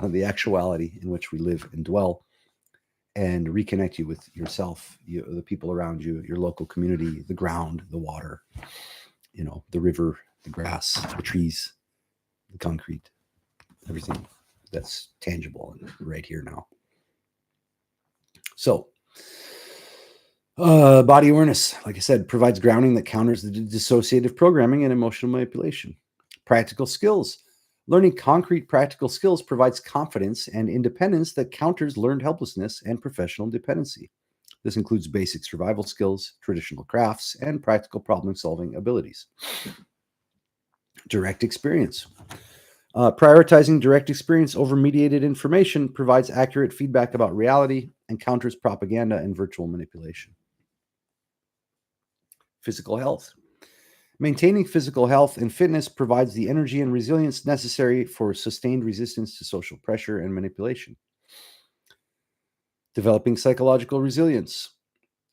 the actuality in which we live and dwell, and reconnect you with yourself, the people around you, your local community, the ground, the water, the river, the grass, the trees, the concrete, everything that's tangible and right here now. So, body awareness, like I said, provides grounding that counters the dissociative programming and emotional manipulation. Practical skills. Learning concrete practical skills provides confidence and independence that counters learned helplessness and professional dependency. This includes basic survival skills, traditional crafts, and practical problem-solving abilities. Direct experience. Prioritizing direct experience over mediated information provides accurate feedback about reality and counters propaganda and virtual manipulation. Physical health. Maintaining physical health and fitness provides the energy and resilience necessary for sustained resistance to social pressure and manipulation. Developing psychological resilience.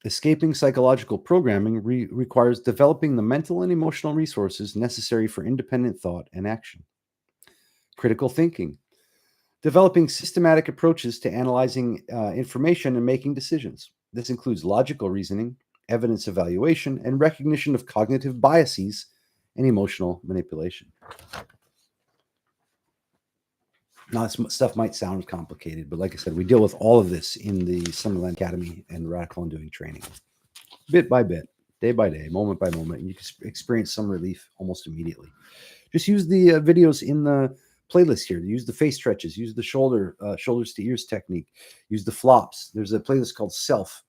Escaping psychological programming requires developing the mental and emotional resources necessary for independent thought and action. Critical thinking. Developing systematic approaches to analyzing information and making decisions. This includes logical reasoning, evidence evaluation, and recognition of cognitive biases and emotional manipulation. Now, this stuff might sound complicated, but like I said, we deal with all of this in the Summerland Academy and Radical Undoing training, bit by bit, day by day, moment by moment, and you can experience some relief almost immediately. Just use the videos in the playlist here. Use the face stretches, use the shoulders to ears technique, use the flops. There's a playlist called Self,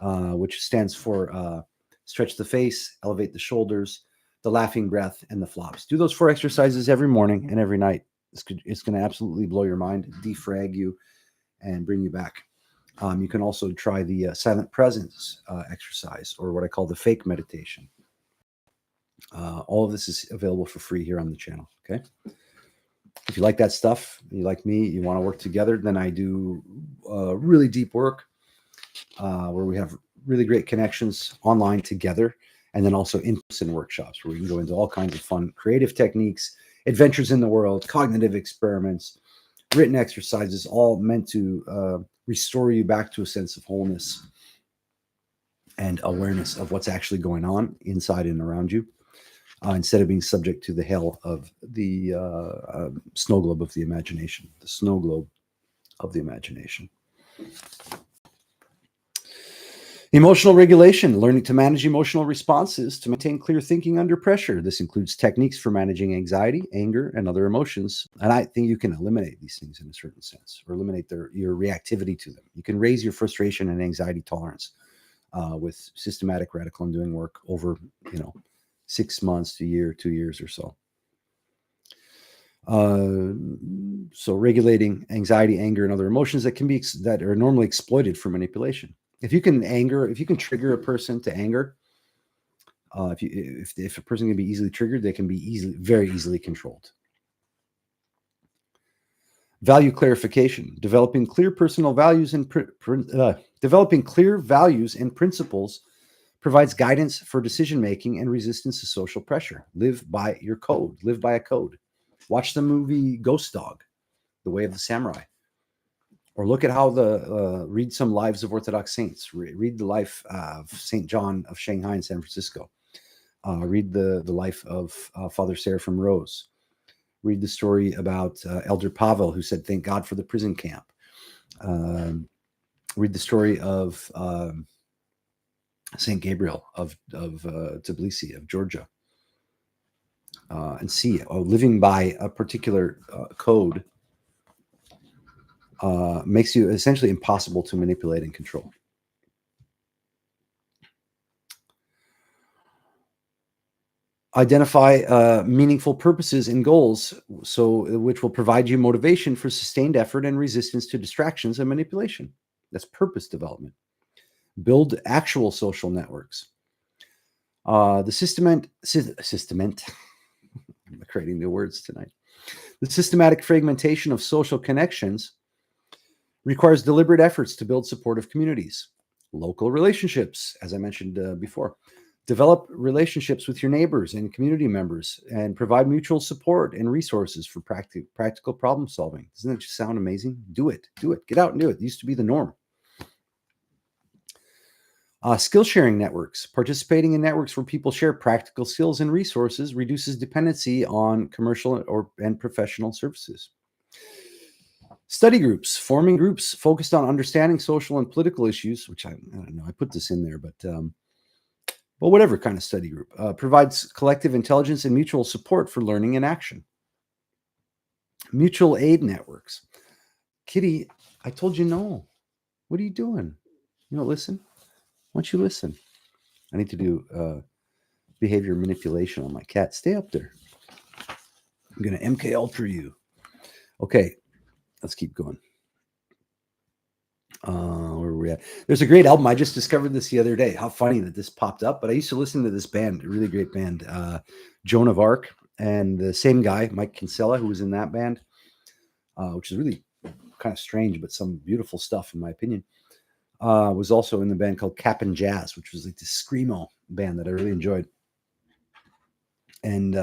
which stands for stretch the face, elevate the shoulders, the laughing breath, and the flops. Do those 4 exercises every morning and every night. It's going to absolutely blow your mind, defrag you, and bring you back. You can also try the silent presence exercise, or what I call the fake meditation. All of this is available for free here on the channel. Okay. If you like that stuff, you like me, you want to work together, then I do really deep work where we have really great connections online together, and then also in-person workshops where we can go into all kinds of fun, creative techniques, adventures in the world, cognitive experiments, written exercises, all meant to restore you back to a sense of wholeness and awareness of what's actually going on inside and around you, instead of being subject to the hell of the snow globe of the imagination, the snow globe of the imagination. Emotional regulation, learning to manage emotional responses to maintain clear thinking under pressure. This includes techniques for managing anxiety, anger, and other emotions. And I think you can eliminate these things in a certain sense, or eliminate your reactivity to them. You can raise your frustration and anxiety tolerance with systematic radical undoing work over, 6 months to a year, 2 years or so. So regulating anxiety, anger, and other emotions that are normally exploited for manipulation. If you can trigger a person to anger, if a person can be easily triggered, they can be very easily controlled. Value clarification, developing clear personal values and developing clear values and principles provides guidance for decision-making and resistance to social pressure. Live by your code. Live by a code. Watch the movie Ghost Dog, The Way of the Samurai. Or look at how read some Lives of Orthodox Saints. Read the life of St. John of Shanghai and San Francisco. Read the life of Father Seraphim Rose. Read the story about Elder Pavel, who said, "Thank God for the prison camp." Read the story of St. Gabriel of Tbilisi, of Georgia. And see, living by a particular code makes you essentially impossible to manipulate and control. Identify meaningful purposes and goals, which will provide you motivation for sustained effort and resistance to distractions and manipulation. That's purpose development. Build actual social networks. I'm creating new words tonight. The systematic fragmentation of social connections requires deliberate efforts to build supportive communities. Local relationships, as I mentioned before. Develop relationships with your neighbors and community members and provide mutual support and resources for practical problem solving. Doesn't that just sound amazing? Do it. Get out and do it. It used to be the norm. Skill sharing networks. Participating in networks where people share practical skills and resources reduces dependency on commercial and professional services. Study groups. Forming groups focused on understanding social and political issues, which I don't know, I put this in there, but whatever kind of study group, provides collective intelligence and mutual support for learning and action. Mutual aid networks. Kitty, I told you no. What are you doing? You don't listen? Why don't you listen? I need to do behavior manipulation on my cat. Stay up there. I'm going to MK Ultra you. Okay, let's keep going. Where are we at? There's a great album. I just discovered this the other day. How funny that this popped up. But I used to listen to this band, a really great band, Joan of Arc, and the same guy, Mike Kinsella, who was in that band, which is really kind of strange, but some beautiful stuff in my opinion. Was also in the band called Cap and Jazz, which was like this screamo band that I really enjoyed. And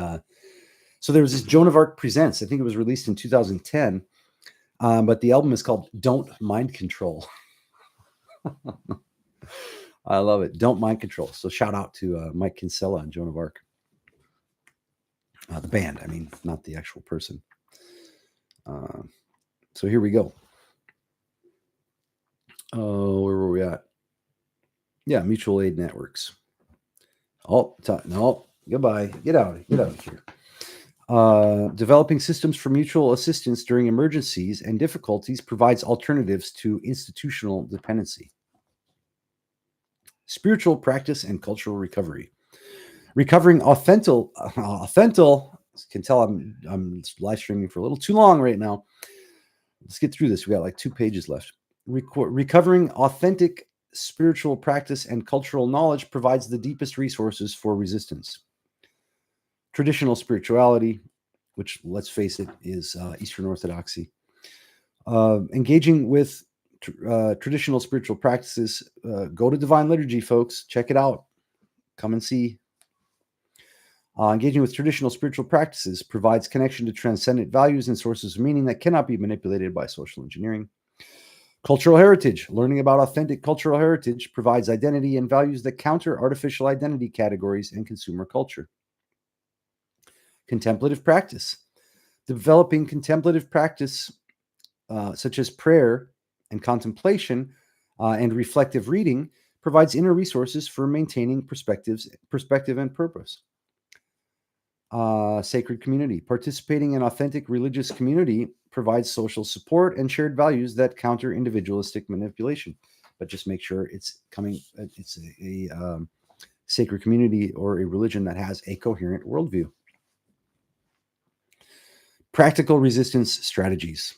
so there was this Joan of Arc Presents. I think it was released in 2010. But the album is called Don't Mind Control. I love it. Don't Mind Control. So shout out to Mike Kinsella and Joan of Arc. The band, I mean, not the actual person. So here we go. Oh, where were we at? Yeah, mutual aid networks. Oh, no, goodbye. Get out of here. Developing systems for mutual assistance during emergencies and difficulties provides alternatives to institutional dependency. Spiritual practice and cultural recovery. Recovering authentic. Can tell I'm live streaming for a little too long right now. Let's get through this. We got like 2 pages left. Recovering authentic spiritual practice and cultural knowledge provides the deepest resources for resistance. Traditional spirituality, which, let's face it, is Eastern Orthodoxy. Engaging with traditional spiritual practices. Go to Divine Liturgy, folks. Check it out. Come and see. Engaging with traditional spiritual practices provides connection to transcendent values and sources of meaning that cannot be manipulated by social engineering. Cultural heritage. Learning about authentic cultural heritage provides identity and values that counter artificial identity categories and consumer culture. Contemplative practice. Developing contemplative practice, such as prayer and contemplation and reflective reading, provides inner resources for maintaining perspective and purpose. Sacred community. Participating in authentic religious community provides social support and shared values that counter individualistic manipulation. But just make sure it's a sacred community or a religion that has a coherent worldview. Practical resistance strategies.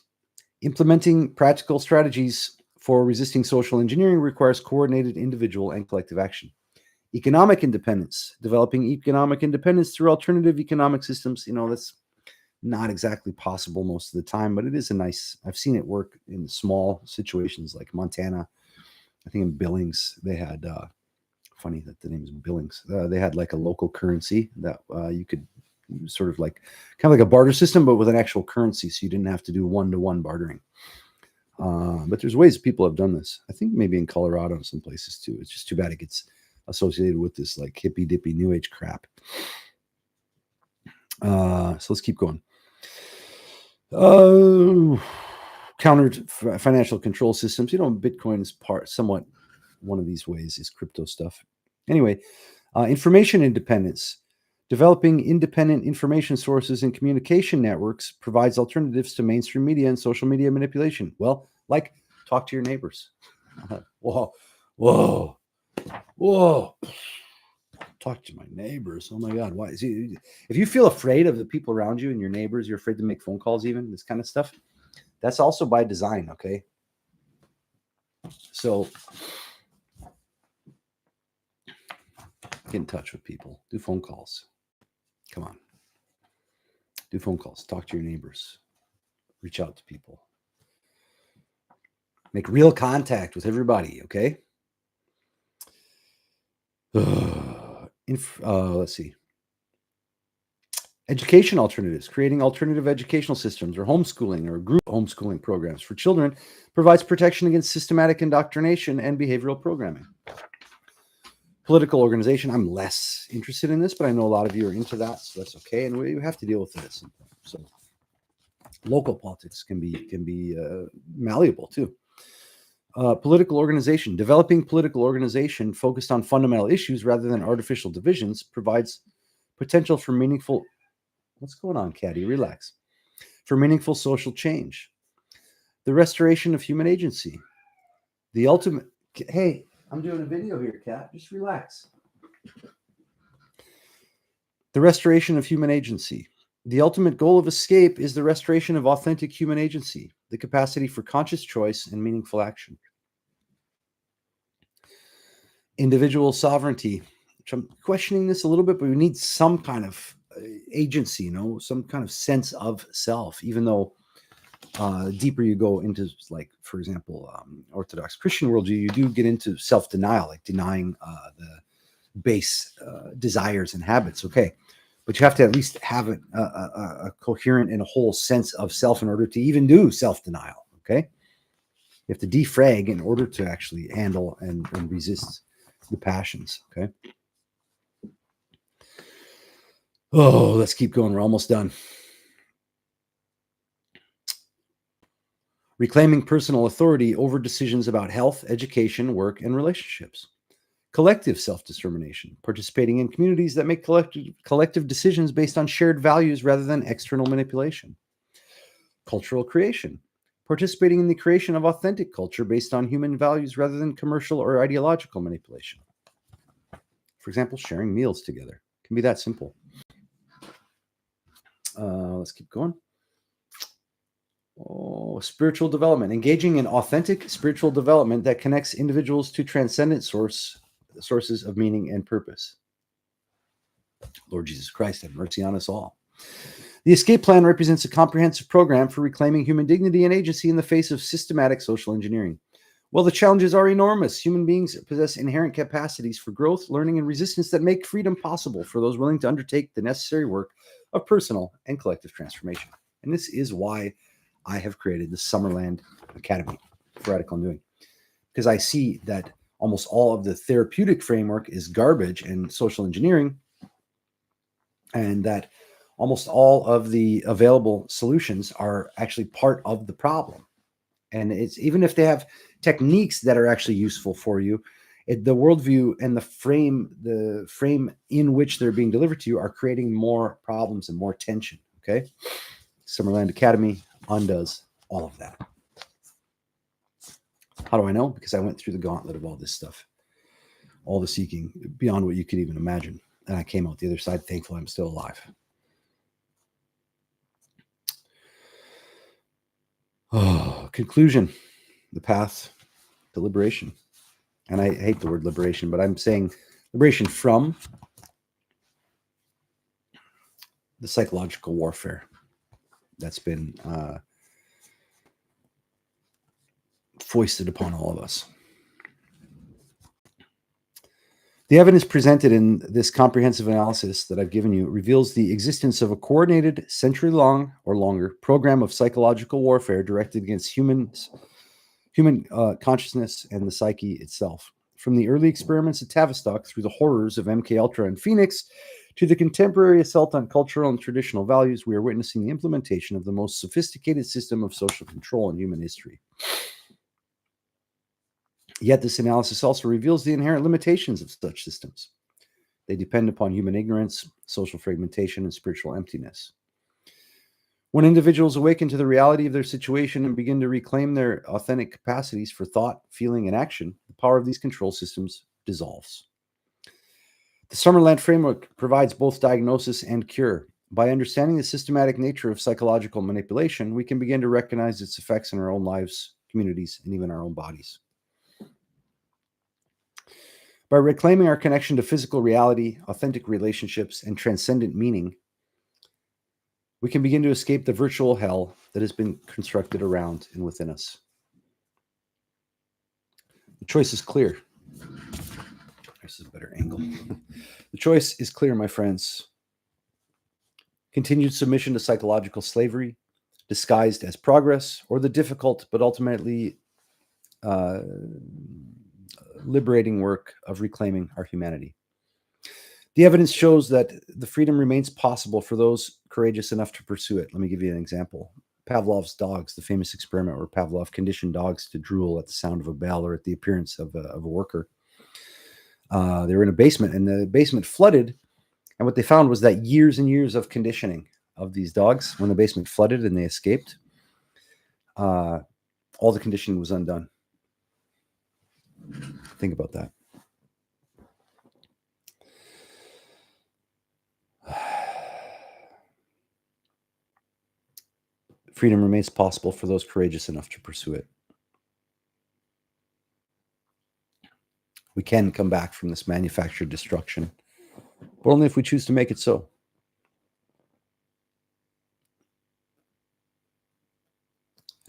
Implementing practical strategies for resisting social engineering requires coordinated individual and collective action. Economic independence. Developing economic independence through alternative economic systems. That's not exactly possible most of the time, but it is I've seen it work in small situations like Montana. I think in Billings, they had funny that the name is Billings. They had like a local currency that you could sort of like kind of like a barter system, but with an actual currency, so you didn't have to do one-to-one bartering. But there's ways people have done this. I think maybe in Colorado and some places too. It's just too bad it gets associated with this like hippy dippy new age crap. So let's keep going. Countered financial control systems. Bitcoin is somewhat one of these ways is crypto stuff. Anyway, information independence. Developing independent information sources and communication networks provides alternatives to mainstream media and social media manipulation. Well, like talk to your neighbors. Whoa. Talk to my neighbors. Oh my God. Why? If you feel afraid of the people around you and your neighbors, you're afraid to make phone calls, even this kind of stuff. That's also by design. Okay. So get in touch with people. Do phone calls. Come on. Do phone calls. Talk to your neighbors. Reach out to people. Make real contact with everybody, okay? Let's see. Education alternatives. Creating alternative educational systems or homeschooling or group homeschooling programs for children provides protection against systematic indoctrination and behavioral programming. Political organization. I'm less interested in this, but I know a lot of you are into that, so that's okay. And we have to deal with this. So local politics can be malleable too. Political organization. Developing political organization focused on fundamental issues rather than artificial divisions provides potential for meaningful. What's going on, Caddy? Relax. For meaningful social change. The restoration of human agency. The ultimate. Hey, I'm doing a video here, Kat. Just relax. The restoration of human agency. The ultimate goal of escape is the restoration of authentic human agency, the capacity for conscious choice and meaningful action. Individual sovereignty, which I'm questioning this a little bit, but we need some kind of agency, some kind of sense of self, even though deeper you go into, like, for example, Orthodox Christian worldview, you do get into self-denial, like denying the base desires and habits. Okay. But you have to at least have a coherent and a whole sense of self in order to even do self-denial. Okay. You have to defrag in order to actually handle and resist the passions. Okay. Oh, let's keep going. We're almost done. Reclaiming personal authority over decisions about health, education, work, and relationships. Collective self-determination, participating in communities that make collective decisions based on shared values rather than external manipulation. Cultural creation, participating in the creation of authentic culture based on human values rather than commercial or ideological manipulation. For example, sharing meals together. It can be that simple. Let's keep going. Spiritual development, engaging in authentic spiritual development that connects individuals to transcendent sources of meaning and purpose. Lord Jesus Christ, have mercy on us all. The escape plan represents a comprehensive program for reclaiming human dignity and agency in the face of systematic social engineering. While the challenges are enormous, human beings possess inherent capacities for growth, learning, and resistance that make freedom possible for those willing to undertake the necessary work of personal and collective transformation. And this is why I have created the Summerland Academy for Radical Undoing, because I see that almost all of the therapeutic framework is garbage and social engineering, and that almost all of the available solutions are actually part of the problem. And it's even if they have techniques that are actually useful for you, the worldview and the frame in which they're being delivered to you are creating more problems and more tension. Okay, Summerland Academy undoes all of that. How do I know? Because I went through the gauntlet of all this stuff, all the seeking beyond what you could even imagine. And I came out the other side. Thankful I'm still alive. Conclusion, the path to liberation. And I hate the word liberation, but I'm saying liberation from the psychological warfare that's been foisted upon all of us. The evidence presented in this comprehensive analysis that I've given you reveals the existence of a coordinated, century-long or longer program of psychological warfare directed against human consciousness and the psyche itself. From the early experiments at Tavistock through the horrors of MKUltra and Phoenix to the contemporary assault on cultural and traditional values, we are witnessing the implementation of the most sophisticated system of social control in human history. Yet this analysis also reveals the inherent limitations of such systems. They depend upon human ignorance, social fragmentation, and spiritual emptiness. When individuals awaken to the reality of their situation and begin to reclaim their authentic capacities for thought, feeling, and action, the power of these control systems dissolves. The Summerland framework provides both diagnosis and cure. By understanding the systematic nature of psychological manipulation, we can begin to recognize its effects in our own lives, communities, and even our own bodies. By reclaiming our connection to physical reality, authentic relationships, and transcendent meaning, we can begin to escape the virtual hell that has been constructed around and within us. The choice is clear. This is a better angle. The choice is clear, my friends. Continued submission to psychological slavery, disguised as progress, or the difficult but ultimately liberating work of reclaiming our humanity. The evidence shows that the freedom remains possible for those courageous enough to pursue it. Let me give you an example. Pavlov's dogs, the famous experiment where Pavlov conditioned dogs to drool at the sound of a bell or at the appearance of a worker. They were in a basement, and the basement flooded. And what they found was that years and years of conditioning of these dogs, when the basement flooded and they escaped, all the conditioning was undone. Think about that. Freedom remains possible for those courageous enough to pursue it. We can come back from this manufactured destruction, but only if we choose to make it so.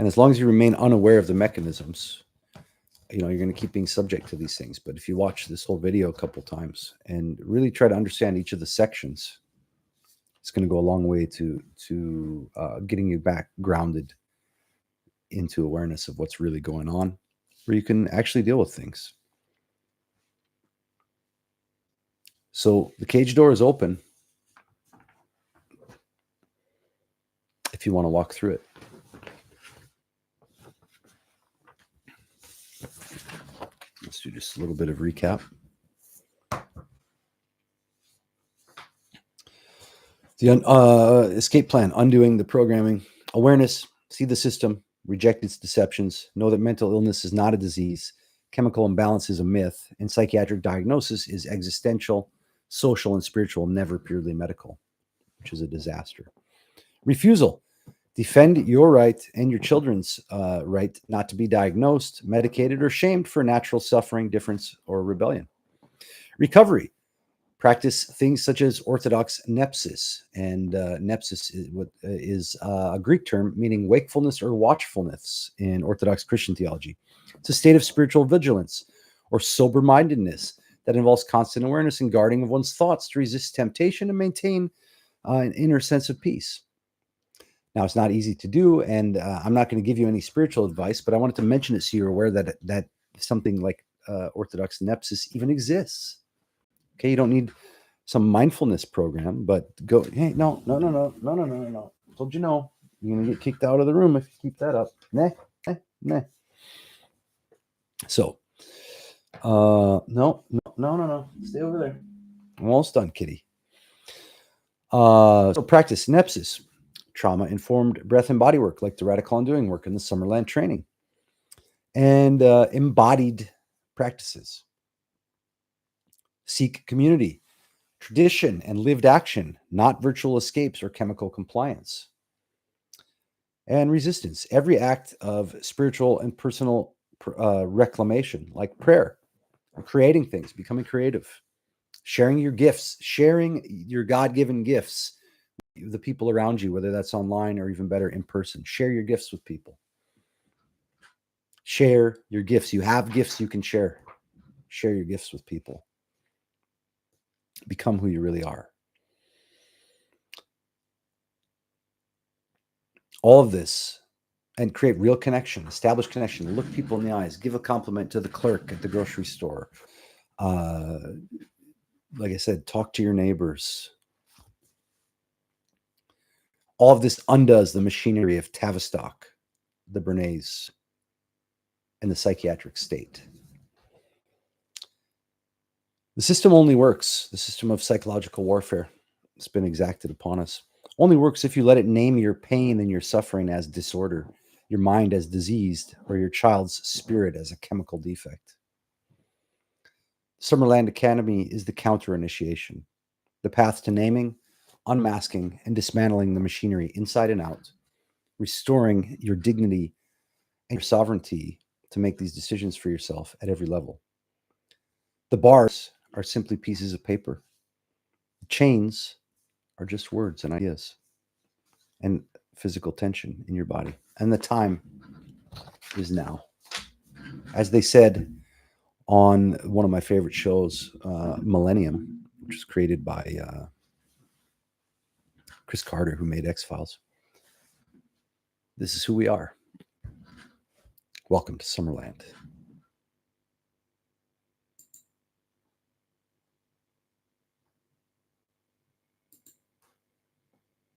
And as long as you remain unaware of the mechanisms, you're going to keep being subject to these things. But if you watch this whole video a couple times and really try to understand each of the sections, it's going to go a long way to getting you back grounded into awareness of what's really going on, where you can actually deal with things. So the cage door is open if you want to walk through it. Let's do just a little bit of recap. The escape plan, undoing the programming, awareness, see the system, reject its deceptions, know that mental illness is not a disease, chemical imbalance is a myth, and psychiatric diagnosis is existential, social, and spiritual, never purely medical, which is a disaster. Refusal, defend your right and your children's right not to be diagnosed, medicated, or shamed for natural suffering, difference, or rebellion. Recovery, practice things such as orthodox nepsis, and nepsis is a Greek term meaning wakefulness or watchfulness in Orthodox Christian theology. It's a state of spiritual vigilance or sober-mindedness that involves constant awareness and guarding of one's thoughts to resist temptation and maintain an inner sense of peace. Now, it's not easy to do, and I'm not going to give you any spiritual advice, but I wanted to mention it so you're aware that something like orthodox nepsis even exists. Okay, you don't need some mindfulness program, but go, hey, no. Told you no. You're going to get kicked out of the room if you keep that up. Nah. So, no. Stay over there. I'm almost done, kitty. So practice nepsis, trauma-informed breath and body work, like the radical undoing work in the Summerland training, and embodied practices. Seek community, tradition, and lived action, not virtual escapes or chemical compliance. And resistance, every act of spiritual and personal reclamation, like prayer, creating things, becoming creative, sharing your gifts, sharing your God-given gifts with the people around you, whether that's online or even better in person. Share your gifts with people. Share your gifts. You have gifts you can share. Share your gifts with people. become who you really are. All of this, and create real connection, establish connection, look people in the eyes, give a compliment to the clerk at the grocery store. Like I said, talk to your neighbors. All of this undoes the machinery of Tavistock, the Bernays, and the psychiatric state. The system only works, the system of psychological warfare that's been exacted upon us, only works if you let it name your pain and your suffering as disorder, your mind as diseased, or your child's spirit as a chemical defect. Summerland Academy is the counter-initiation, the path to naming, unmasking, and dismantling the machinery inside and out, restoring your dignity and your sovereignty to make these decisions for yourself at every level. The bars are simply pieces of paper. The chains are just words and ideas and physical tension in your body. And the time is now. As they said on one of my favorite shows, Millennium, which was created by Chris Carter, who made X-Files, this is who we are. Welcome to Summerland.